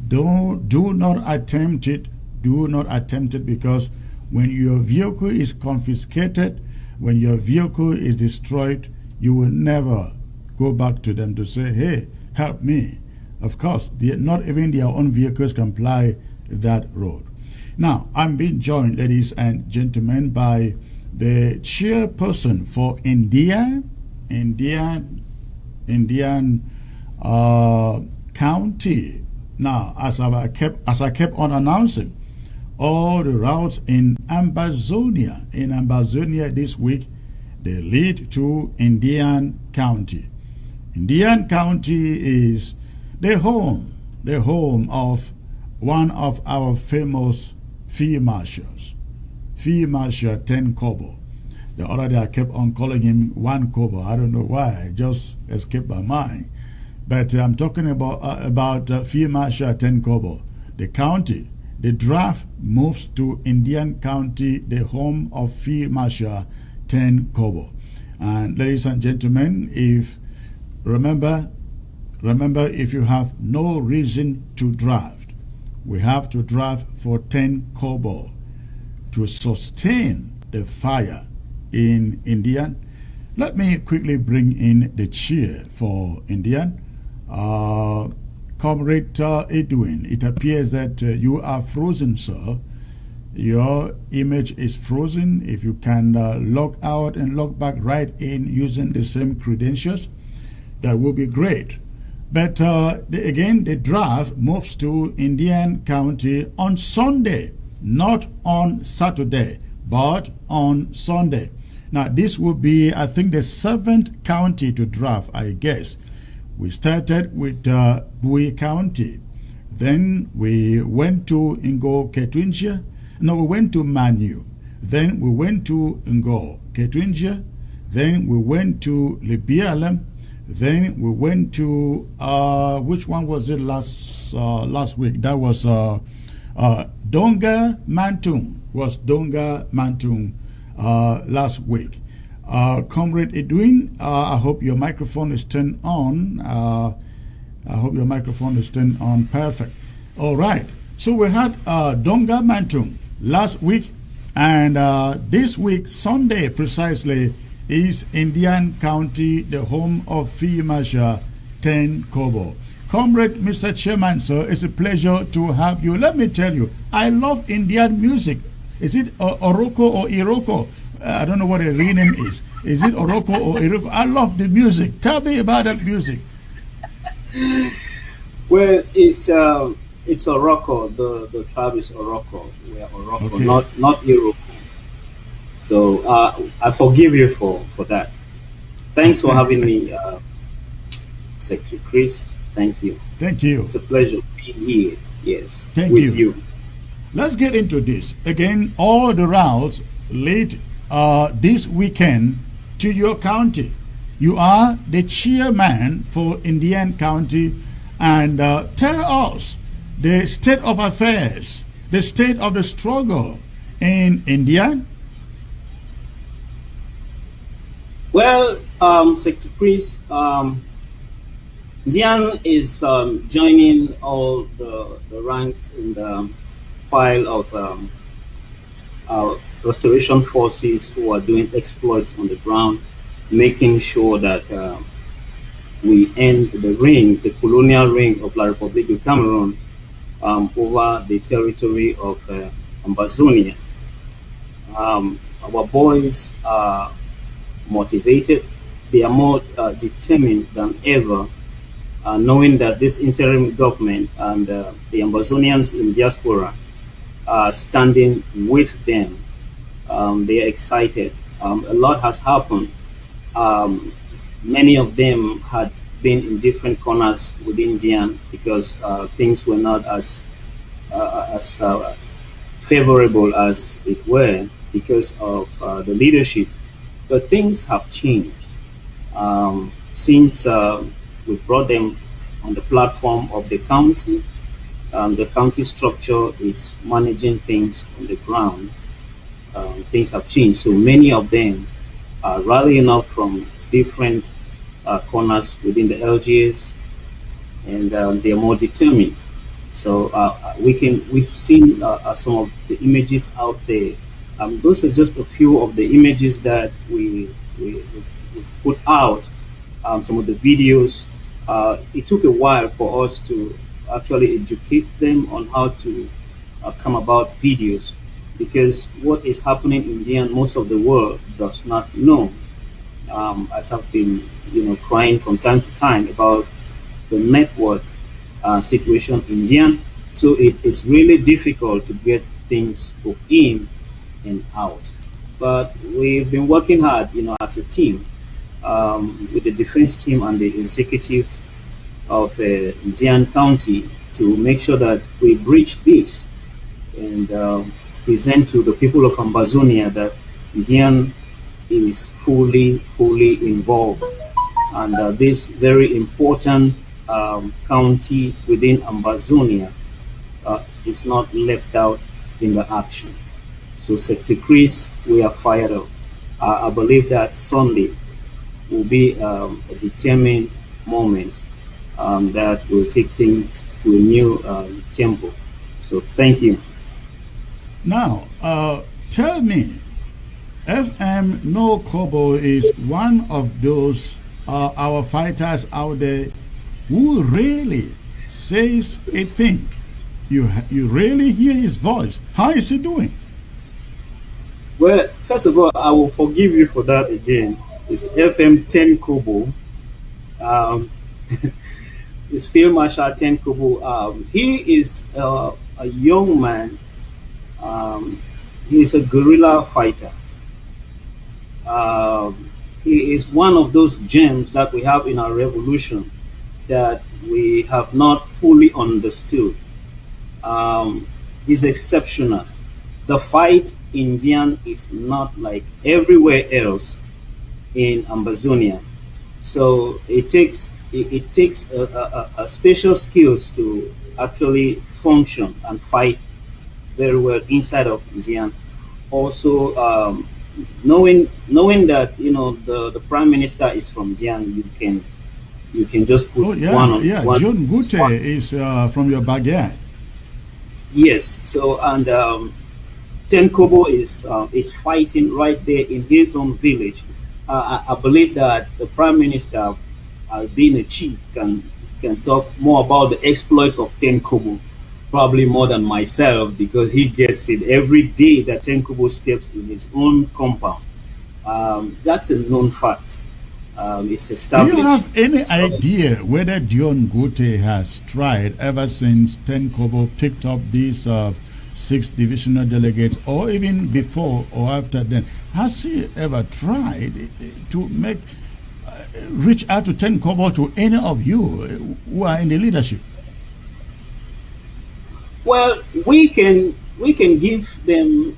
do not attempt it. Do not attempt it, because when your vehicle is confiscated, when your vehicle is destroyed, you will never go back to them to say, hey, help me. Of course, not even their own vehicles can ply that road. Now, I'm being joined, ladies and gentlemen, by the chairperson for Indian County. Now, as I kept on announcing, all the routes in Ambazonia this week, they lead to Indian County. Indian County is the home of one of our famous field marshals, Field Marshal 10 Kobo. The other day I kept on calling him 1 Kobo. I don't know why, it just escaped my mind. But I'm talking about Field Marshal 10 Kobo. The county, the draft moves to Indian County, the home of Field Marshal 10 Kobo. And ladies and gentlemen, remember, if you have no reason to draft, we have to draft for 10 Kobo to sustain the fire in Indian. Let me quickly bring in the chair for Indian. Comrade Edwin, it appears that you are frozen, sir. Your image is frozen. If you can log out and log back right in using the same credentials, that will be great. But again, the draft moves to Indian County on Sunday, not on Saturday, but on Sunday. Now, this will be, I think, the 7th county to draft, I guess. We started with Bui County. Then we went to Ngo Ketwinja. No, we went to Manu. Then we went to Ngo Ketwinja. Then we went to Libialem. Then we went to, which one was it last week? That was Donga Mantung. Was Donga Mantung last week. Comrade Edwin, I hope your microphone is turned on. Perfect. All right. So we had Donga Mantung. last week, and this week, Sunday precisely, is Indian County, the home of Field Marshal Ten Kobo. Comrade Mr. Chairman, sir, it's a pleasure to have you. Let me tell you, I love Indian music. Is it Oroko or Iroko? I don't know what a real name is. Is it Oroko or Iroko? I love the music. Tell me about that music. Well, it's Oroko. The tribe is Oroko. We are Oroko, Okay. not Iroko. So I forgive you for that. Thanks for having me, Secretary Chris. Thank you. Thank you. It's a pleasure being here. Yes. Thank with you. Let's get into this. Again, all the routes lead this weekend to your county. You are the chairman for Indian County, and tell us the state of affairs, the state of the struggle in India. Well, Secretary Chris, Dian is joining all the ranks in the file of our restoration forces who are doing exploits on the ground, making sure that we end the colonial reign of La Republique du Cameroon over the territory of Ambazonia. Our boys are motivated. They are more determined than ever, knowing that this interim government and the Ambazonians in diaspora are standing with them. They are excited. A lot has happened. Many of them had been in different corners within Dian because things were not as favorable as it were because of the leadership. But things have changed since we brought them on the platform of the county. The county structure is managing things on the ground. Things have changed, so many of them are rallying up from different corners within the LGAs, and they are more determined. So we've seen some of the images out there. Those are just a few of the images that we put out. Some of the videos. It took a while for us to actually educate them on how to come about videos, because what is happening in India, most of the world does not know. As I've been, crying from time to time about the network situation in India, so it's really difficult to get things both in and out. But we've been working hard, as a team, with the defense team and the executive of Indian County to make sure that we breach this and present to the people of Ambazonia that Indian is fully involved, and this very important county within Ambazonia is not left out in the action. So, Secretary Chris, we are fired up. I believe that Sunday will be a determined moment that will take things to a new tempo. So, thank you. Now, tell me, FM No Kobo is one of those our fighters out there who really says a thing. You really hear his voice. How is he doing? Well, first of all, I will forgive you for that again. It's FM 10 Kobo. It's Field Marshal 10 Kobo. He is a young man. He is a guerrilla fighter. He is one of those gems that we have in our revolution that we have not fully understood. He's exceptional. The fight in Indian is not like everywhere else in Ambazonia. So it takes a special skills to actually function and fight very well inside of Indian. Also, knowing that the prime minister is from Indian, you can just put one on one. John Gute is from your backyard. Yes. So, and Tenkobo is fighting right there in his own village. I believe that the Prime Minister, being a chief, can talk more about the exploits of Tenkobo, probably more than myself, because he gets it every day that Tenkobo steps in his own compound. That's a known fact. It's established. Do you have any idea whether Dion Gote has tried ever since Tenkobo picked up these 6 divisional delegates, or even before or after then? Has he ever tried to reach out to Tenkobo, to any of you who are in the leadership? Well, we can give them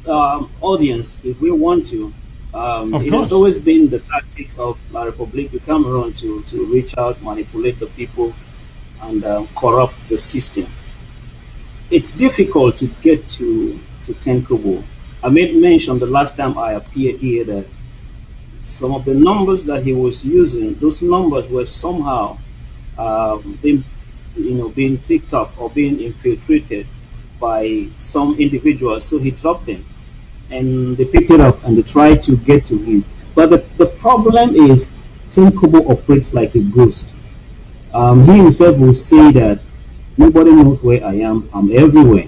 audience if we want to. It has always been the tactics of La Republique du Cameroon to reach out, manipulate the people, and corrupt the system. It's difficult to get to Tenkobo. I made mention the last time I appeared here that some of the numbers that he was using, those numbers were somehow being picked up or being infiltrated by some individuals. So he dropped them, and they picked it up and they tried to get to him. But the problem is Tenkobo operates like a ghost. He himself will say that nobody knows where I am. I'm everywhere.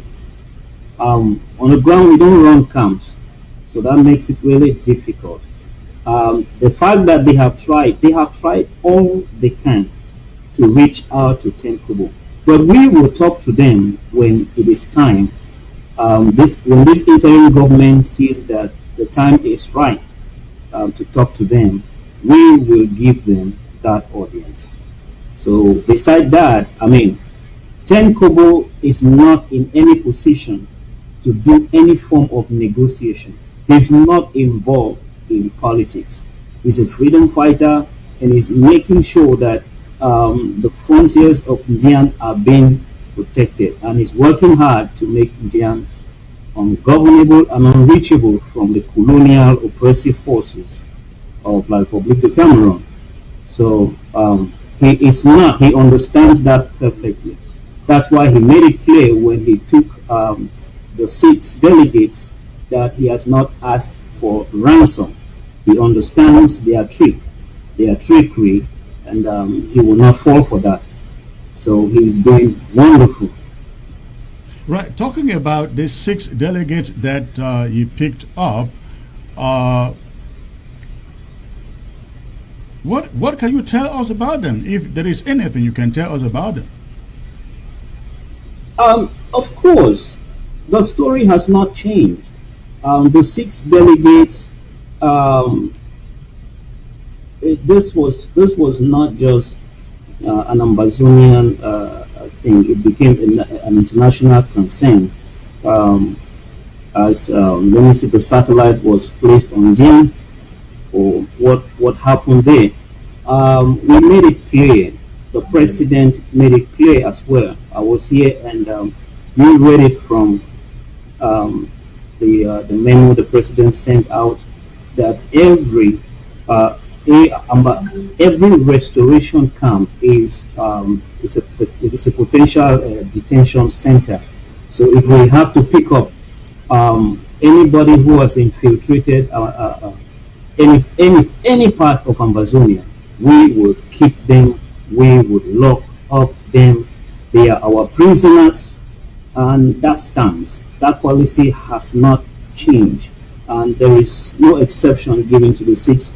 On the ground, we don't run camps, so that makes it really difficult. The fact that they have tried all they can to reach out to Tenkobo, but we will talk to them when it is time. When this interim government sees that the time is right to talk to them, we will give them that audience. So beside that, I mean, Tenkobo is not in any position to do any form of negotiation. He's not involved in politics. He's a freedom fighter, and he's making sure that the frontiers of Ndian are being protected, and he's working hard to make Ndian ungovernable and unreachable from the colonial oppressive forces of La Republique du Cameroon. So he understands that perfectly. That's why he made it clear when he took the 6 delegates that he has not asked for ransom. He understands their trickery, and he will not fall for that. So he's doing wonderful. Right. Talking about the 6 delegates that he picked up, what can you tell us about them? If there is anything you can tell us about them. Of course, the story has not changed. The 6 delegates. This was not just an Ambazonian thing. It became an international concern. As let me see, the satellite was placed on Ndian, or what happened there. We made it clear. The president made it clear as well. I was here, and we read it from the memo the president sent out, that every restoration camp is a potential detention center. So if we have to pick up anybody who has infiltrated any part of Ambazonia, we will keep them. We would lock up them. They are our prisoners, and that stands. That policy has not changed, and there is no exception given to the 6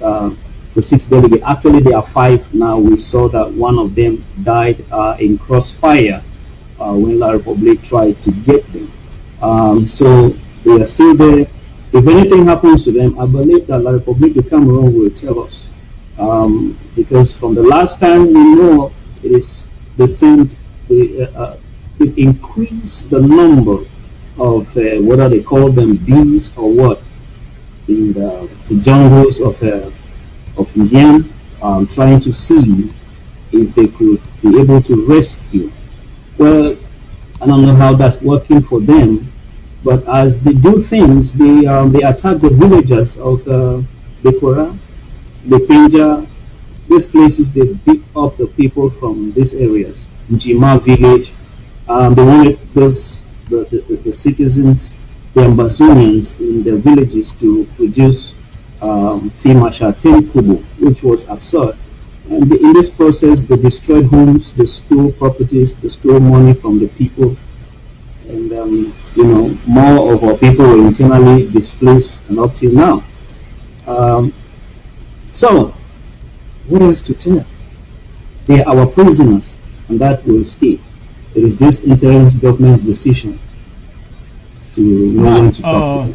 delegates. Actually, there are 5 now. We saw that one of them died in crossfire when La Republique tried to get them. So they are still there. If anything happens to them, I believe that La Republique du Cameroon will tell us. Because from the last time we know, it is it increased the number of whether they call them bees or what in the jungles of Ndian, trying to see if they could be able to rescue. Well, I don't know how that's working for them, but as they do things, they attack the villagers of Bekora, the Pinja, these places. They beat up the people from these areas. Njima village, they wanted the citizens the Ambazonians in the villages to produce Fimasha 10 kubo, which was absurd. And in this process, they destroyed homes, they stole properties, they stole money from the people. And, more of our people were internally displaced and up till now. So, what else to tell? They are our prisoners, and that will stay. It is this interim government's decision to know to talk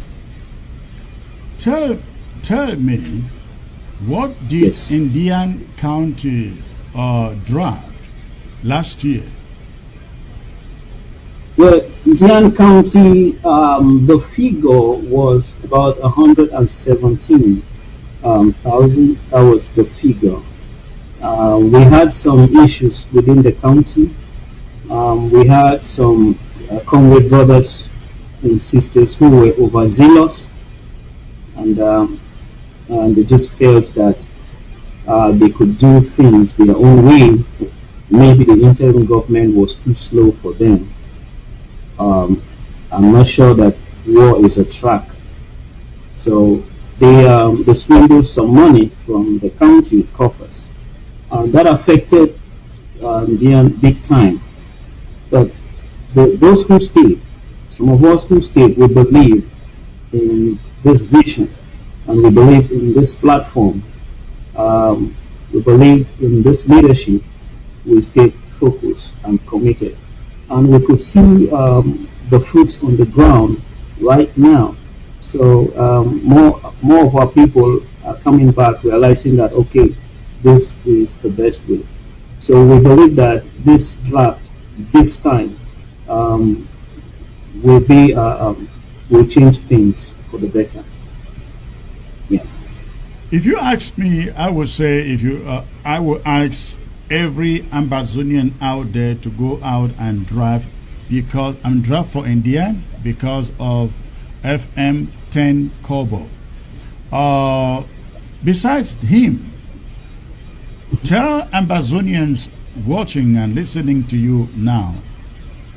to them. Tell me, what did Indian County draft last year? Well, Indian County, the figure was about 117,000. That was the figure. We had some issues within the county. We had some comrade brothers and sisters who were overzealous, and they just felt that they could do things their own way. Maybe the interim government was too slow for them. I'm not sure that war is a track. So they swindled some money from the county coffers. That affected Indian big time. But those who stayed, some of us who stayed, we believe in this vision, and we believe in this platform. We believe in this leadership. We stayed focused and committed, and we could see the fruits on the ground right now. So more of our people are coming back, realizing that okay, this is the best way. So we believe that this draft, this time, will change things for the better. Yeah. If you ask me, I would say I will ask every Ambazonian out there to go out and draft, because I'm draft for Indian because of FM 10 Kobo. Besides him, tell Ambazonians watching and listening to you now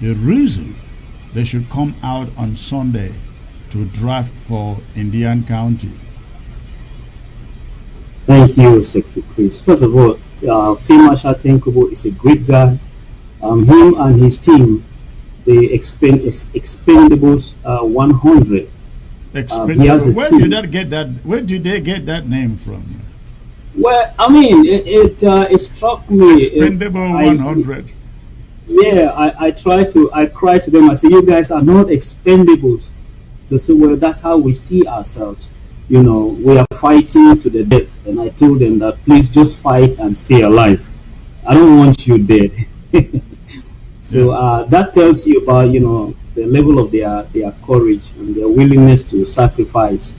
the reason they should come out on Sunday to draft for Indian County. Thank you, Secretary Chris. First of all, Fimasha Tenkobo is a great guy. Him and his team, they expendables 100. Where did they get that name from? Well, I mean, it struck me. Expendable 100. I cry to them. I say, you guys are not expendables. They say, well, that's how we see ourselves. We are fighting to the death. And I told them that please just fight and stay alive. I don't want you dead. So that tells you about the level of their courage and their willingness to sacrifice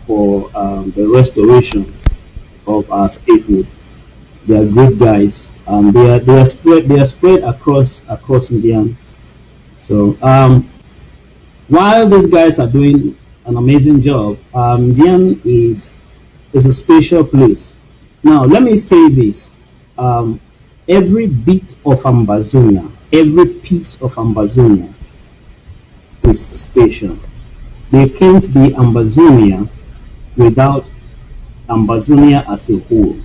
for the restoration of our statehood. They are good guys. They are spread across India. So while these guys are doing an amazing job, Indian is a special place. Now let me say this: every bit of Ambazonia, every piece of Ambazonia is special. There can't be Ambazonia without Ambazonia as a whole.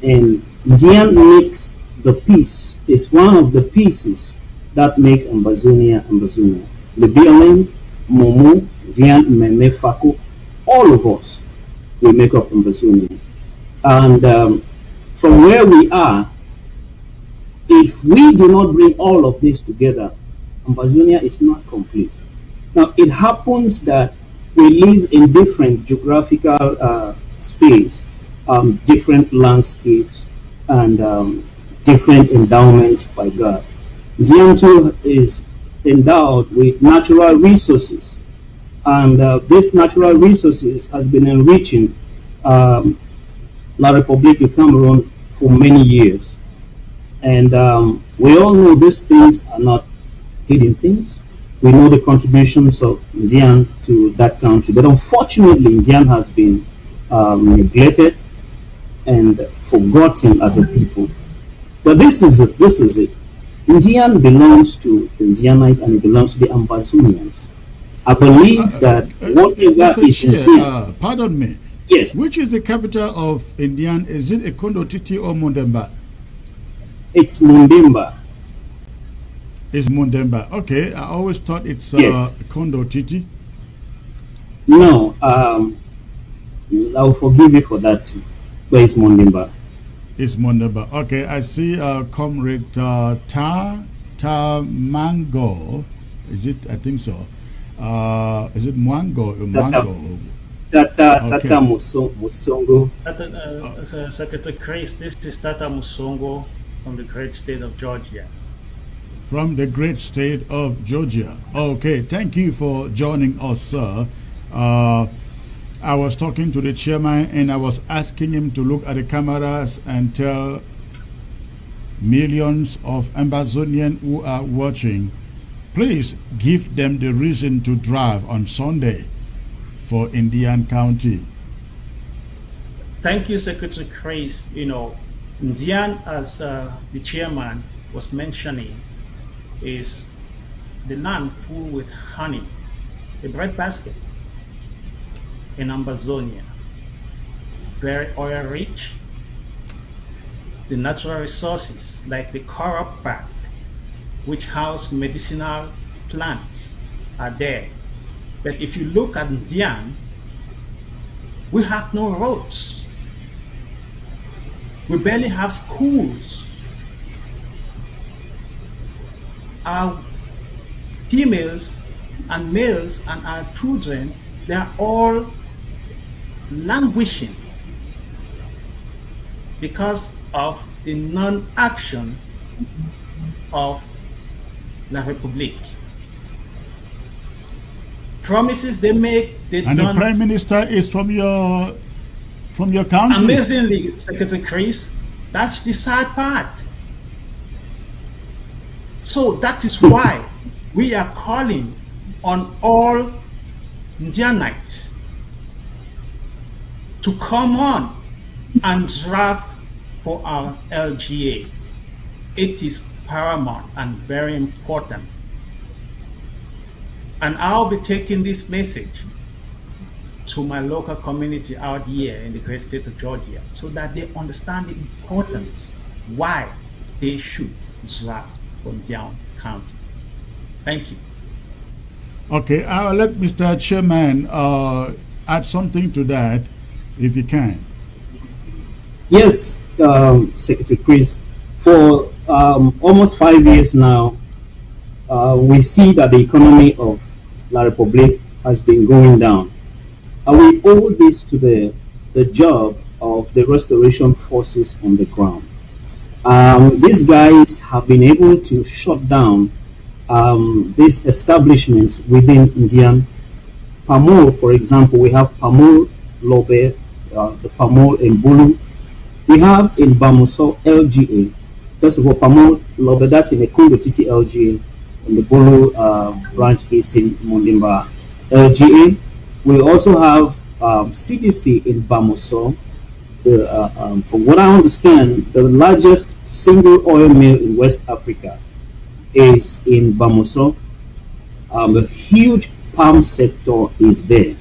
And Indian makes the piece, is one of the pieces that makes Ambazonia Ambazonia. The BLM, Momo, Dian, Meme, Fako, all of us will make up Ambazonia. And from where we are, if we do not bring all of this together, Ambazonia is not complete. Now, it happens that we live in different geographical space, different landscapes, and different endowments by God. Dianto is endowed with natural resources, and this natural resources has been enriching La Republique Cameroon for many years. And we all know these things are not hidden things. We know the contributions of Indian to that country, but unfortunately Indian has been neglected and forgotten as a people. But this is it. Indian belongs to the Indianites and it belongs to the Ambazonians. I believe that whatever Mr. is Chair, intended. pardon me. Yes. Which is the capital of Indian? Is it Ekondotiti or Mundemba? It's Mundemba. It's Mundemba. Okay, I always thought it's Yes. Ekondotiti. No, I'll forgive you for that too. But it's Mundemba. It's Mundemba. Okay, I see Comrade Mango. Is it? I think so. Is it Mwango? Mango. Tata Musongo. Secretary Chris, this is Tata Musongo from the great state of Georgia. From the great state of Georgia. Okay, thank you for joining us, sir. I was talking to the chairman and I was asking him to look at the cameras and tell millions of Ambazonians who are watching, please give them the reason to drive on Sunday for Indian County. Thank you, Secretary Chris. You know, Indian, as the chairman was mentioning, is the land full with honey, a breadbasket in Ambazonia, very oil rich. The natural resources like the coral bark, which house medicinal plants, are there. But if you look at Ndian, we have no roads. We barely have schools. Our females and males and our children, they are all languishing because of the non-action of La Republique. Promises they make, they and don't. The Prime Minister is from your county. Amazingly, Secretary Chris, that's the sad part. So that is why we are calling on all Indianites to come on and draft for our LGA. It is paramount and very important. And I'll be taking this message to my local community out here in the great state of Georgia so that they understand the importance why they should draft from Down County. Thank you. Okay, I'll let Mr. Chairman add something to that if you can. Yes, Secretary Chris. For almost 5 years now, we see that the economy of La Republique has been going down. And we owe this to the job of the restoration forces on the ground. These guys have been able to shut down these establishments within Indian. Pamol, for example, we have Pamol Lobe, the Pamol in Bulu. We have in Bamuso LGA. First of all, Pamol Lobe, that's in the Congo TT LGA, and the Bulu branch is in Mundemba LGA. We also have CDC in Bamuso. From what I understand, the largest single oil mill in West Africa is in Bamuso. A huge palm sector is there.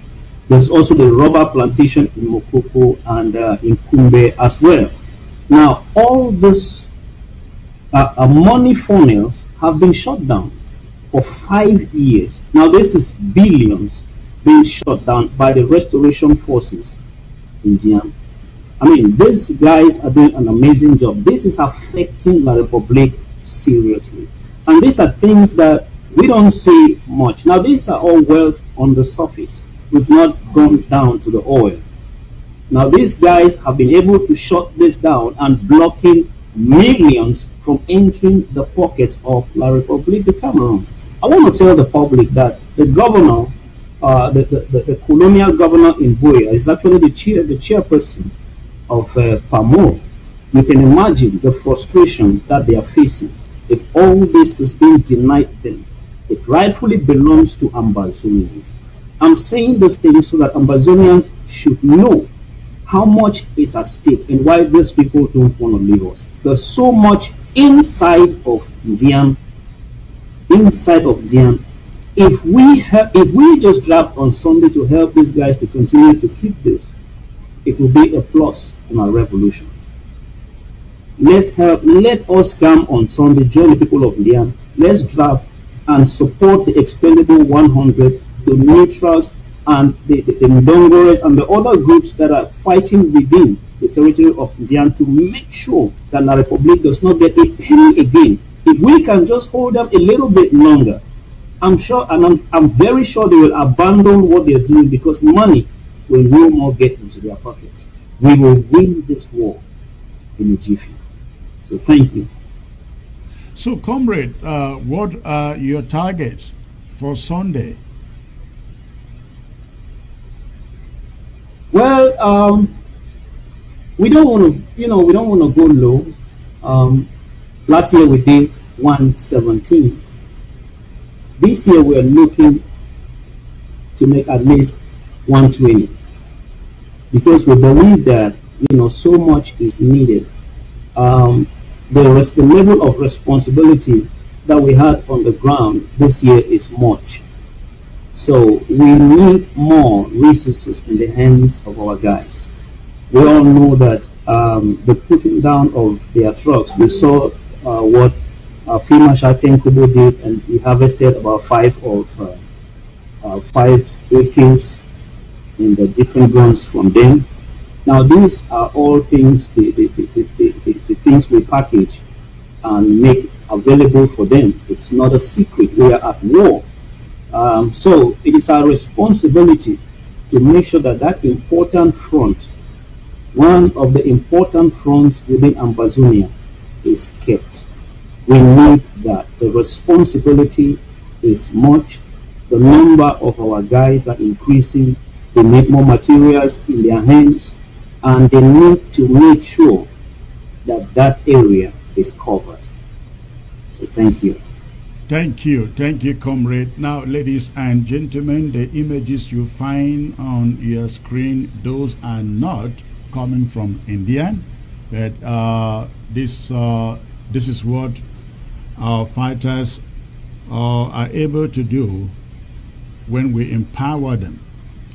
There's also the rubber plantation in Mokoko and in Kumbe as well. Now, all these money funnels have been shut down for 5 years. Now, this is billions being shut down by the restoration forces in Diam. I mean, these guys are doing an amazing job. This is affecting La Republique seriously. And these are things that we don't see much. Now, these are all wealth on the surface. We've not gone down to the oil. Now, these guys have been able to shut this down and blocking millions from entering the pockets of La Republique de Cameroon. I want to tell the public that the governor, the colonial governor in Buea is actually the chairperson of Pamol. You can imagine the frustration that they are facing if all this is being denied them. It rightfully belongs to Ambazonians. I'm saying this thing so that Ambazonians should know how much is at stake and why these people don't want to leave us. There's so much inside of Diam, If we just draft on Sunday to help these guys to continue to keep this, it will be a plus in our revolution. Let us come on Sunday, join the people of Liam. Let's draft and support the expendable 100, the neutrals and the Ndongores and the other groups that are fighting within the territory of Indian to make sure that La Republique does not get a penny again. If we can just hold them a little bit longer, I'm sure, and I'm very sure they will abandon what they're doing, because money will no more get into their pockets. We will win this war in a jiffy. So thank you. So, comrade, what are your targets for Sunday? Well, we don't want to go low. Last year we did 117. This year we are looking to make at least 120, because we believe that so much is needed. The level of responsibility that we had on the ground this year is much. So we need more resources in the hands of our guys. We all know that the putting down of their trucks, we saw what FEMA Shaten Kubo did, and he harvested about 5 acres in the different guns from them. Now these are all things, the things we package and make available for them. It's not a secret. We are at war. So it is our responsibility to make sure that that important front, one of the important fronts within Ambazonia, is kept. We need that. The responsibility is much. The number of our guys are increasing. They need more materials in their hands, and they need to make sure that that area is covered. So thank you. Thank you, comrade. Now, ladies and gentlemen, the images you find on your screen, those are not coming from India, but this is what our fighters are able to do when we empower them.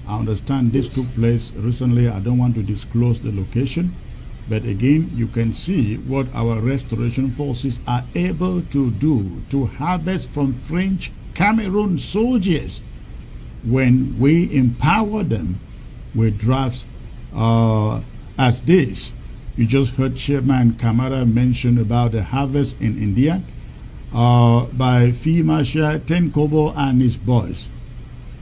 I understand this took place recently. I don't want to disclose the location, but again, you can see what our restoration forces are able to do to harvest from French Cameroon soldiers when we empower them with drafts as this. You just heard Chairman Kamara mention about the harvest in India by FEMA Tenkobo and his boys.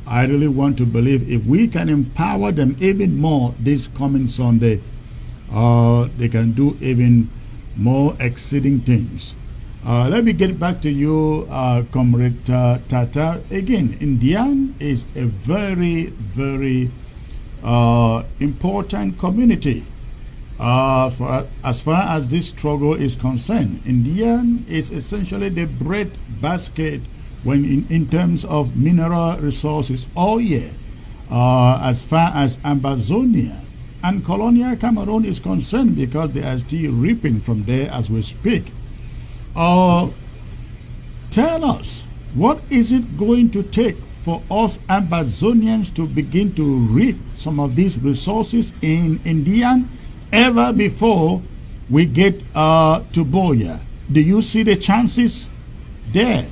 I really want to believe if we can empower them even more this coming Sunday, they can do even more exceeding things. Let me get back to you, Comrade Tata. Again, Indian is a very, very important community. As far as this struggle is concerned, Indian is essentially the bread basket when in terms of mineral resources all year. As far as Ambazonia and colonial Cameroon is concerned, because they are still reaping from there as we speak. Tell us, what is it going to take for us Ambazonians to begin to reap some of these resources in Indian ever before we get to Boya? Do you see the chances there?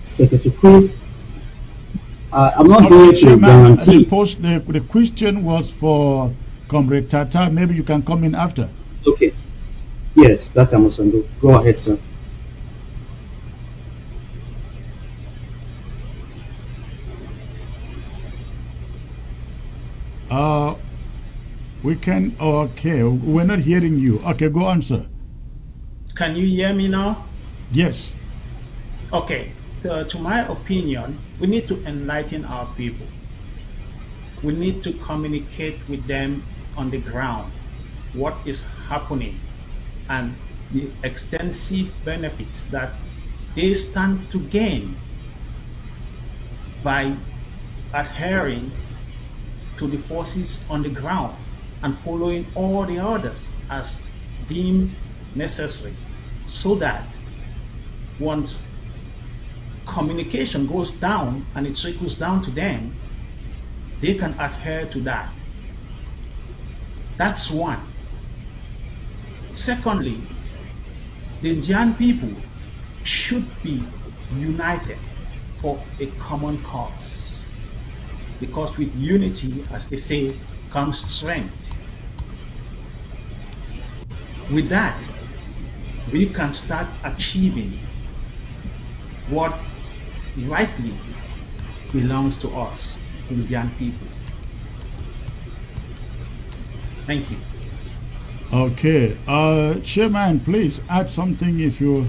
Secretary Chris, I'm not here to guarantee. The question was for Comrade Tata. Maybe you can come in after. Okay. Yes, Tata Musondo. Go ahead, sir. We can. Okay, we're not hearing you. Okay, go on, sir. Can you hear me now? Yes. Okay. To my opinion, we need to enlighten our people. We need to communicate with them on the ground what is happening and the extensive benefits that they stand to gain by adhering to the forces on the ground and following all the orders as deemed necessary, so that once communication goes down and it trickles down to them, they can adhere to that. That's one. Secondly, the Indian people should be united for a common cause, because with unity, as they say, comes strength. With that, we can start achieving what rightly belongs to us, Indian people. Thank you. Okay. Chairman, please add something if you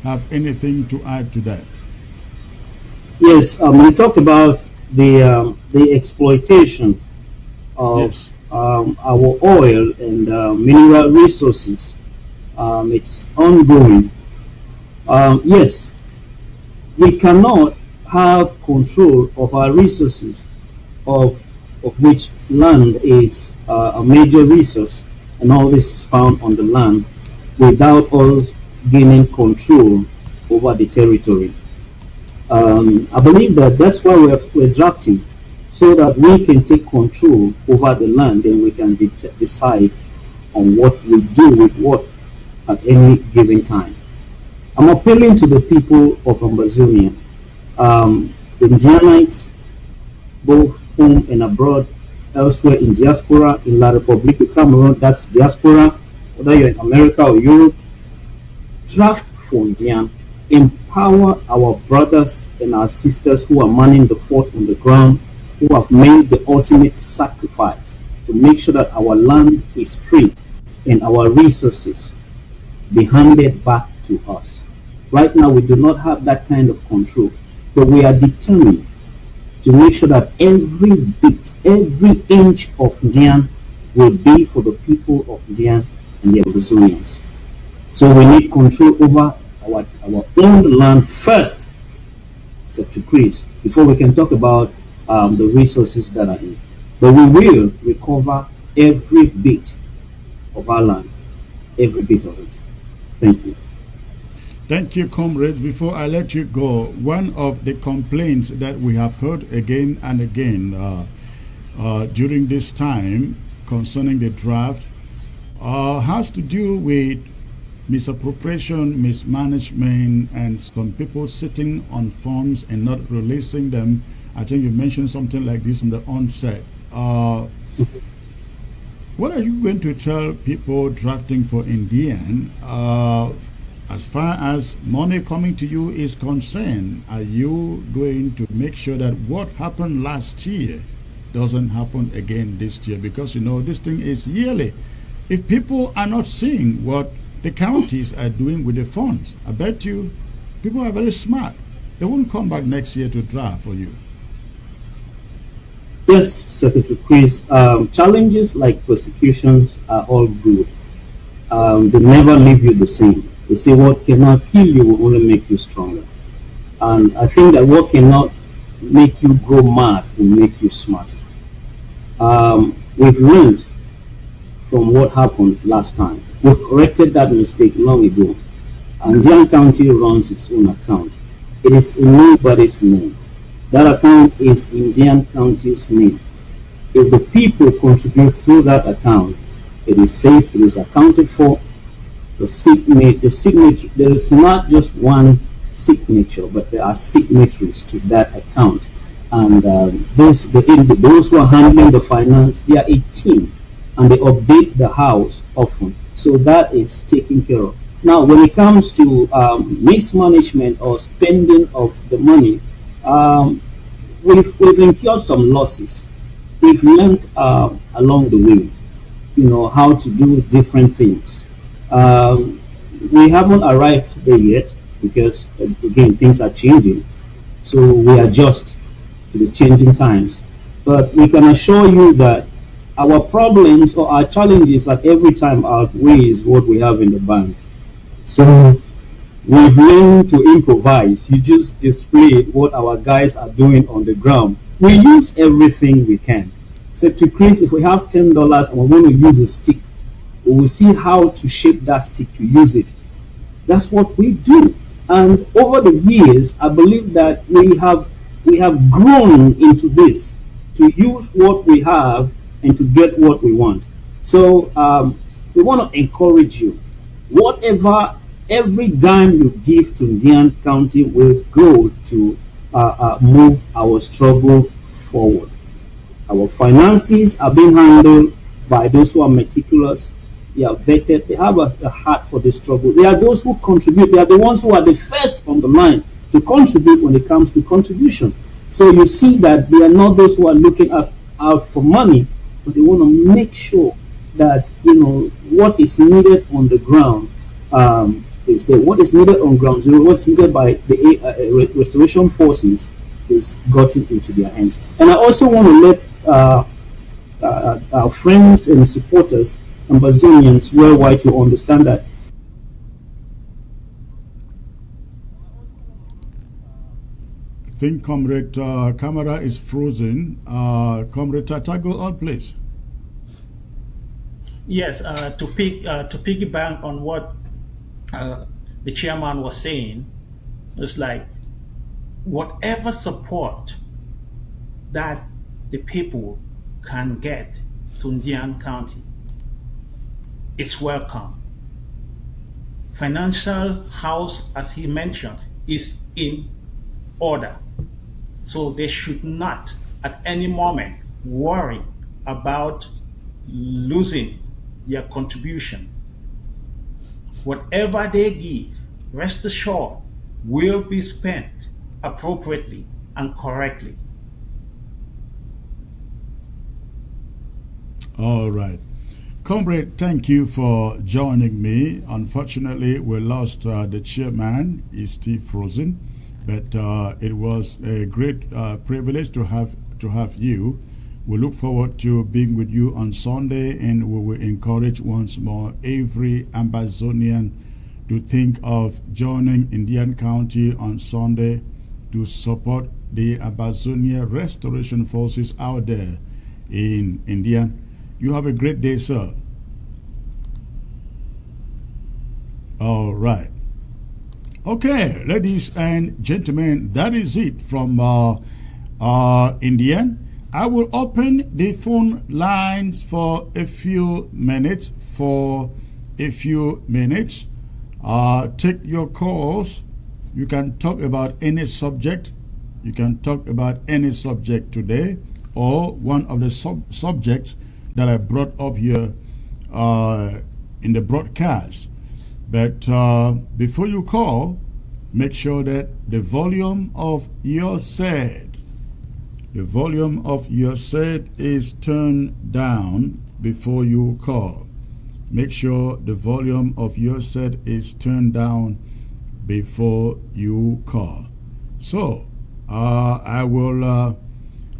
have anything to add to that. Yes, we talked about the exploitation of our oil and mineral resources. It's ongoing. Yes, we cannot have control of our resources, of which land is a major resource, and all this is found on the land, without us gaining control over the territory. I believe that that's why we're drafting, so that we can take control over the land and we can decide on what we do with what at any given time. I'm appealing to the people of Ambazonia, the Indianites, both home and abroad, elsewhere in diaspora, in La Republique, Cameroon, that's diaspora, whether you're in America or Europe. Draft for Indian, empower our brothers and our sisters who are manning the fort on the ground, who have made the ultimate sacrifice to make sure that our land is free and our resources be handed back to us. Right now, we do not have that kind of control, but we are determined to make sure that every bit, every inch of Indian will be for the people of Indian and the Ambazonians. So we need control over our own land first, Chris, before we can talk about the resources that are in. But we will recover every bit of our land, every bit of it. Thank you. Thank you, comrades. Before I let you go, one of the complaints that we have heard again and again during this time concerning the draft has to do with misappropriation, mismanagement, and some people sitting on funds and not releasing them. I think you mentioned something like this from the onset. What are you going to tell people drafting for Indian as far as money coming to you is concerned? Are you going to make sure that what happened last year doesn't happen again this year? Because you know this thing is yearly. If people are not seeing what the counties are doing with the funds, I bet you people are very smart. They won't come back next year to draft for you. Yes, Secretary Chris. Challenges like persecutions are all good. They never leave you the same. They say what cannot kill you will only make you stronger. And I think that what cannot make you grow mad will make you smarter. We've learned from what happened last time. We've corrected that mistake long ago. Indian County runs its own account. It is in nobody's name. That account is Indian County's name. If the people contribute through that account, it is safe, it is accounted for. The signature, there is not just one signature, but there are signatories to that account. And those who are handling the finance, they are a team, and they update the house often. So that is taken care of. Now, when it comes to mismanagement or spending of the money, we've incurred some losses. We've learned along the way, you know, how to do different things. We haven't arrived there yet because, again, things are changing. So we adjust to the changing times. But we can assure you that our problems or our challenges at every time outweighs what we have in the bank. So we've learned to improvise. You just displayed what our guys are doing on the ground. We use everything we can. So to Chris, if we have $10 and we want to use a stick, we will see how to shape that stick to use it. That's what we do. And over the years, I believe that we have grown into this, to use what we have and to get what we want. So we want to encourage you. Whatever, every dime you give to Indian County will go to move our struggle forward. Our finances are being handled by those who are meticulous. They are vetted. They have a heart for the struggle. They are those who contribute. They are the ones who are the first on the line to contribute when it comes to contribution. So you see that they are not those who are looking out for money, but they want to make sure that what is needed on the ground is there. What is needed on ground zero, what's needed by the restoration forces is gotten into their hands. And I also want to let our friends and supporters, Ambazonians worldwide, to understand that I think Comrade camera is frozen. Comrade Tatago, on please. Yes, to piggyback on what the chairman was saying, it's like whatever support that the people can get to Indian County, it's welcome. Financial house, as he mentioned, is in order. So they should not at any moment worry about losing their contribution. Whatever they give, rest assured, will be spent appropriately and correctly. All right. Comrade, thank you for joining me. Unfortunately, we lost the chairman. He's still frozen. But it was a great privilege to have you. We look forward to being with you on Sunday, and we will encourage once more every Ambazonian to think of joining Indian County on Sunday to support the Ambazonia Restoration Forces out there in India. You have a great day, sir. All right. Okay, ladies and gentlemen, that is it from Indian. I will open the phone lines for a few minutes. Take your calls. You can talk about any subject. You can talk about any subject today, or one of the subjects that I brought up here in the broadcast. But before you call, make sure that the volume of your set is turned down before you call. Make sure the volume of your set is turned down before you call. So I will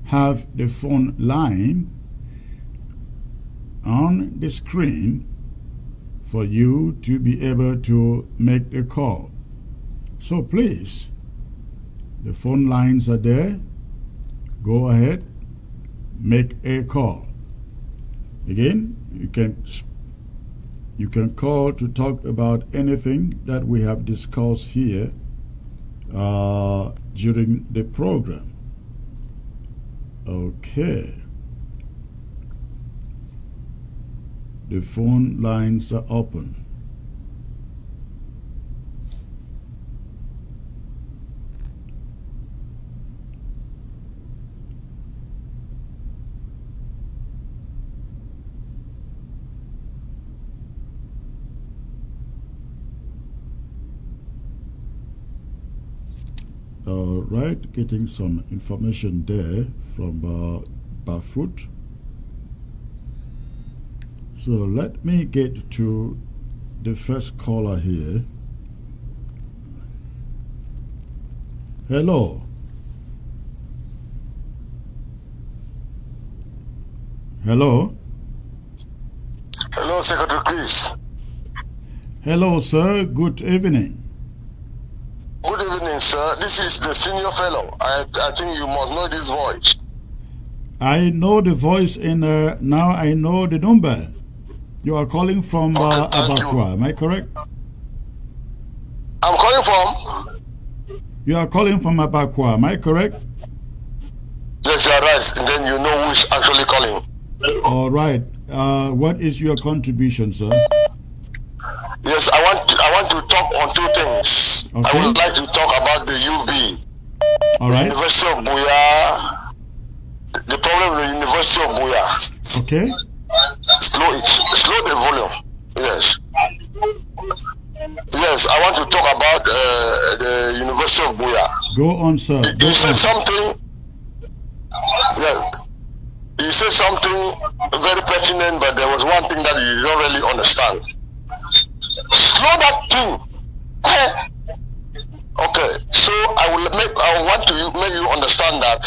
have the phone line on the screen for you to be able to make the call. So please, the phone lines are there. Go ahead, make a call. Again, you can call to talk about anything that we have discussed here during the program. Okay. The phone lines are open. All right, getting some information there from Bafoot. So let me get to the first caller here. Hello. Hello. Hello, Secretary Chris. Hello, sir. Good evening. Good evening, sir. This is the senior fellow. I think you must know this voice. I know the voice, and now I know the number. You are calling from Abakwa, am I correct? I'm calling from. You are calling from Abakwa, am I correct? Yes, you are right. And then you know who is actually calling. All right. What is your contribution, sir? Yes, I want to talk on two things. Okay. I would like to talk about the UV. All right. University of Buea. The problem with the University of Buea. Okay. Slow the volume. Yes. Yes, I want to talk about the University of Buea. Go on, sir. You said something. Yes. You said something very pertinent, but there was one thing that you don't really understand. Slow that thing. Okay, so I want to make you understand that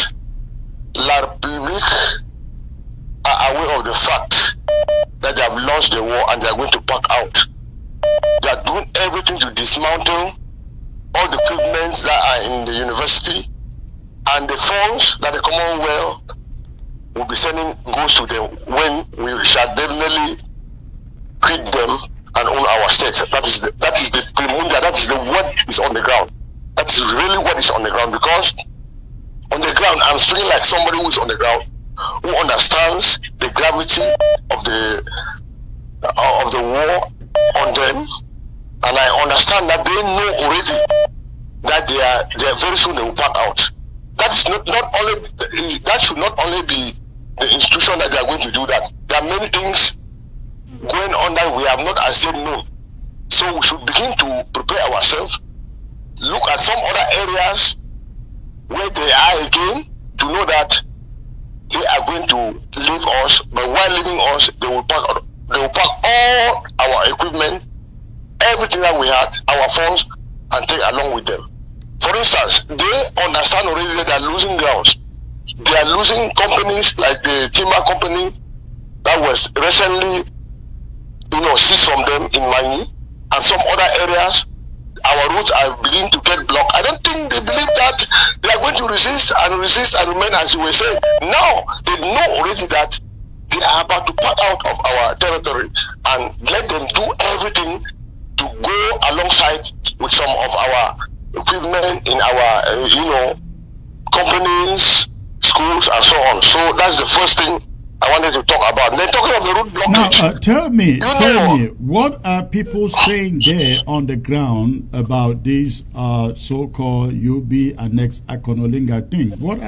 La Republique are aware of the fact that they have launched the war and they are going to pack out. They are doing everything to dismantle all the equipment that are in the university, and the funds that the Commonwealth will be sending goes to them when we shall definitely quit them and own our states. That is the primunda, that is the what is on the ground. That is really what is on the ground, because on the ground I'm speaking like somebody who is on the ground, who understands the gravity of the war on them, and I understand that they know already that they are very soon they will pack out. That is not only that should not only be the institution that they are going to do that. There are many things going on that we have not as yet known. So we should begin to prepare ourselves, look at some other areas where they are again, to know that they are going to leave us, but while leaving us, they will pack all our equipment, everything that we had, our phones, and take along with them. For instance, they understand already that they are losing grounds. They are losing companies like the timber company that was recently, seized from them in Mani, and some other areas. Our routes are beginning to get blocked. I don't think they believe that they are going to resist and remain, as you were saying. Now they know already that they are about to pack out of our territory, and let them do everything to go alongside with some of our equipment in our, companies, schools, and so on. So that's the first thing I wanted to talk about. Then talking of the route blockage. Now, tell me, what are people saying there on the ground about this so-called UB Annex Akonolinga thing? What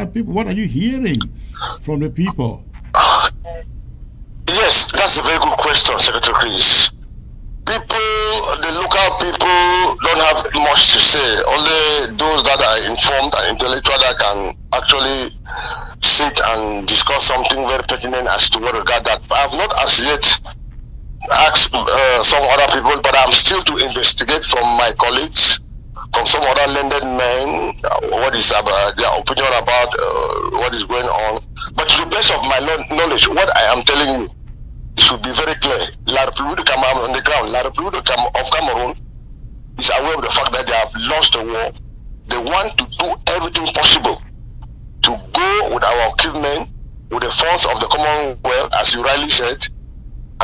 are you hearing from the people? Yes, that's a very good question, Secretary Chris. The local people don't have much to say. Only those that are informed and intellectual that can actually sit and discuss something very pertinent as to what regard that. I have not as yet asked some other people, but I'm still to investigate from my colleagues, from some other learned men, what is their opinion about what is going on. But to the best of my knowledge, what I am telling you, it should be very clear. La Republique on the ground, La Republique of Cameroon is aware of the fact that they have lost the war. They want to do everything possible to go with our equipment, with the funds of the Commonwealth, as you rightly said,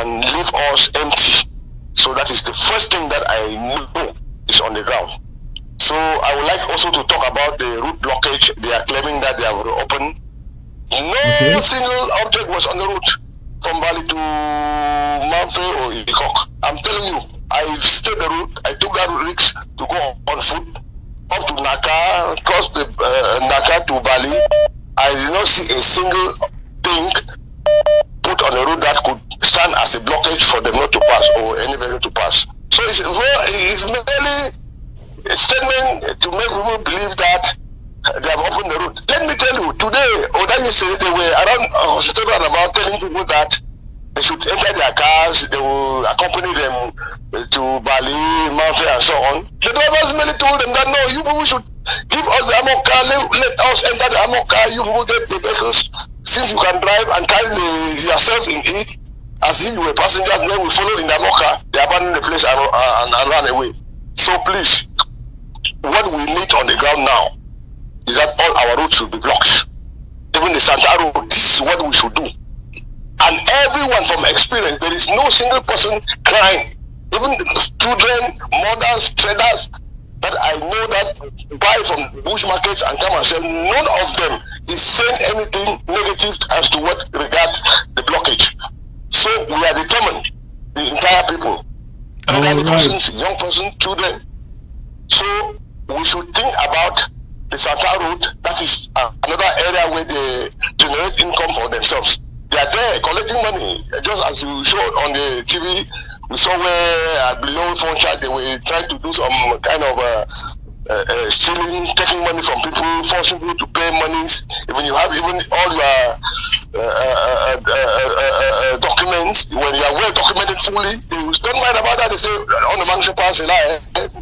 and leave us empty. So that is the first thing that I know is on the ground. So I would like also to talk about the route blockage. They are claiming that they have reopened. No single object was on the route from Bali to Manfe or Ikok. I'm telling you, I stayed the route. I took that risk to go on foot up to Naka, cross the Naka to Bali. I did not see a single thing put on the road that could stand as a blockage for them not to pass or any vehicle to pass. So it's merely a statement to make people believe that they have opened the road. Let me tell you, today or that yesterday they were around about telling people that they should enter their cars, they will accompany them to Bali, Manfe, and so on. The drivers merely told them that no, you people should give us the ammo car, let us enter the ammo car, you people get the vehicles. Since you can drive and carry yourself in it, as if you were passengers, then we follow in the ammo car, they abandon the place and run away. So please, what we need on the ground now is that all our roads should be blocked. Even the Santa Road, this is what we should do. And everyone from experience, there is no single person crying. Even children, mothers, traders, that I know that buy from bush markets and come and sell, none of them is saying anything negative as to what regard the blockage. So we are determined, the entire people, elderly persons, young persons, children. So we should think about the Santa route. That is another area where they generate income for themselves. They are there collecting money, just as you showed on the TV. We saw where below phone chat they were trying to do some kind of stealing, taking money from people, forcing people to pay monies. Even you have even all your documents, when you are well documented fully, they don't mind about that. They say on the mansion pass,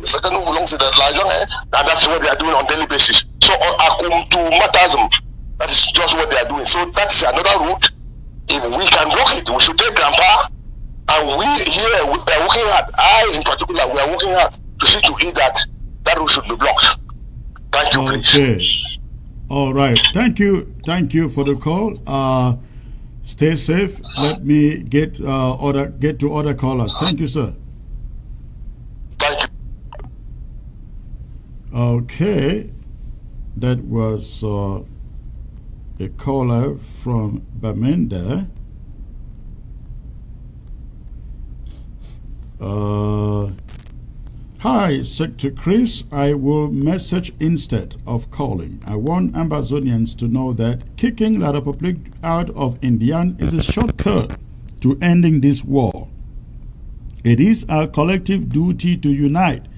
second who belongs to that l'argent, and that's what they are doing on daily basis. So akum to matasm, that is just what they are doing. So that's another route. If we can block it, we should take grandpa. And we here, we are working hard. I, in particular, we are working hard to see to it that route should be blocked. Thank you, please. All right. Thank you. Thank you for the call. Stay safe. Let me get to other callers. Thank you, sir. Thank you. Okay. That was a caller from Bamenda. Hi, Secretary Chris. I will message instead of calling. I want Ambazonians to know that kicking La Republique out of Indian is a shortcut to ending this war. It is our collective duty to unite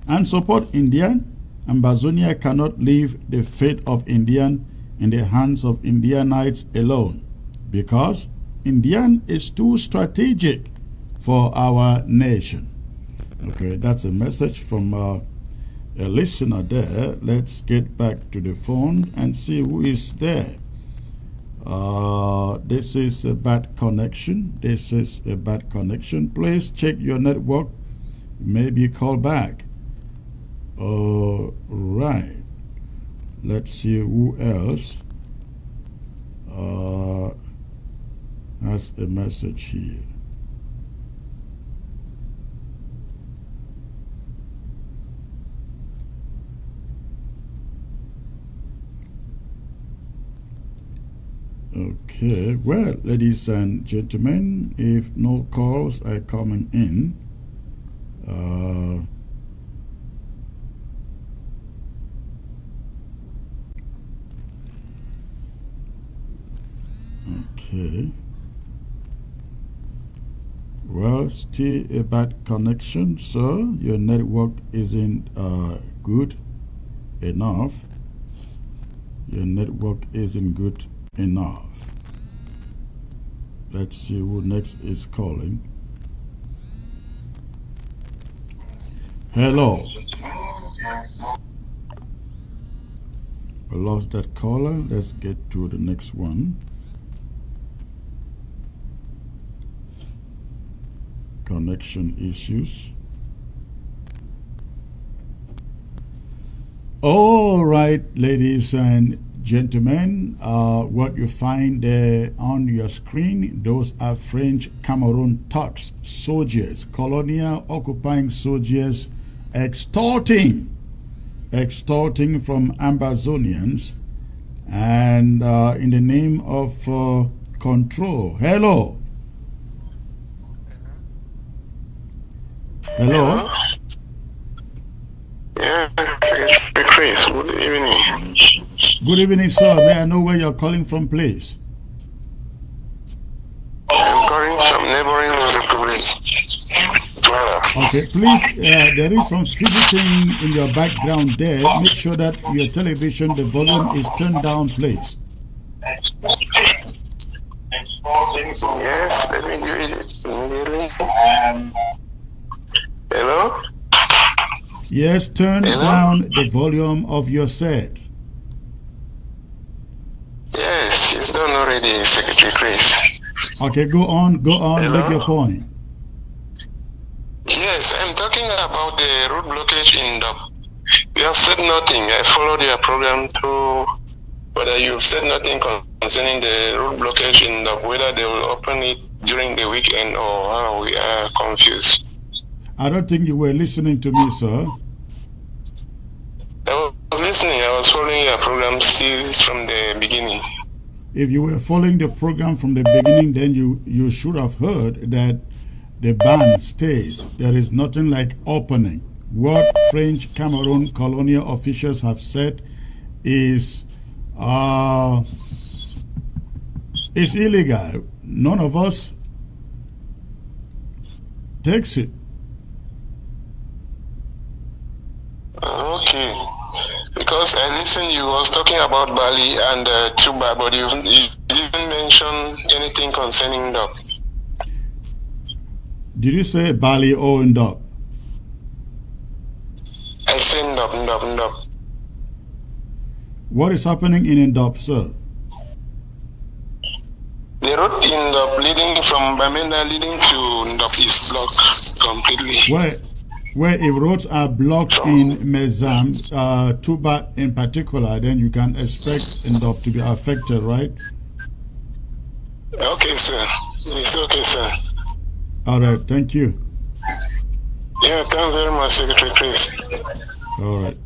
and support Indian. Ambazonia cannot leave the fate of Indian in the hands of Indianites alone, because Indian is too strategic for our nation. Okay, that's a message from a listener there. Let's get back to the phone and see who is there. This is a bad connection. This is a bad connection. Please check your network. Maybe call back. All right. Let's see who else has a message here. Okay, well, ladies and gentlemen, if no calls are coming in, okay, well, still a bad connection, so your network isn't good enough. Your network isn't good enough. Let's see who next is calling. Hello. We lost that caller. Let's get to the next one. Connection issues. All right, ladies and gentlemen, what you find there on your screen, those are French Cameroon thugs, soldiers, colonial occupying soldiers, extorting from Ambazonians, and in the name of control. Hello. Hello. Yeah, Chris, good evening. Good evening, sir. May I know where you're calling from, please? I'm calling from neighboring Republique. Okay, please, there is some fidgeting in your background there. Make sure that your television, the volume is turned down, please. Yes, let me do it immediately. Hello? Yes, turn down the volume of your set. Yes, it's done already, Secretary Chris. Okay, go on, Hello? make your point. Yes, I'm talking about the road blockage in Dub. You have said nothing. I followed your program through, but you've said nothing concerning the road blockage in Dub, whether they will open it during the weekend or how. We are confused. I don't think you were listening to me, sir. I was listening. I was following your program still from the beginning. If you were following the program from the beginning, then you should have heard that the ban states there is nothing like opening. What French Cameroon colonial officials have said is illegal. None of us takes it. Okay. Because I listened, you was talking about Bali and Tubah, but you didn't mention anything concerning Ndop. Did you say Bali or Ndop? I said Ndop. What is happening in Ndop, sir? The road in Ndop leading from Bamenda leading to Ndop is blocked completely. Where if roads are blocked in Mezam, Tubah in particular, then you can expect Ndop to be affected, right? Okay, sir. It's okay, sir. All right, thank you. Yeah, thanks very much, Secretary Chris. All right.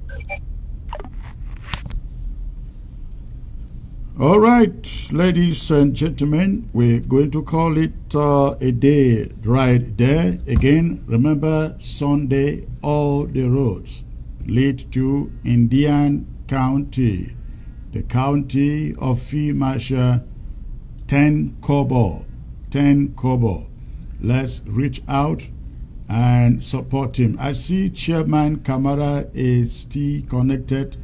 All right, ladies and gentlemen, we're going to call it a day right there. Again, remember, Sunday, all the roads lead to Indian County, the county of Field Marshal 10 Kobo. Let's reach out and support him. I see Chairman Kamara is still connected.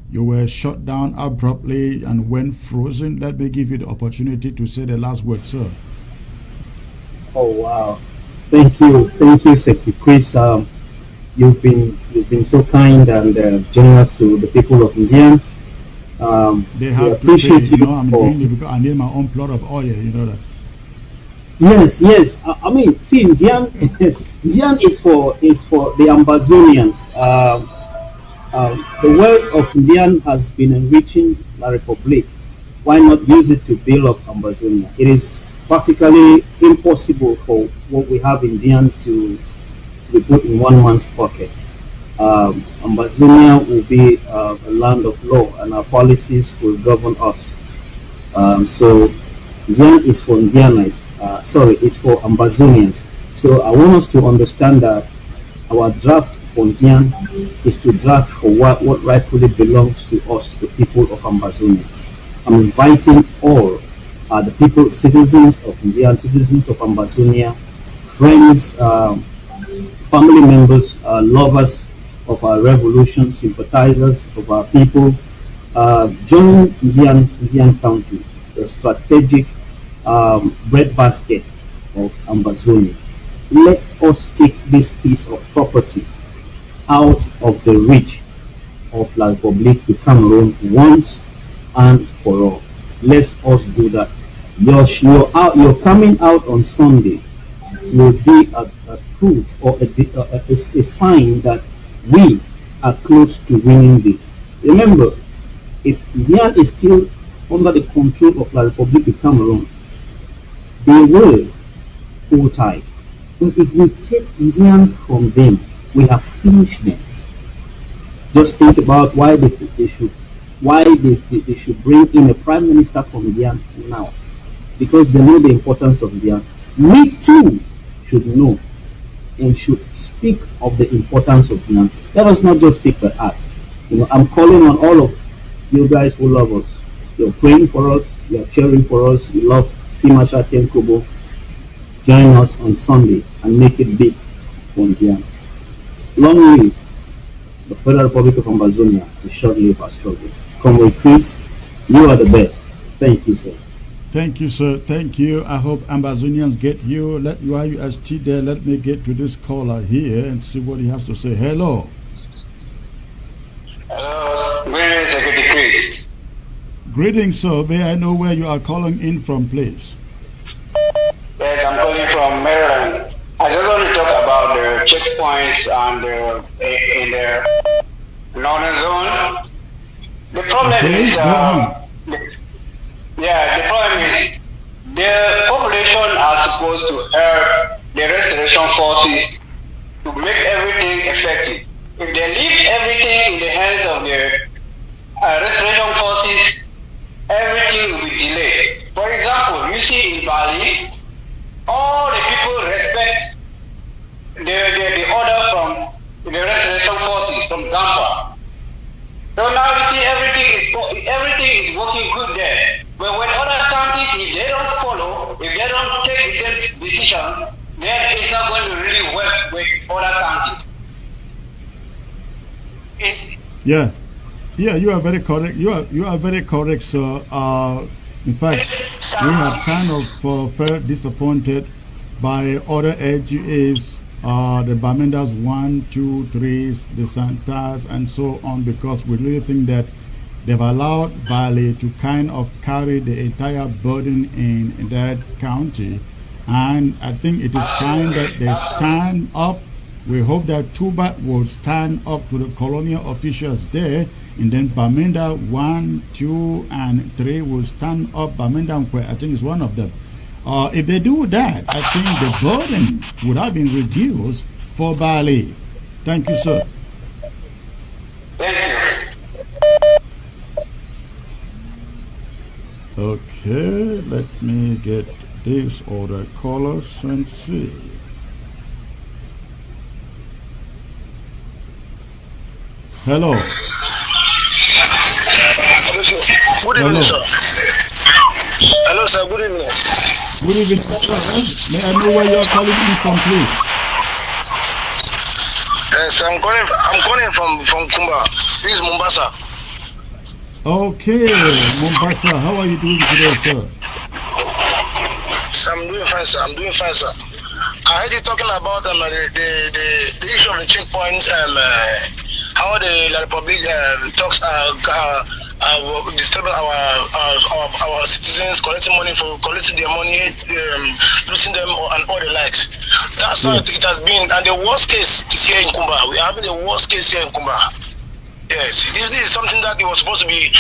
You were shut down abruptly and went frozen. Let me give you the opportunity to say the last word, sir. Oh wow! Thank you, Secretary Chris. You've been so kind and generous to the people of India. They have to pay. You know, I'm doing it because I need my own plot of oil. You know that. Yes. I mean, see, Indian is for the Ambazonians. The wealth of Indian has been enriching La Republique. Why not use it to build up Ambazonia? It is practically impossible for what we have in Indian to be put in one man's pocket. Ambazonia will be a land of law, and our policies will govern us. So Indian is for Indianites. It's for Ambazonians. So I want us to understand that our draft Indian is to draft for what rightfully belongs to us, the people of Ambazonia. I'm inviting all the people, citizens of India, citizens of Ambazonia, friends, family members, lovers of our revolution, sympathizers of our people, join Indian County, the strategic breadbasket of Ambazonia. Let us take this piece of property out of the reach of La Republique to Cameroon once and for all. Let us do that. Your coming out on Sunday will be a proof or a sign that we are close to winning this. Remember, if Indian is still under the control of La Republique of Cameroon, they will hold tight. But if we take Indian from them, we have finished them. Just think about why they should bring in a prime minister from India now, because they know the importance of India. We too should know and should speak of the importance of India. Let us not just speak by act. I'm calling on all of you guys who love us. You're praying for us. You're cheering for us. You love Fimasha Tenkobo. Join us on Sunday and make it big for India. Long live the Federal Republic of Ambazonia, and short live our struggle. Comrade Chris, you are the best. Thank you, sir. Thank you, sir. Thank you. I hope Ambazonians get you. While you are still there, let me get to this caller here and see what he has to say. Hello. Hello. Greetings, Secretary Chris. Greetings, sir. May I know where you are calling in from, please? Yes, I'm calling from Maryland. I just want to talk about the checkpoints and in the northern zone. The problem is, the problem is the population are supposed to help the restoration forces to make everything effective. If they leave everything in the hands of the from Gamba. So now you see everything is working good there. But when other countries, if they don't follow, if they don't take the same decision, then it's not going to really work with other countries. Yeah, you are very correct. You are very correct, sir. In fact, we have kind of felt disappointed by other LGAs, the Bamendas 1, 2, 3s, the Santas, and so on, because we really think that they've allowed Bali to kind of carry the entire burden in that county. And I think it is time that they stand up. We hope that Tubah will stand up to the colonial officials there, and then Bamenda 1, 2, and 3 will stand up. Bamenda, I think, is one of them. If they do that, I think the burden would have been reduced for Bali. Thank you, sir. Thank you. Okay, let me get these other callers and see. Hello. Good evening, sir. Hello, sir. Good evening. Good evening, sir. May I know where you are calling in from, please? Yes, I'm calling from Kumba. This is Mombasa. Okay, Mombasa. How are you doing today, sir? I'm doing fine, sir. I heard you talking about the issue of the checkpoints and how the Republique talks disturbing our citizens, collecting their money, looting them, and all the likes. That's how it has been. And the worst case is here in Kumba. We are having the worst case here in Kumba. Yes, this is something that it was supposed to be.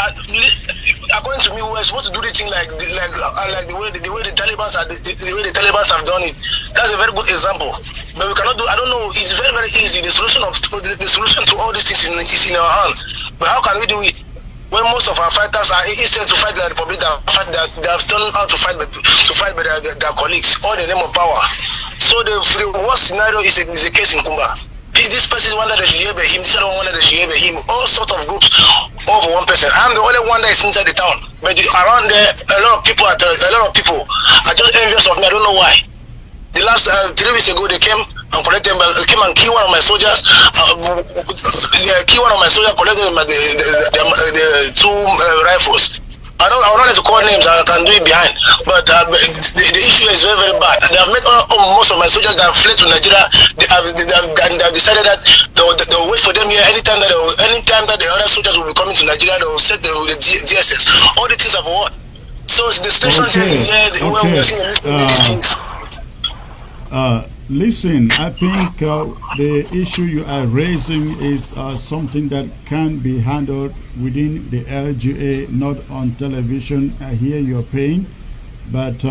According to me, we were supposed to do this thing like the way the Taliban have done it. That's a very good example. But we cannot do. I don't know. It's very, very easy. The solution to all these things is in our hand. But how can we do it when most of our fighters are instead to fight the Republic, they have turned out to fight by their colleagues, all in the name of power. So the worst scenario is a case in Kumba. This person wanted that they should hear by him, this other one wanted that they should hear by him, all sorts of groups over one person. I'm the only one that is inside the town. But around there, a lot of people are just envious of me. I don't know why. The last 3 weeks ago, they came and collected, came and killed one of my soldiers. Collected the 2 rifles. I don't know to call names, I can do it behind. But the issue is very, very bad. They have met most of my soldiers that have fled to Nigeria. They have decided that they'll wait for them here anytime that the other soldiers will be coming to Nigeria, they will set them with the DSS. All the things have what? So the situation is here where we are seeing these things. Listen, I think the issue you are raising is something that can be handled within the LGA, not on television. I hear your pain, but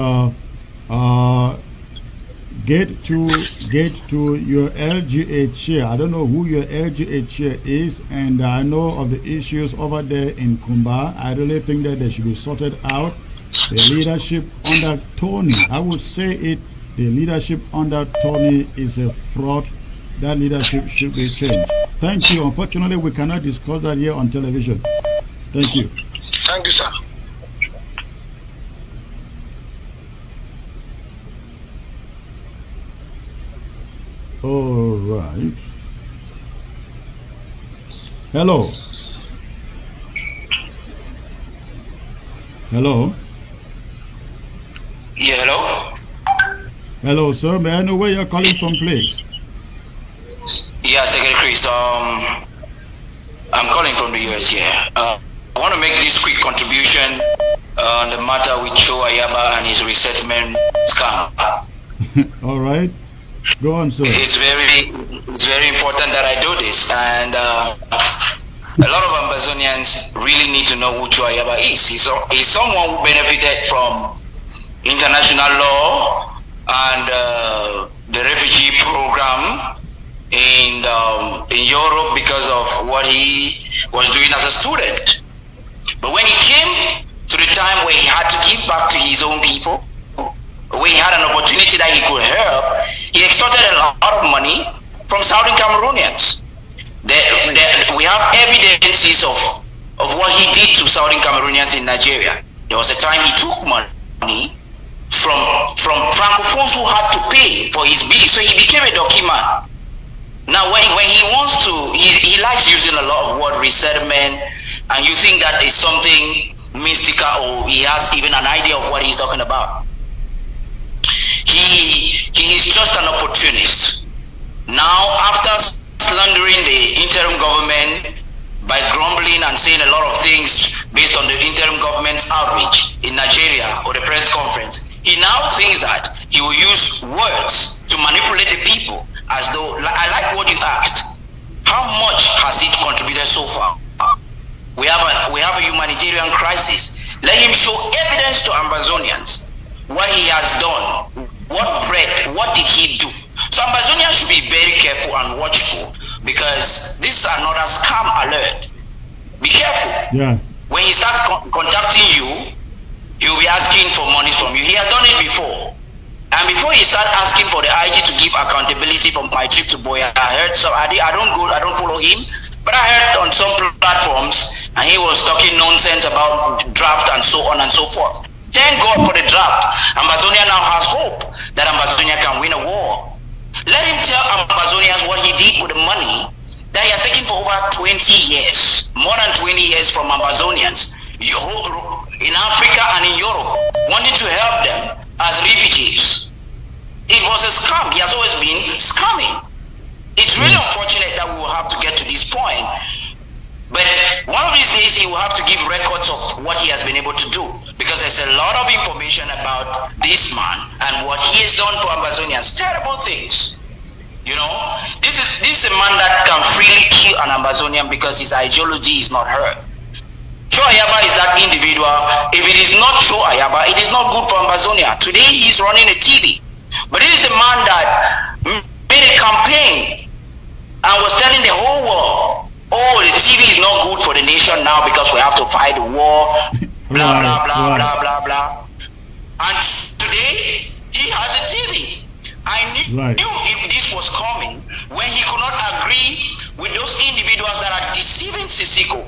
get to your LGA chair. I don't know who your LGA chair is, and I know of the issues over there in Kumba. I really think that they should be sorted out. The leadership under Tony, I would say it. The leadership under Tony is a fraud. That leadership should be changed. Thank you. Unfortunately, we cannot discuss that here on television. Thank you. Thank you, sir. All right. Hello. Hello. Yeah, hello. Hello, sir. May I know where you're calling from, please? Yeah, Secretary. I'm calling from the US here. I want to make this quick contribution on the matter with Joe Ayaba and his resettlement scam. All right. Go on, sir. It's very important that I do this, and a lot of Ambazonians really need to know who Joe Ayaba is. He's someone who benefited from international law and the refugee program in Europe because of what he was doing as a student. But when he came to the time where he had to give back to his own people, where he had an opportunity that he could help, he extorted a lot of money from Southern Cameroonians. We have evidences of what he did to Southern Cameroonians in Nigeria. There was a time he took money from Francophones who had to pay for his bill, so he became a document. Now, when he wants to, he likes using a lot of word resettlement, and you think that is something mystical, or he has even an idea of what he's talking about. He is just an opportunist. Now, after slandering the interim government by grumbling and saying a lot of things based on the interim government's outreach in Nigeria or the press conference, he now thinks that he will use words to manipulate the people, as though, I like what you asked, how much has it contributed so far? We have a humanitarian crisis. Let him show evidence to Ambazonians what he has done, what did he do? So Ambazonians should be very careful and watchful, because this is another scam alert. Be careful. Yeah. When he starts contacting you, he'll be asking for money from you. He has done it before. And before he started asking for the IG to give accountability for my trip to Boya, I heard I don't follow him, but I heard on some platforms, and he was talking nonsense about draft and so on and so forth. Thank God for the draft. Ambazonia now has hope that Ambazonia can win a war. Let him tell Ambazonians what he did with the money that he has taken for over 20 years, more than 20 years from Ambazonians in Africa and in Europe, wanting to help them as refugees. It was a scam. He has always been scamming. It's really unfortunate that we will have to get to this point. But one of these days he will have to give records of what he has been able to do, because there's a lot of information about this man and what he has done for Ambazonians. Terrible things. You know, this is a man that can freely kill an Ambazonian because his ideology is not heard. Cho Ayaba is that individual. If it is not Cho Ayaba, it is not good for Ambazonia. Today he's running a TV. But this is the man that made a campaign and was telling the whole world, oh, the TV is not good for the nation now because we have to fight the war, blah, blah, blah, blah, blah, blah. And today, he has a TV. I knew if this was coming when he could not agree with those individuals that are deceiving Sisiko.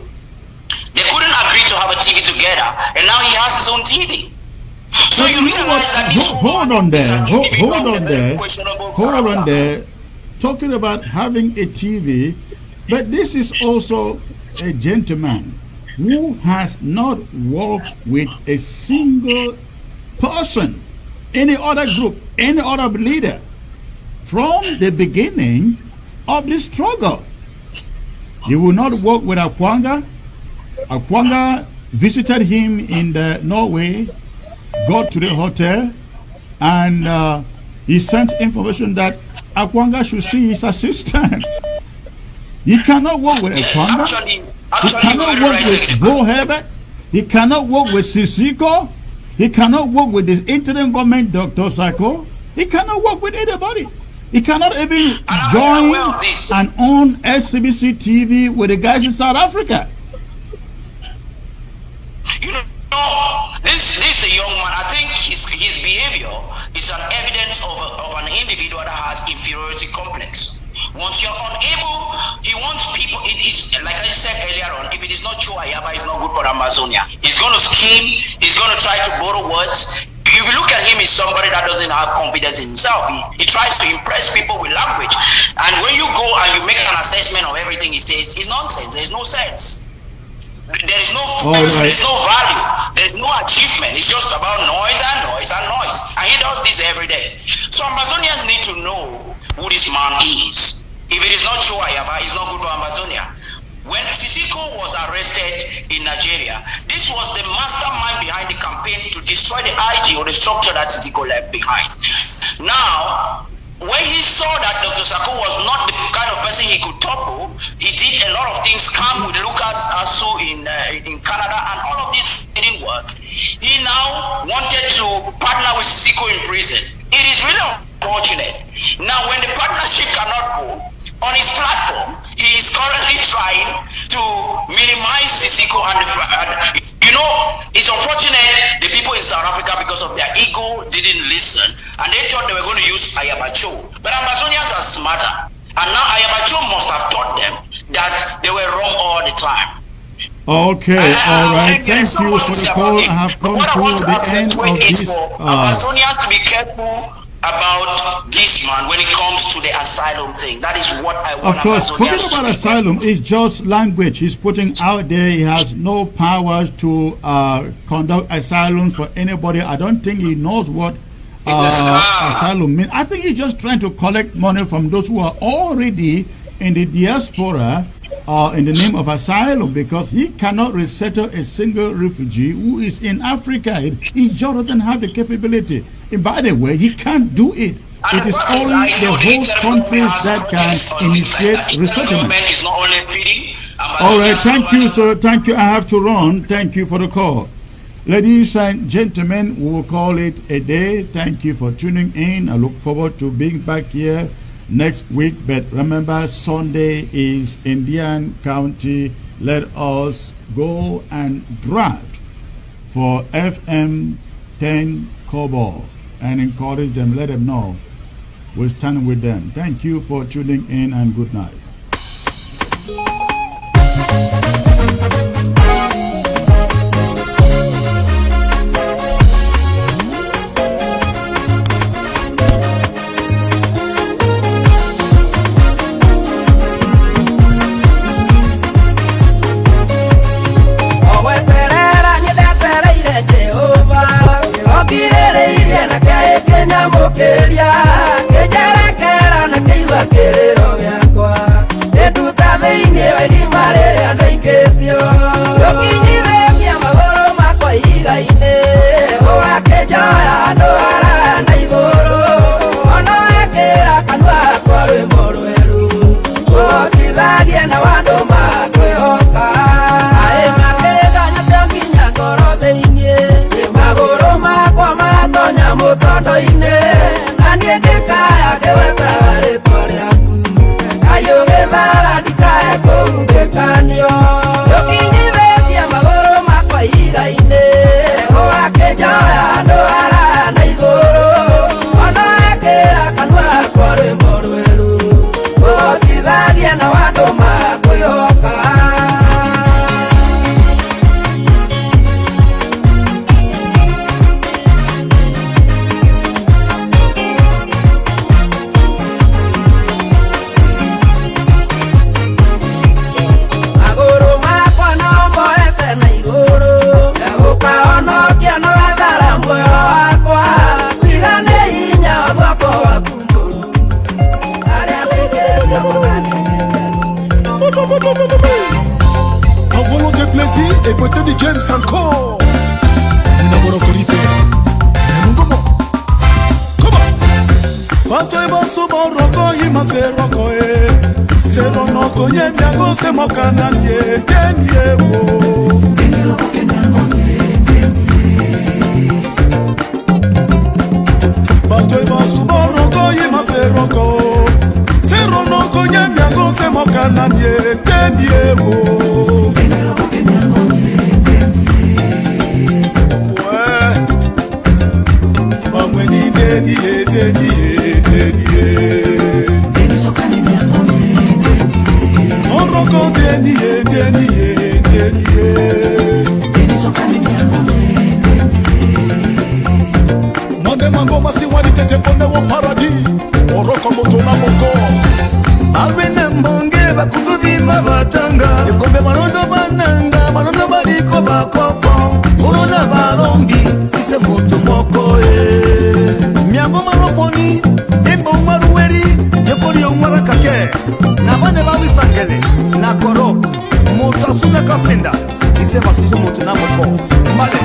They couldn't agree to have a TV together, and now he has his own TV. So you realize that this hold on there. Talking about having a TV, but this is also a gentleman who has not worked with a single person, any other group, any other leader from the beginning of this struggle. He will not work with Akwanga. Akwanga visited him in Norway, got to the hotel, and he sent information that Akwanga should see his assistant. He cannot work with Akwanga. He cannot work with Bro Herbert. He cannot work with Sisiko. He cannot work with the interim government, Dr. Sako. He cannot work with anybody. He cannot even join and own SCBC TV with the guys in South Africa. You know, this is a young man. I think his behavior is an evidence of an individual that has inferiority complex. Once you're unable, he wants people. It is like I said earlier on. If it is not Cho Ayaba, it's not good for Amazonia. He's going to scheme. He's going to try to borrow words. If you look at him, he's somebody that doesn't have confidence in himself. He tries to impress people with language. And when you go and you make an assessment of everything he says, it's nonsense. There's no sense. There is no there is no value. There is no achievement. It's just about noise and noise and noise. And he does this every day. So Ambazonians need to know who this man is. If it is not Cho Ayaba, it's not good for Ambazonia. When Sisiko was arrested in Nigeria, this was the mastermind behind the campaign to destroy the IG or the structure that Sisiko left behind. Now, when he saw that Dr. Sako was not the kind of person he could topple, he did a lot of things, come with Lucas Asu in Canada, and all of this didn't work. He now wanted to partner with Sisiko in prison. It is really unfortunate. Now, when the partnership cannot go, on his platform, he is currently trying to minimize Sisiko and you know, it's unfortunate the people in South Africa, because of their ego, didn't listen, and they thought they were going to use Ayabacho. But Ambazonians are smarter, and now Ayabacho must have taught them that they were wrong all the time. Okay, all right. Thank you for the call. I have come to the end of this. Amazonians to be careful about this man when it comes to the asylum thing. That is what I want. Of course, forget about asylum. It's just language he's putting out there. He has no powers to conduct asylum for anybody. I don't think he knows what asylum means. I think he's just trying to collect money from those who are already in the diaspora in the name of asylum, because he cannot resettle a single refugee who is in Africa. He just doesn't have the capability. And by the way, he can't do it. It is only the host countries that can initiate resettlement. All right, thank you, sir. Thank you. I have to run. Thank you for the call. Ladies and gentlemen, we will call it a day. Thank you for tuning in. I look forward to being back here next week. But remember, Sunday is Indian County. Let us go and draft for FM 10 Cobalt and encourage them. Let them know we're standing with them. Thank you for tuning in, and good night. et beauté du James encore. Bato eba subo roko ima se roko se rono konye miago se mokana nye denye wo. Bato eba subo roko ima se roko se rono konye miago se mokana nye denye wo. Mamweni denye denye. Mande mangoma si wani tete kone wo paradis oroko moto na moko Abena mbonge bakugubi mabatanga Yekombe manondo bananga manondo baliko bakoko Urona barombi ise moto moko Miango marofoni Dembo marueri Yekori umara kake Na bane bawi sangele Na koro Moto asuna kafenda Ise basuso moto na moko Male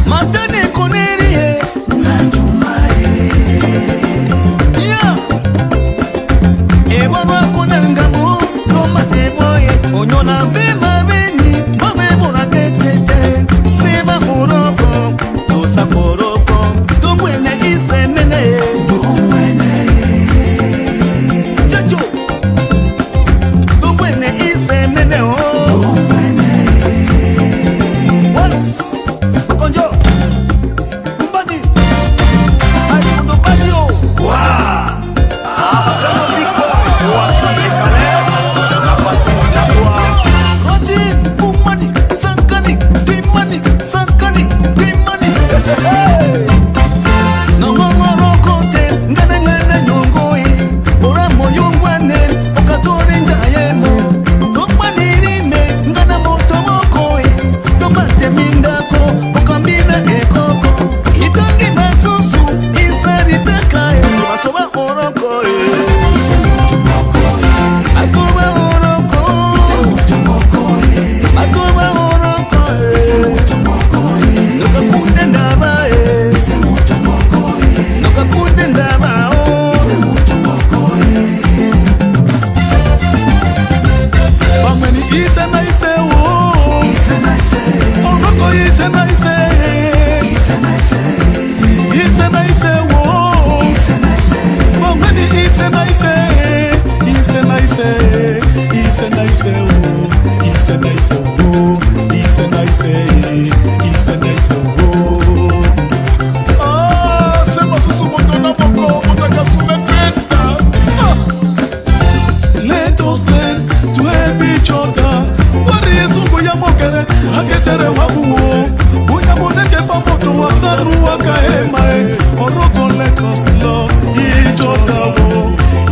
Matane koneri Nanjumae Yeah Ewa wakuna ngambo Koma teboye Onyona bema beni Mabe mora ketete Seba uroko Let us learn to help each other. What is Ugoya Mokere? Akesere Wabuo. Buya Moneke Famoto Wasaru Wakaemae. Oroko, let us love each other.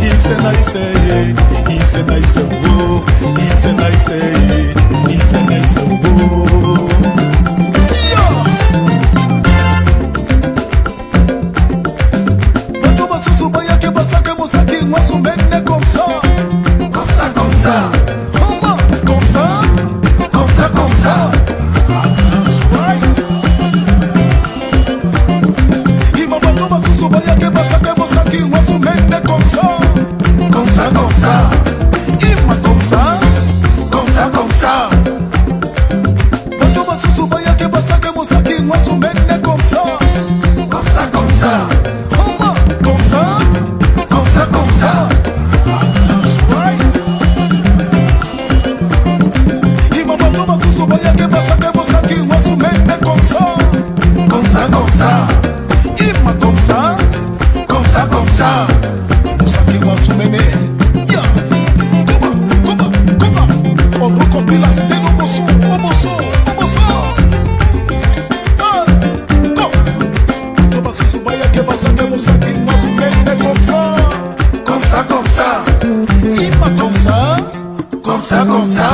It's a nice day. It's a nice day. It's a nice day. It's a nice day. Moi son mène comme ça. Comme ça, comme ça. Comme ça. Comme ça, comme ça. That's right. Il m'a pas trouvé sous son bail que passa que vous savez moi son mène comme ça. Comme ça, comme ça. Il m'a comme ça. Comme ça, comme ça. Pas trouvé sous son bail que passa que vous savez moi son mène comme ça. Comme ça, comme ça. Comme ça. Comme ça, that's right. Il m'a pas trouvé sous son bail que passa que vous savez moi son mène comme ça. Comme ça, comme ça. Il m'a comme ça. Comme ça, comme ça. Vous savez moi son mène. Yeah. Comment. On recompile la cité au bosso. Trouvé sous son bail que passa que vous savez moi son mène comme ça. Comme ça, il m'a comme ça, comme ça, comme ça.